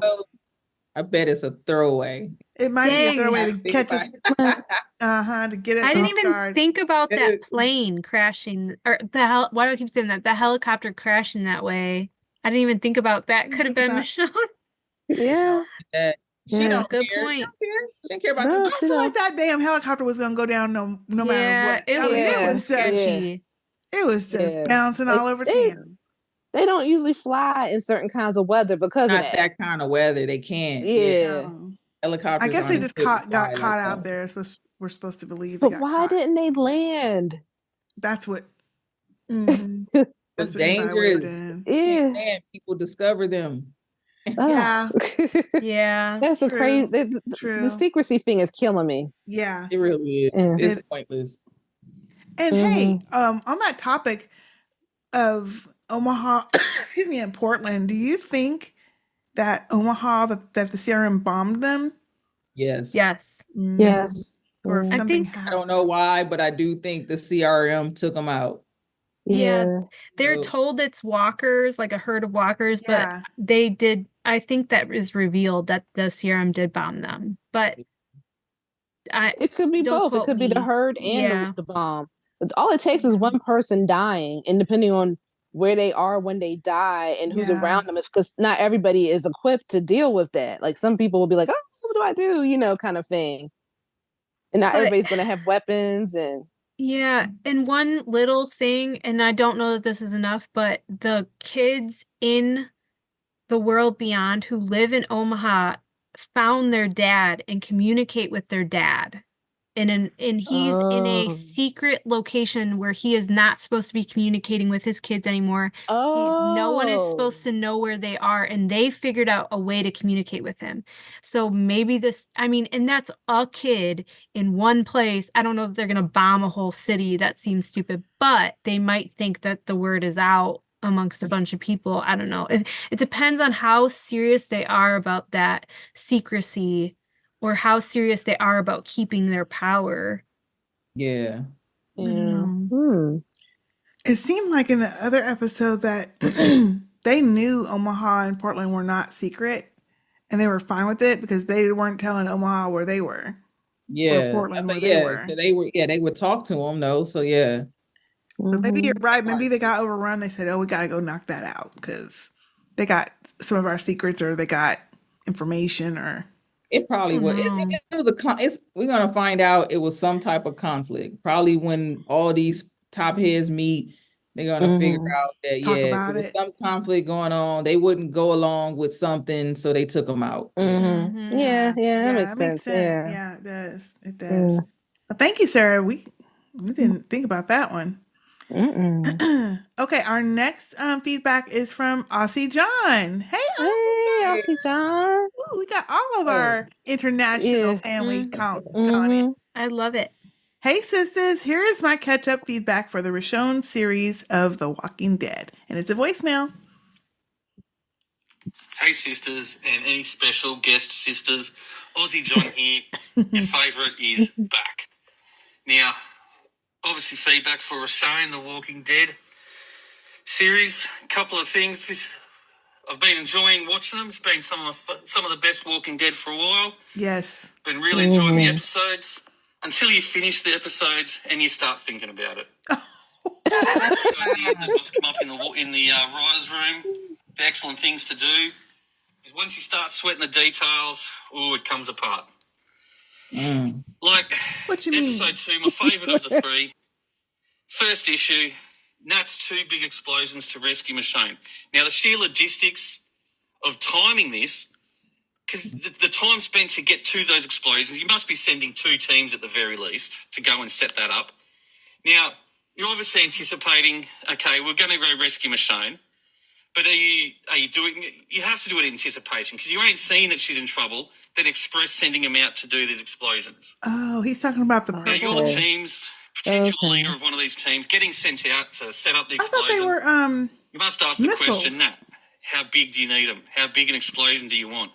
I bet it's a throwaway. It might be a throwaway to catch us. To get us. I didn't even guard. think about that plane crashing, or why do I keep saying that? The helicopter crashing that way. I didn't even think about that. Could have been Michonne. Yeah. She don't Good care. point. She don't care about that. I feel like that damn helicopter was gonna go down no matter what. It was sketchy. It was just bouncing all over town. They don't usually fly in certain kinds of weather because not of that kind of weather. They can't. Helicopters. I guess they just got caught out there. We're supposed to believe. But why didn't they land? That's what. That's dangerous. Yeah. People discover them. Yeah. That's crazy. The secrecy thing is killing me. Yeah. It really is. It's pointless. And hey, on that topic of Omaha, excuse me, in Portland, do you think that Omaha, that the CRM bombed them? Yes. Yes. Yes. Or I think I don't know why, but I do think the CRM took them out. Yeah. They're told it's walkers, like a herd of walkers, but they did. I think that is revealed that the CRM did bomb them, but it could be both. It could be the herd and the bomb. But all it takes is one person dying, and depending on where they are when they die and who's around them, because not everybody is equipped to deal with that. Like some people will be like, "Oh, what do I do?" Kind of thing. And not everybody's going to have weapons and. Yeah, and one little thing, and I don't know that this is enough, but the kids in the world beyond who live in Omaha found their dad and communicate with their dad. And he's in a secret location where he is not supposed to be communicating with his kids anymore. No one is supposed to know where they are, and they figured out a way to communicate with him. So maybe and that's a kid in one place. I don't know if they're going to bomb a whole city. That seems stupid, but they might think that the word is out amongst a bunch of people. I don't know. It depends on how serious they are about that secrecy, or how serious they are about keeping their power. Yeah. It seemed like in the other episode that they knew Omaha and Portland were not secret, and they were fine with it because they weren't telling Omaha where they were. Yeah. Or Portland where they were. They would talk to them though. So yeah. But maybe you're right. Maybe they got overrun. They said, "Oh, we got to go knock that out because they got some of our secrets, or they got information, or." It probably was. It was we're gonna find out it was some type of conflict. Probably when all these top heads meet, they're gonna figure out that there was some conflict going on. They wouldn't go along with something, so they took them out. Yeah, that makes sense. Yeah, it does. It does. Well, thank you, Sarah. We didn't think about that one. Okay, our next feedback is from Aussie John. Hey, Aussie John. Ooh, we got all of our international family calling. I love it. Hey, sisters, here is my catch-up feedback for the Rishon series of The Walking Dead. And it's a voicemail. Hey, sisters, and any special guest sisters. Aussie John here. Your favourite is back. Now, obviously feedback for Rishon, The Walking Dead series. A couple of things. I've been enjoying watching them. It's been some of the best Walking Dead for a while. Yes. Been really enjoying the episodes until you finish the episodes and you start thinking about it. Ideas that must come up in the writers' room. The excellent things to do is once you start sweating the details, it comes apart. Like what you episode 2, my favourite of the 3. First issue. Nat's 2 big explosions to rescue Michonne. Now, the sheer logistics of timing this, because the time spent to get to those explosions, you must be sending 2 teams at the very least to go and set that up. Now, you're obviously anticipating, okay, we're going to go rescue Michonne, but are you doing? You have to do it in anticipation because you ain't seeing that she's in trouble, then express sending them out to do these explosions. Oh, he's talking about the purple. Now, you're the teams. Pretend you're the leader of one of these teams, getting sent out to set up the explosion. I thought they were You must ask the question, Nat, how big do you need them? How big an explosion do you want?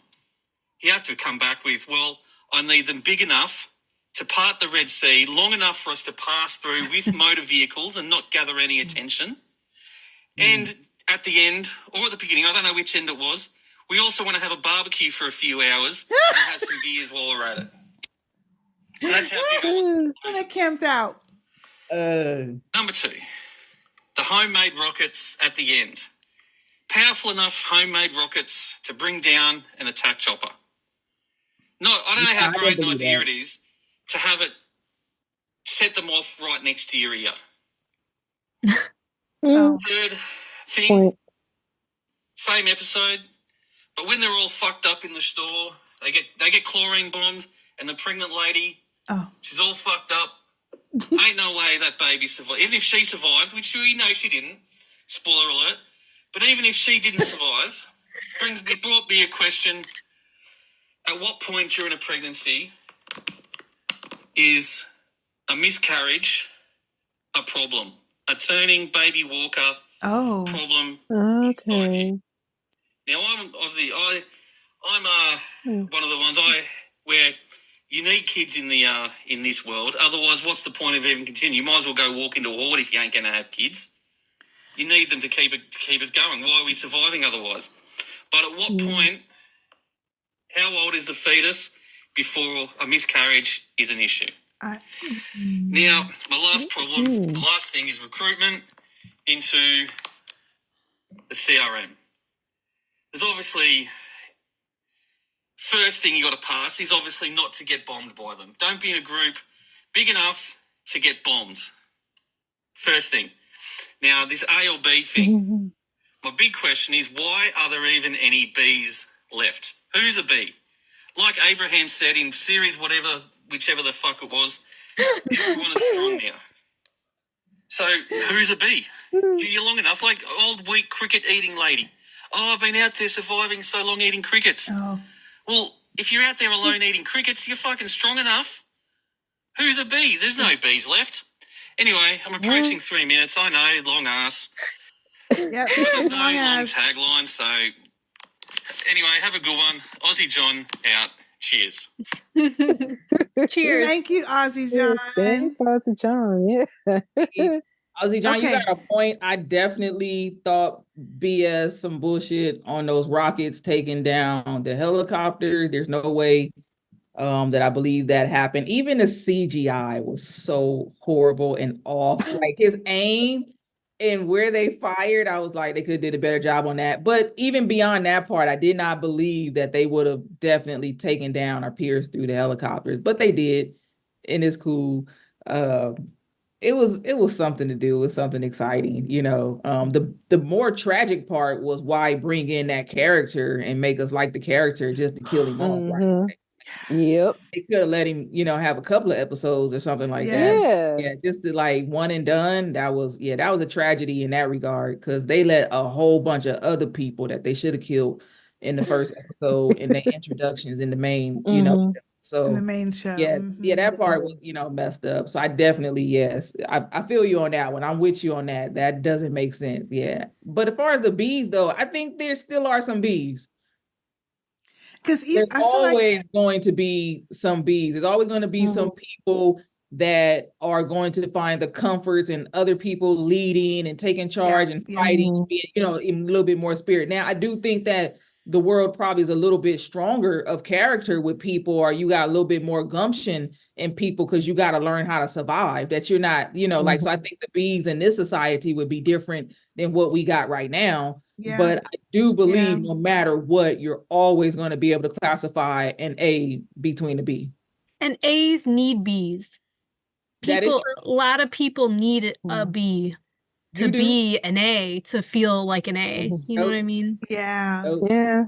You have to come back with, well, I need them big enough to part the Red Sea, long enough for us to pass through with motor vehicles and not gather any attention. And at the end, or at the beginning, I don't know which end it was, we also want to have a barbecue for a few hours and have some beers while we're at it. So that's how big I want. They camped out. Number 2, the homemade rockets at the end. Powerful enough homemade rockets to bring down an attack chopper. No, I don't know how great an idea it is to have it set them off right next to your ear. Third thing, same episode, but when they're all fucked up in the store, they get chlorine bombed, and the pregnant lady, she's all fucked up. Ain't no way that baby survived. Even if she survived, which we know she didn't, spoiler alert, but even if she didn't survive, brought me a question. At what point during a pregnancy is a miscarriage a problem? A turning baby walker problem? Okay. Now, I'm one of the ones where you need kids in this world. Otherwise, what's the point of even continuing? You might as well go walk into a horde if you ain't going to have kids. You need them to keep it going. Why are we surviving otherwise? But at what point, how old is the fetus before a miscarriage is an issue? Now, my last problem, the last thing is recruitment into the CRM. There's obviously, first thing you got to pass is obviously not to get bombed by them. Don't be in a group big enough to get bombed. First thing. Now, this A or B thing, my big question is, why are there even any Bs left? Who's a B? Like Abraham said in series whichever the fuck it was, everyone is strong now. So who's a bee? You're long enough, like old weak cricket eating lady. Oh, I've been out there surviving so long eating crickets. Oh. Well, if you're out there alone eating crickets, you're fucking strong enough. Who's a bee? There's no bees left. Anyway, I'm approaching 3 minutes. I know, long ass. Yeah, There's no long tagline, so anyway, have a good one. Aussie John out. Cheers. Cheers. Thank you, Aussie John. Thanks, Aussie John. Yeah. Aussie John, you got a point. I definitely thought BS, some bullshit on those rockets taking down the helicopter. There's no way that I believe that happened. Even the CGI was so horrible and off. Like his aim and where they fired, I was like, they could have did a better job on that. But even beyond that part, I did not believe that they would have definitely taken down or pierced through the helicopters, but they did, and it's cool. It was something to do. It was something exciting, you know. The more tragic part was why bring in that character and make us like the character just to kill him off. Right? Yep. They could have let him, have a couple of episodes or something like that. Yeah, just to like one and done. That was a tragedy in that regard, because they let a whole bunch of other people that they should have killed in the first episode in the introductions in the main, so in the main show. Yeah, that part was, messed up. So I definitely, yes, I feel you on that one. I'm with you on that. That doesn't make sense. Yeah. But as far as the bees though, I think there still are some bees. Because there's always going to be some bees. There's always going to be some people that are going to find the comforts in other people leading and taking charge and fighting, being, in a little bit more spirit. Now, I do think that the world probably is a little bit stronger of character with people, or you got a little bit more gumption in people because you got to learn how to survive, that you're not, like, so I think the bees in this society would be different than what we got right now. Yeah. But I do believe no matter what, you're always going to be able to classify an A between a B. And A's need B's. That is true. A lot of people need a B to be an A, to feel like an A. You know what I mean? Yeah. Yeah.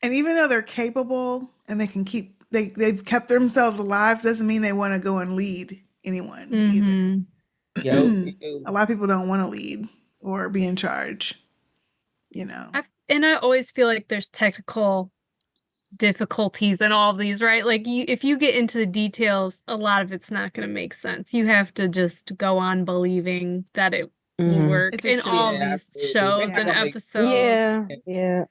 And even though they're capable and they can they've kept themselves alive, doesn't mean they want to go and lead anyone either. A lot of people don't want to lead or be in charge. And I always feel like there's technical difficulties in all of these, right? Like if you get into the details, a lot of it's not going to make sense. You have to just go on believing that it will work in all these shows and episodes. Yeah.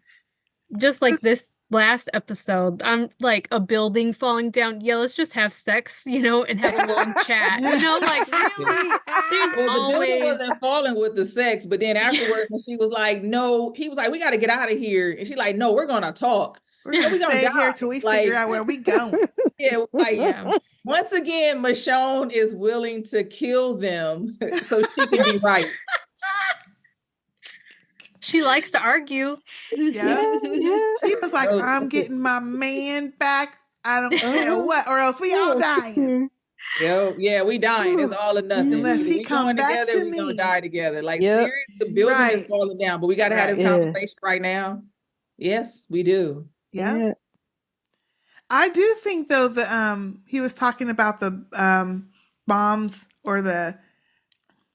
Just like this last episode, I'm like, a building falling down. Yeah, let's just have sex, and have a long chat. Like, really? There's always... The building wasn't falling with the sex, but then afterwards, when she was like, no, he was like, we got to get out of here. And she's like, no, we're going to talk. We're going to stay here till we figure out where we go. Once again, Michonne is willing to kill them so she can be right. She likes to argue. Yeah. She was like, I'm getting my man back. I don't care what, or else we all dying. Yeah, we dying. It's all or nothing. Unless he come back together, to me. We're going to die together. Like, seriously, the building is falling down, but we got to have this conversation right now. Yes, we do. Yeah. I do think, though, that he was talking about the bombs or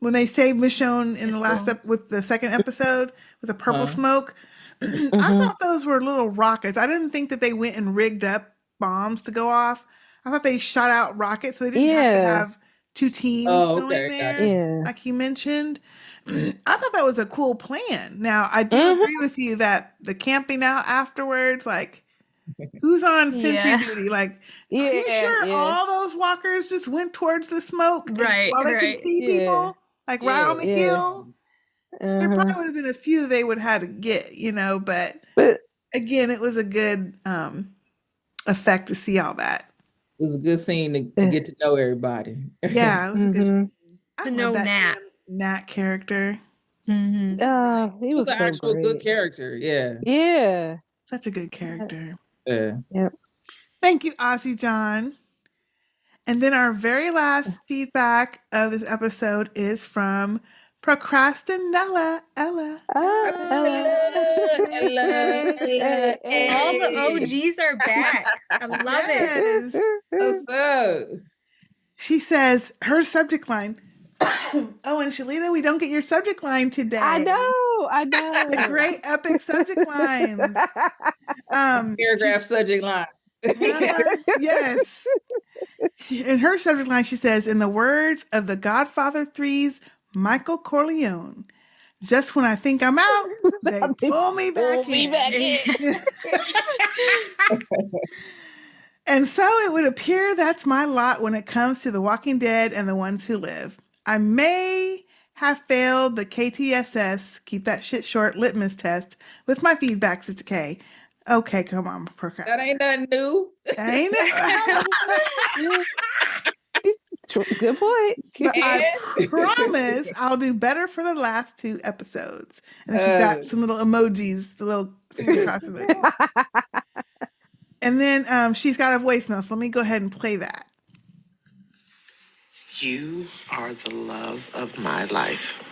when they saved Michonne in the last with the second episode with the purple smoke. I thought those were little rockets. I didn't think that they went and rigged up bombs to go off. I thought they shot out rockets, so they didn't have to have two teams going there, like he mentioned. I thought that was a cool plan. Now, I do agree with you that the camping out afterwards, like, who's on sentry duty? Like, are you sure all those walkers just went towards the smoke while they can see people? Like, right on the hill? There probably would have been a few they would have had to get, but again, it was a good effect to see all that. It was a good scene to get to know everybody. Yeah, it was good. To know Nat. Nat character. He was an so actual great. Good character. Yeah. Such a good character. Yeah. Yep. Thank you, Aussie John. And then our very last feedback of this episode is from Procrastinella Ella. Hello. All the OGs are back. I love it. What's up? She says her subject line. Oh, and Shelita, we don't get your subject line today. I know. The great epic subject line. Paragraph subject line. Yes. In her subject line, she says, in the words of The Godfather 3's Michael Corleone, just when I think I'm out, they pull me back in. And so it would appear that's my lot when it comes to The Walking Dead and The Ones Who Live. I may have failed the KTSS, keep that shit short, litmus test with my feedback, Sistah K. Okay, come on, that ain't nothing new. That ain't it. Good point. But I promise I'll do better for the last 2 episodes. And then she's got some little emojis, the little finger cross emojis. And then she's got a voicemail, so let me go ahead and play that. You are the love of my life.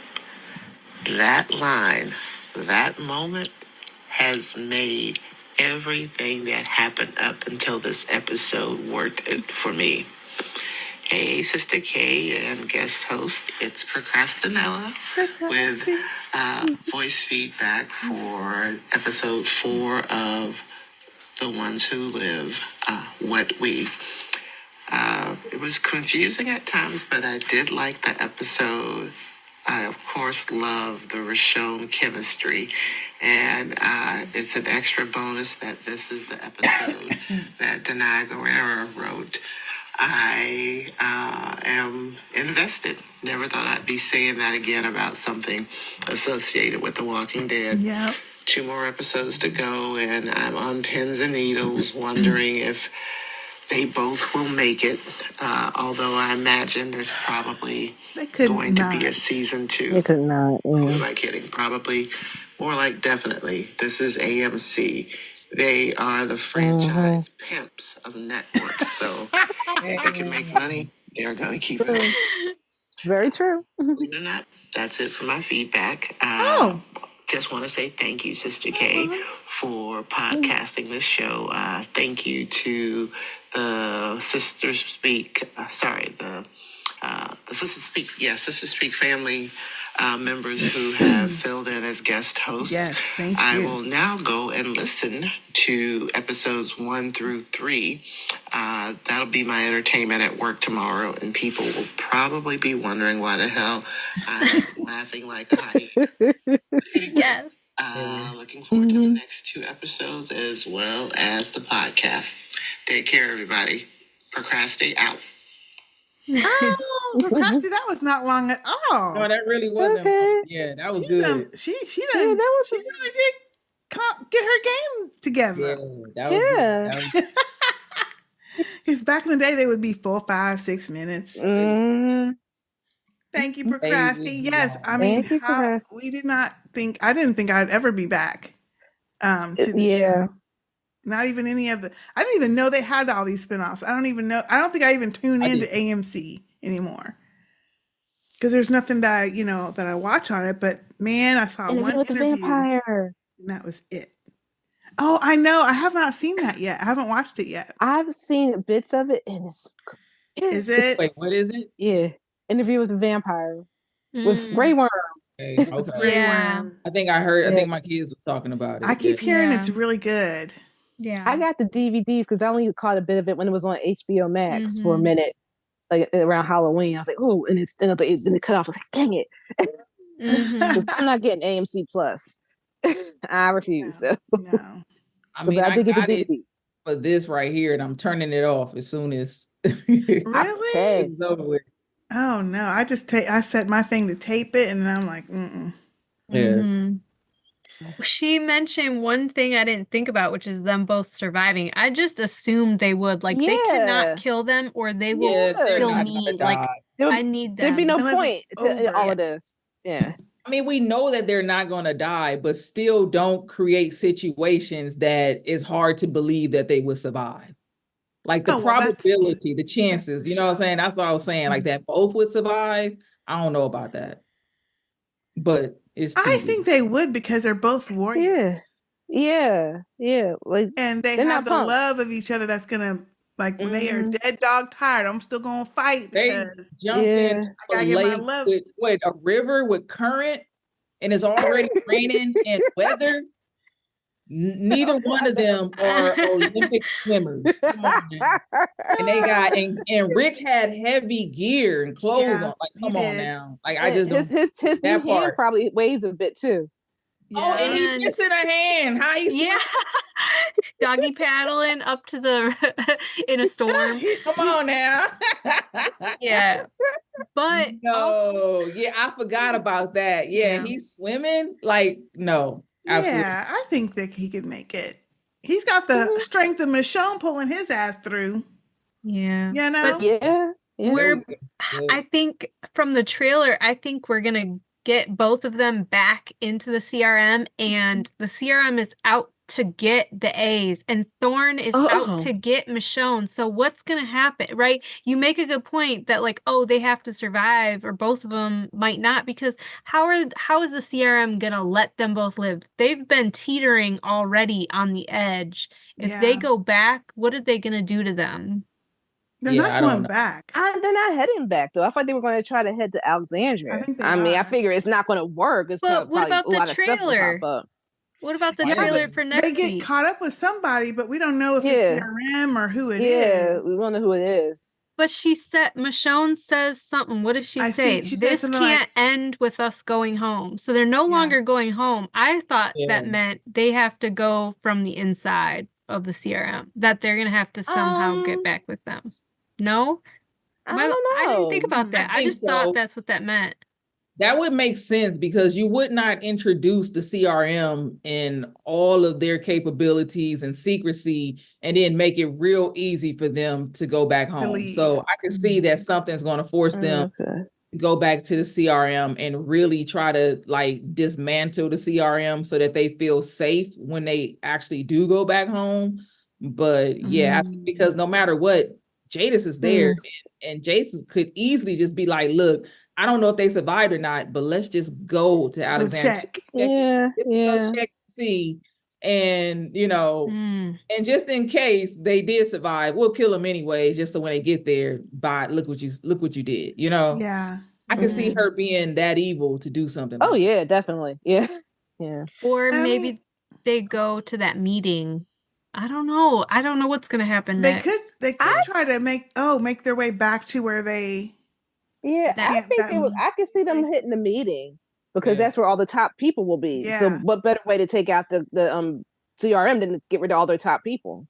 That line, that moment has made everything that happened up until this episode worth it for me. Hey, Sistah K and guest host, it's Procrastinella with voice feedback for episode 4 of The Ones Who Live, What We. It was confusing at times, but I did like the episode. I, of course, love the Rashomon chemistry, and it's an extra bonus that this is the episode that Denai Guerrero wrote. I am invested. Never thought I'd be saying that again about something associated with The Walking Dead. Yeah. 2 more episodes to go, and I'm on pins and needles wondering if they both will make it, although I imagine there's probably going to be a season 2. They could not. Who am I kidding? Probably, more like definitely. This is AMC. They are the franchise pimps of networks. So if they can make money, they're going to keep it. Very true. Believe it or not, that's it for my feedback. Just want to say thank you, Sistah K, for podcasting this show. Thank you to the Sistah Speak family members who have filled in as guest hosts. Yes, thank you. I will now go and listen to episodes 1 through 3. That'll be my entertainment at work tomorrow, and people will probably be wondering why the hell I'm laughing like a hyena. Anyway, Yes. Looking forward to the next 2 episodes as well as the podcast. Take care, everybody. Procrastinate out. Oh, Procrastinate, that was not long at all. No, that really wasn't. Okay. Yeah, that was good. She really did get her game together. Yeah, that was good. That was... Because back in the day, they would be 4, 5, 6 minutes. Thank you, Procrastinate. Yes, I mean, I didn't think I'd ever be back. To the show. Not even any of I didn't even know they had all these spinoffs. I don't think I even tune into AMC anymore. Because there's nothing that that I watch on it. But man, I saw one interview. The vampire. And that was it. Oh, I know. I have not seen that yet. I haven't watched it yet. I've seen bits of it, and Is it? Wait, what is it? Yeah, Interview with the Vampire with Ray Worm. Okay. Yeah. I think I heard. I think my kids was talking about it. I keep hearing it's really good. Yeah. I got the DVDs because I only caught a bit of it when it was on HBO Max for a minute, like around Halloween. I was like, oh, and then it cut off. I was like, dang it. I'm not getting AMC Plus. I refuse. No. I mean, I did get the DVD for this right here, and I'm turning it off as soon as really it's over with. Oh no! I set my thing to tape it, and then I'm like, Yeah. She mentioned one thing I didn't think about, which is them both surviving. I just assumed they would. Like, they cannot kill them, or they will kill me. Like, I need them. There'd be no point to all of this. Yeah. I mean, we know that they're not going to die, but still don't create situations that it's hard to believe that they would survive. Like the probability, the chances, you know what I'm saying? That's what I was saying. Like that both would survive. I don't know about that. But it's I think they would because they're both warriors. Yeah. Like, and they have the love of each other that's gonna, like, when they are dead dog tired, I'm still gonna fight because they jumped into a lake with a river with current, and it's already raining and weather. Neither one of them are Olympic swimmers. Come on now. And they got and Rick had heavy gear and clothes on. Like, come on now. Like, I just don't. His new hand probably weighs a bit too. Yeah. Oh, and he's missing a hand. How you doggy paddling up to the in a storm. Come on now. Yeah. But no, I forgot about that. Yeah, he's swimming. Like, no. Absolutely. Yeah, I think that he could make it. He's got the strength of Michonne pulling his ass through. Yeah. You know? But I think from the trailer, I think we're gonna get both of them back into the CRM, and the CRM is out to get the A's, and Thorne is out to get Michonne. So what's gonna happen, right? You make a good point that, like, they have to survive, or both of them might not, because how is the CRM gonna let them both live? They've been teetering already on the edge. If they go back, what are they gonna do to them? They're not going back. They're not heading back, though. I thought they were going to try to head to Alexandria. I mean, I figure it's not going to work. But what about the trailer? What about the trailer for next week? They get caught up with somebody, but we don't know if it's CRM or who it is. Yeah, we don't know who it is. But Michonne says something. What does she say? This can't end with us going home. So they're no longer going home. I thought that meant they have to go from the inside of the CRM, that they're going to have to somehow get back with them. No? I don't know. I didn't think about that. I just thought that's what that meant. That would make sense, because you would not introduce the CRM and all of their capabilities and secrecy and then make it real easy for them to go back home. So I can see that something's going to force them to go back to the CRM and really try to, like, dismantle the CRM so that they feel safe when they actually do go back home. But because no matter what, Jadis is there, and Jadis could easily just be like, look, I don't know if they survived or not, but let's just go to Alexandria. Go check to see. And, and just in case they did survive, we'll kill them anyway, just so when they get there, look what you did, Yeah. I can see her being that evil to do something. Oh, yeah, definitely. Yeah. Or maybe they go to that meeting. I don't know. I don't know what's going to happen next. They could try to make their way back to where they... Yeah, I think I can see them hitting the meeting, because that's where all the top people will be. Yeah. So what better way to take out the CRM than to get rid of all their top people?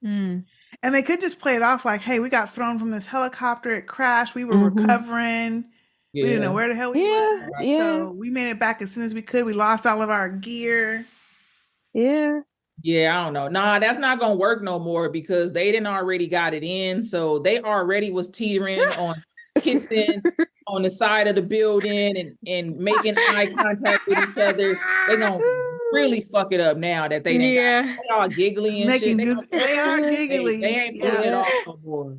And they could just play it off like, hey, we got thrown from this helicopter, it crashed, we were recovering. We didn't know where the hell we were. So we made it back as soon as we could. We lost all of our gear. Yeah, I don't know. Nah, that's not gonna work no more, because they didn't already got it in. So they already was teetering on kissing on the side of the building and making eye contact with each other. They're gonna really fuck it up now that they didn't they all giggly and shit. They are giggly. They ain't pulling it off no more.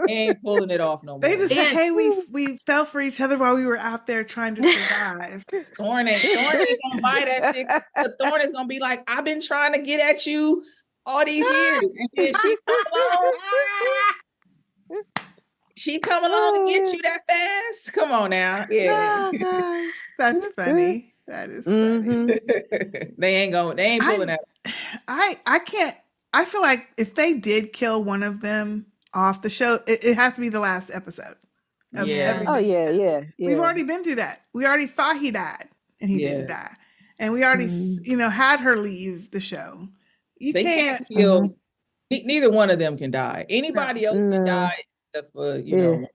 They ain't pulling it off no more. They just said, hey, we fell for each other while we were out there trying to survive. Thorne ain't gonna buy that shit. Thorne is gonna be like, I've been trying to get at you all these years. And then she come along to get you that fast? Come on now. Yeah. Oh gosh. That's funny. That is funny. They ain't pulling that. I feel like if they did kill one of them off the show, it has to be the last episode. Oh yeah. We've already been through that. We already thought he died, and he didn't die. And we already had her leave the show. They can't kill. Neither one of them can die. Anybody else can die. For, and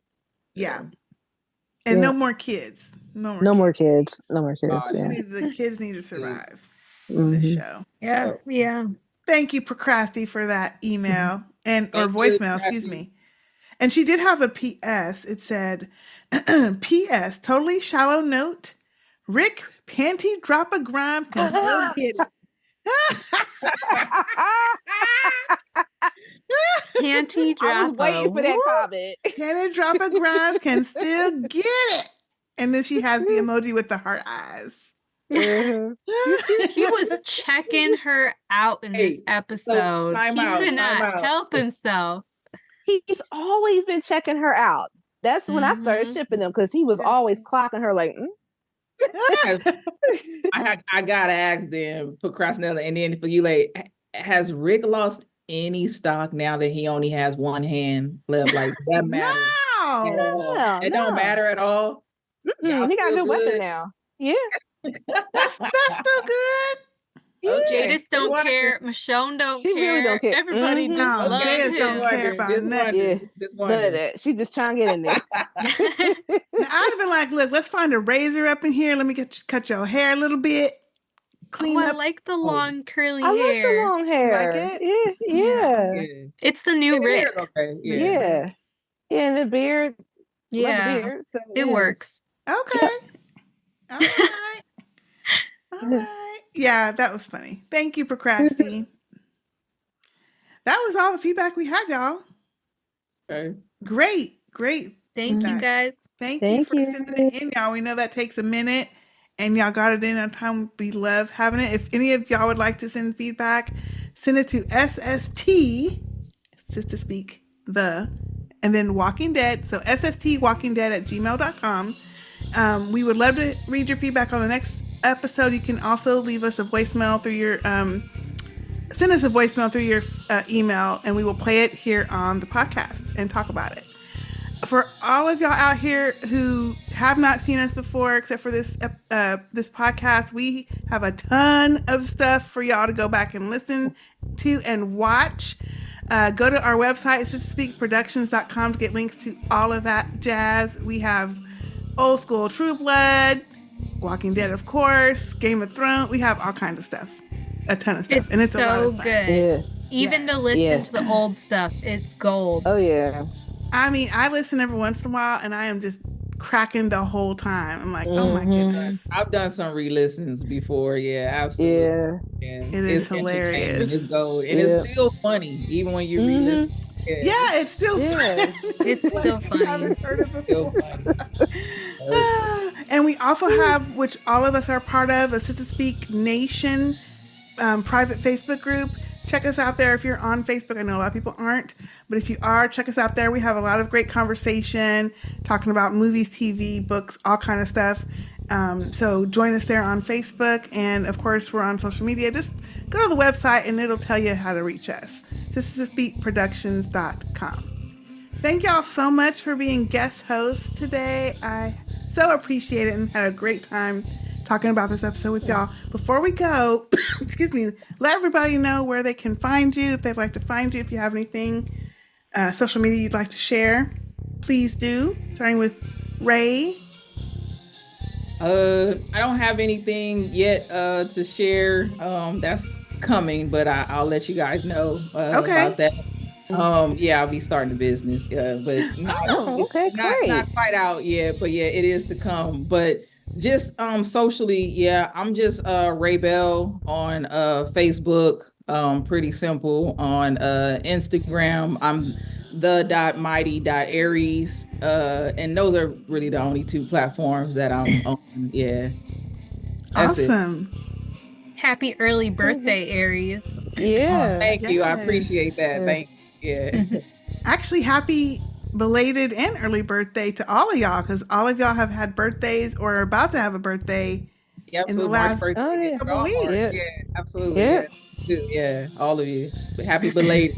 no more kids. No more kids. The kids need to survive this show. Yeah. Thank you, Procrasty, for that email or voicemail. Excuse me. And she did have a PS. It said, "PS, totally shallow note. Rick panty drop of Grimes can still get it." Panty drop. I was waiting for that comment. Panty drop of Grimes can still get it. And then she has the emoji with the heart eyes. He was checking her out in this episode. Time he out, could not help himself. He's always been checking her out. That's when I started shipping them, because he was always clocking her like, I gotta ask them, procrastinator, and then for you, like, has Rick lost any stock now that he only has one hand left? Like, that matter? No, it don't matter at all. He got a good weapon now. Yeah, that's still good. Okay. Jadis don't care. Michonne don't care. Really don't care. Everybody just loves Jadis don't care about nothing. She just trying to get in this. Now, I'd have been like, look, let's find a razor up in here. Let me cut your hair a little bit. Clean up. I like the long curly hair. I like the long hair. You like it? Yeah. It's the new Rick. Okay. Yeah. And the beard. Yeah. The beard, so, it works. Okay. Yes. All right. All right. Yeah, that was funny. Thank you, Procrastine. That was all the feedback we had, y'all. Okay. Great. Thank you, guys. Thank you for sending it in, y'all. We know that takes a minute, and y'all got it in on time. We love having it. If any of y'all would like to send feedback, send it to SST, Sistah Speak, and then Walking Dead. So SSTWalkingDead@gmail.com. We would love to read your feedback on the next episode. You can also leave us a voicemail through your send us a voicemail through your email, and we will play it here on the podcast and talk about it. For all of y'all out here who have not seen us before, except for this podcast, we have a ton of stuff for y'all to go back and listen to and watch. Go to our website, sistahspeakproductions.com, to get links to all of that jazz. We have old school True Blood, Walking Dead, of course, Game of Thrones. We have all kinds of stuff, a ton of stuff, and it's so a lot of fun. Good. Yeah. Even to listen to the old stuff, it's gold. Oh yeah. I mean, I listen every once in a while, and I am just cracking the whole time. I'm like, oh my goodness. I've done some re-listens before. Yeah, absolutely. Yeah. It is hilarious. It's gold. And it's still funny, even when you re-listen. Yeah, it's still funny. It's still funny. I haven't heard it before. And we also have, which all of us are part of, a Sistah Speak Nation private Facebook group. Check us out there if you're on Facebook. I know a lot of people aren't, but if you are, check us out there. We have a lot of great conversation, talking about movies, TV, books, all kind of stuff. So join us there on Facebook. And of course, we're on social media. Just go to the website and it'll tell you how to reach us. sistahspeakproductions.com. Thank y'all so much for being guest hosts today. I so appreciate it and had a great time talking about this episode with y'all. Before we go, excuse me, let everybody know where they can find you, if they'd like to find you, if you have anything, social media you'd like to share, please do. Starting with Ray. I don't have anything yet to share. That's coming, but I'll let you guys know about that. I'll be starting a business, but not quite out yet. But yeah, it is to come. But just socially, I'm just Ray Bell on Facebook. Pretty simple. On Instagram, I'm the.mighty.aries, and those are really the only two platforms that I'm on. Yeah, that's awesome. Happy early birthday, Aries. Yeah, thank you. I appreciate that. Thank you. Yeah. Actually, happy belated and early birthday to all of y'all, because all of y'all have had birthdays or are about to have a birthday in the last couple weeks. Yeah, absolutely. Yeah, all of you. Happy belated.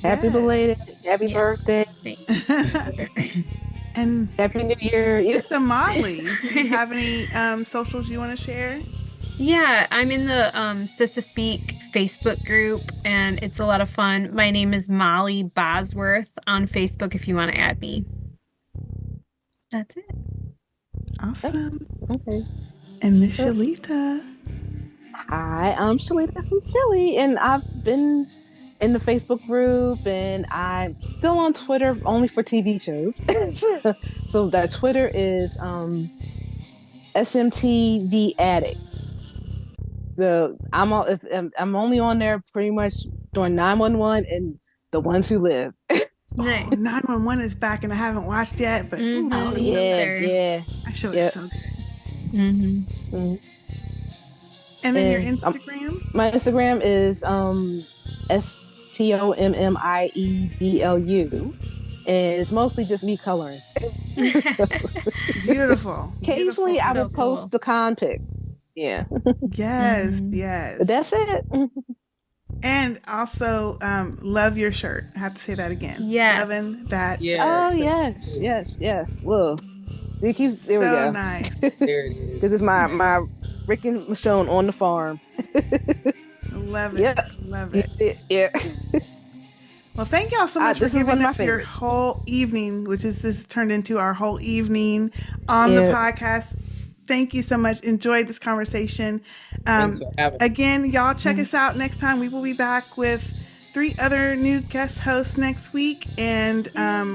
Happy belated. Happy birthday. And Happy New Year. Sistah Molly, do you have any socials you want to share? Yeah, I'm in the Sistah Speak Facebook group, and it's a lot of fun. My name is Molly Bosworth on Facebook if you want to add me. That's it. Awesome. Okay. And Miss Shelita. Hi, I'm Shelita from Philly, and I've been in the Facebook group, and I'm still on Twitter only for TV shows. So that Twitter is SMT the Addict. So I'm only on there pretty much during 911 and The Ones Who Live. Nice. 911 is back, and I haven't watched yet, but yeah, that show is so good. Mm-hmm. And then your Instagram? My Instagram is STOMMIEBLU. And it's mostly just me coloring. Beautiful. Occasionally I will post the con pics. Yeah. Yes, yes. But that's it. And also, love your shirt. I have to say that again. Yes. Loving that. Yeah. Oh, yes. Yes. Whoa. There we so go. Nice. This is my Rick and Michonne on the farm. Love it. Love it. Yeah. Well, thank y'all so much for giving up your whole evening, which is this turned into our whole evening on the podcast. Thank you so much. Enjoyed this conversation. Again, y'all check us out next time. We will be back with 3 other new guest hosts next week. And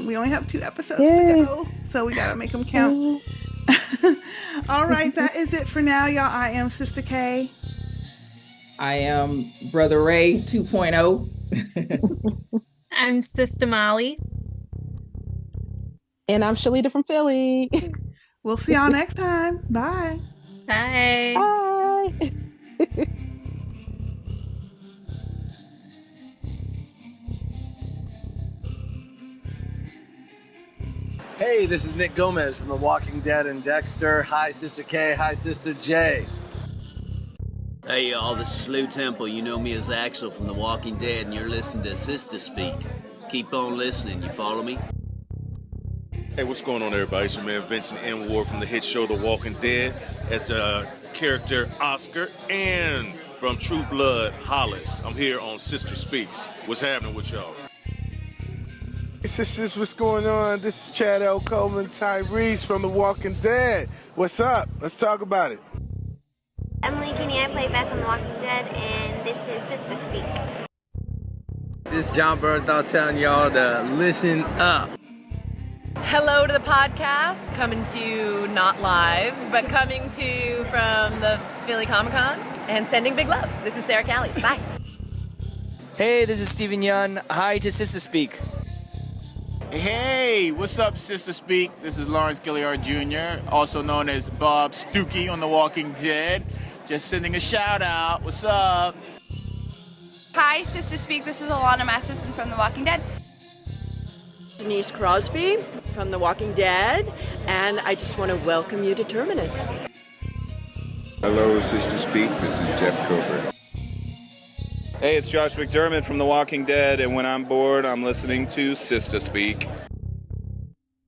we only have 2 episodes to go, so we got to make them count. All right, that is it for now, y'all. I am Sistah K. I am Brotha Rey 2.0. I'm Sistah Molly. And I'm Shelita from Philly. We'll see y'all next time. Bye. Bye. Bye. Hey, this is Nick Gomez from The Walking Dead and Dexter. Hi, Sistah K. Hi, Sister J. Hey y'all, this is Lou Temple. You know me as Axel from The Walking Dead, and you're listening to Sistah Speak. Keep on listening, you follow me? Hey, what's going on, everybody? It's your man Vincent N. Ward from the hit show The Walking Dead as the character Oscar, and from True Blood, Hollis. I'm here on Sister Speaks. What's happening with y'all? Hey sisters, what's going on? This is Chad L. Coleman, Tyrese from The Walking Dead. What's up? Let's talk about it. Emily Kinney, I play Beth on The Walking Dead, and this is Sistah Speak. This is John Bernthal telling y'all to listen up. Hello to the podcast, coming to you not live, but coming to you from the Philly Comic-Con, and sending big love. This is Sarah Callies. Bye. Hey, this is Stephen Yun. Hi to Sistah Speak. Hey, what's up, Sistah Speak? This is Lawrence Gilliard Jr., also known as Bob Stookie on The Walking Dead. Just sending a shout out. What's up? Hi, Sistah Speak. This is Alana Masterson from The Walking Dead. Denise Crosby from The Walking Dead, and I just want to welcome you to Terminus. Hello, Sistah Speak. This is Jeff Cooper. Hey, it's Josh McDermott from The Walking Dead, and when I'm bored, I'm listening to Sistah Speak.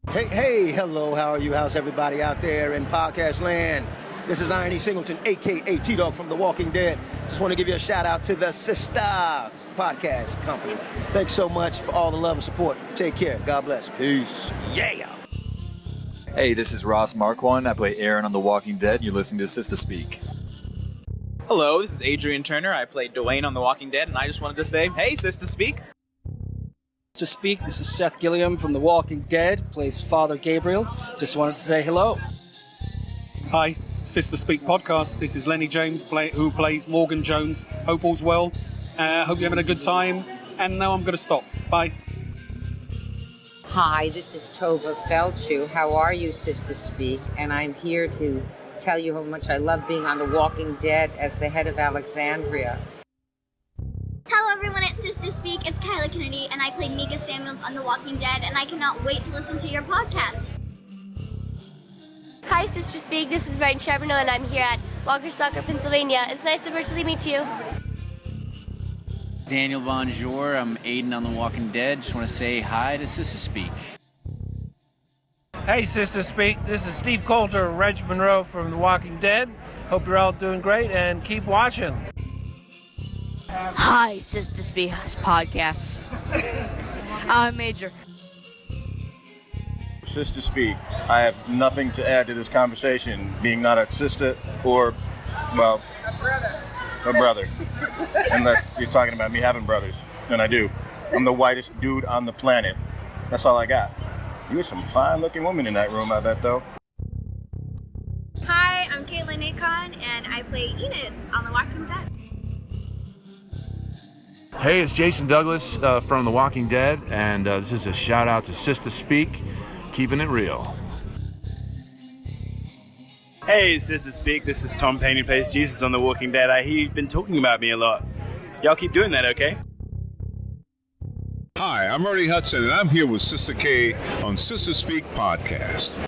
Hey, hello, how are you? How's everybody out there in podcast land? This is Iron E. Singleton, a.k.a. T-Dog from The Walking Dead. Just want to give you a shout out to the Sistah podcast company. Thanks so much for all the love and support. Take care. God bless. Peace. Yeah. Hey, this is Ross Marquand. I play Aaron on The Walking Dead. You're listening to Sistah Speak. Hello, this is Adrian Turner. I play Dwayne on The Walking Dead, and I just wanted to say, hey, Sistah Speak. To speak, this is Seth Gilliam from The Walking Dead, plays Father Gabriel. Just wanted to say hello. Hi, Sistah Speak podcast. This is Lenny James, who plays Morgan Jones. Hope all's well. Hope you're having a good time. And now I'm going to stop. Bye. Hi, this is Tova Felchu. How are you, Sistah Speak? And I'm here to tell you how much I love being on The Walking Dead as the head of Alexandria. Hello everyone, it's Sistah Speak. It's Kyla Kennedy, and I play Mika Samuels on The Walking Dead, and I cannot wait to listen to your podcast. Hi, Sistah Speak. This is Ryan Charbonneau, and I'm here at Walker Soccer, Pennsylvania. It's nice to virtually meet you. Daniel Bonjour. I'm Aiden on The Walking Dead. Just want to say hi to Sistah Speak. Hey, Sistah Speak. This is Steve Coulter, Reg Monroe from The Walking Dead. Hope you're all doing great and keep watching. Hi, Sistah Speak podcast. I'm Major. Sistah Speak. I have nothing to add to this conversation, being not a sister or, well, a brother. Unless you're talking about me having brothers, and I do. I'm the whitest dude on the planet. That's all I got. You were some fine-looking women in that room, I bet, though. Hi, I'm Caitlin Akon, and I play Enid on The Walking Dead. Hey, it's Jason Douglas from The Walking Dead, and this is a shout-out to Sistah Speak, keeping it real. Hey, Sistah Speak. This is Tom Payne, who plays Jesus on The Walking Dead. I hear you've been talking about me a lot. Y'all keep doing that, okay? Hi, I'm Ernie Hudson, and I'm here with Sistah K on Sistah Speak podcast.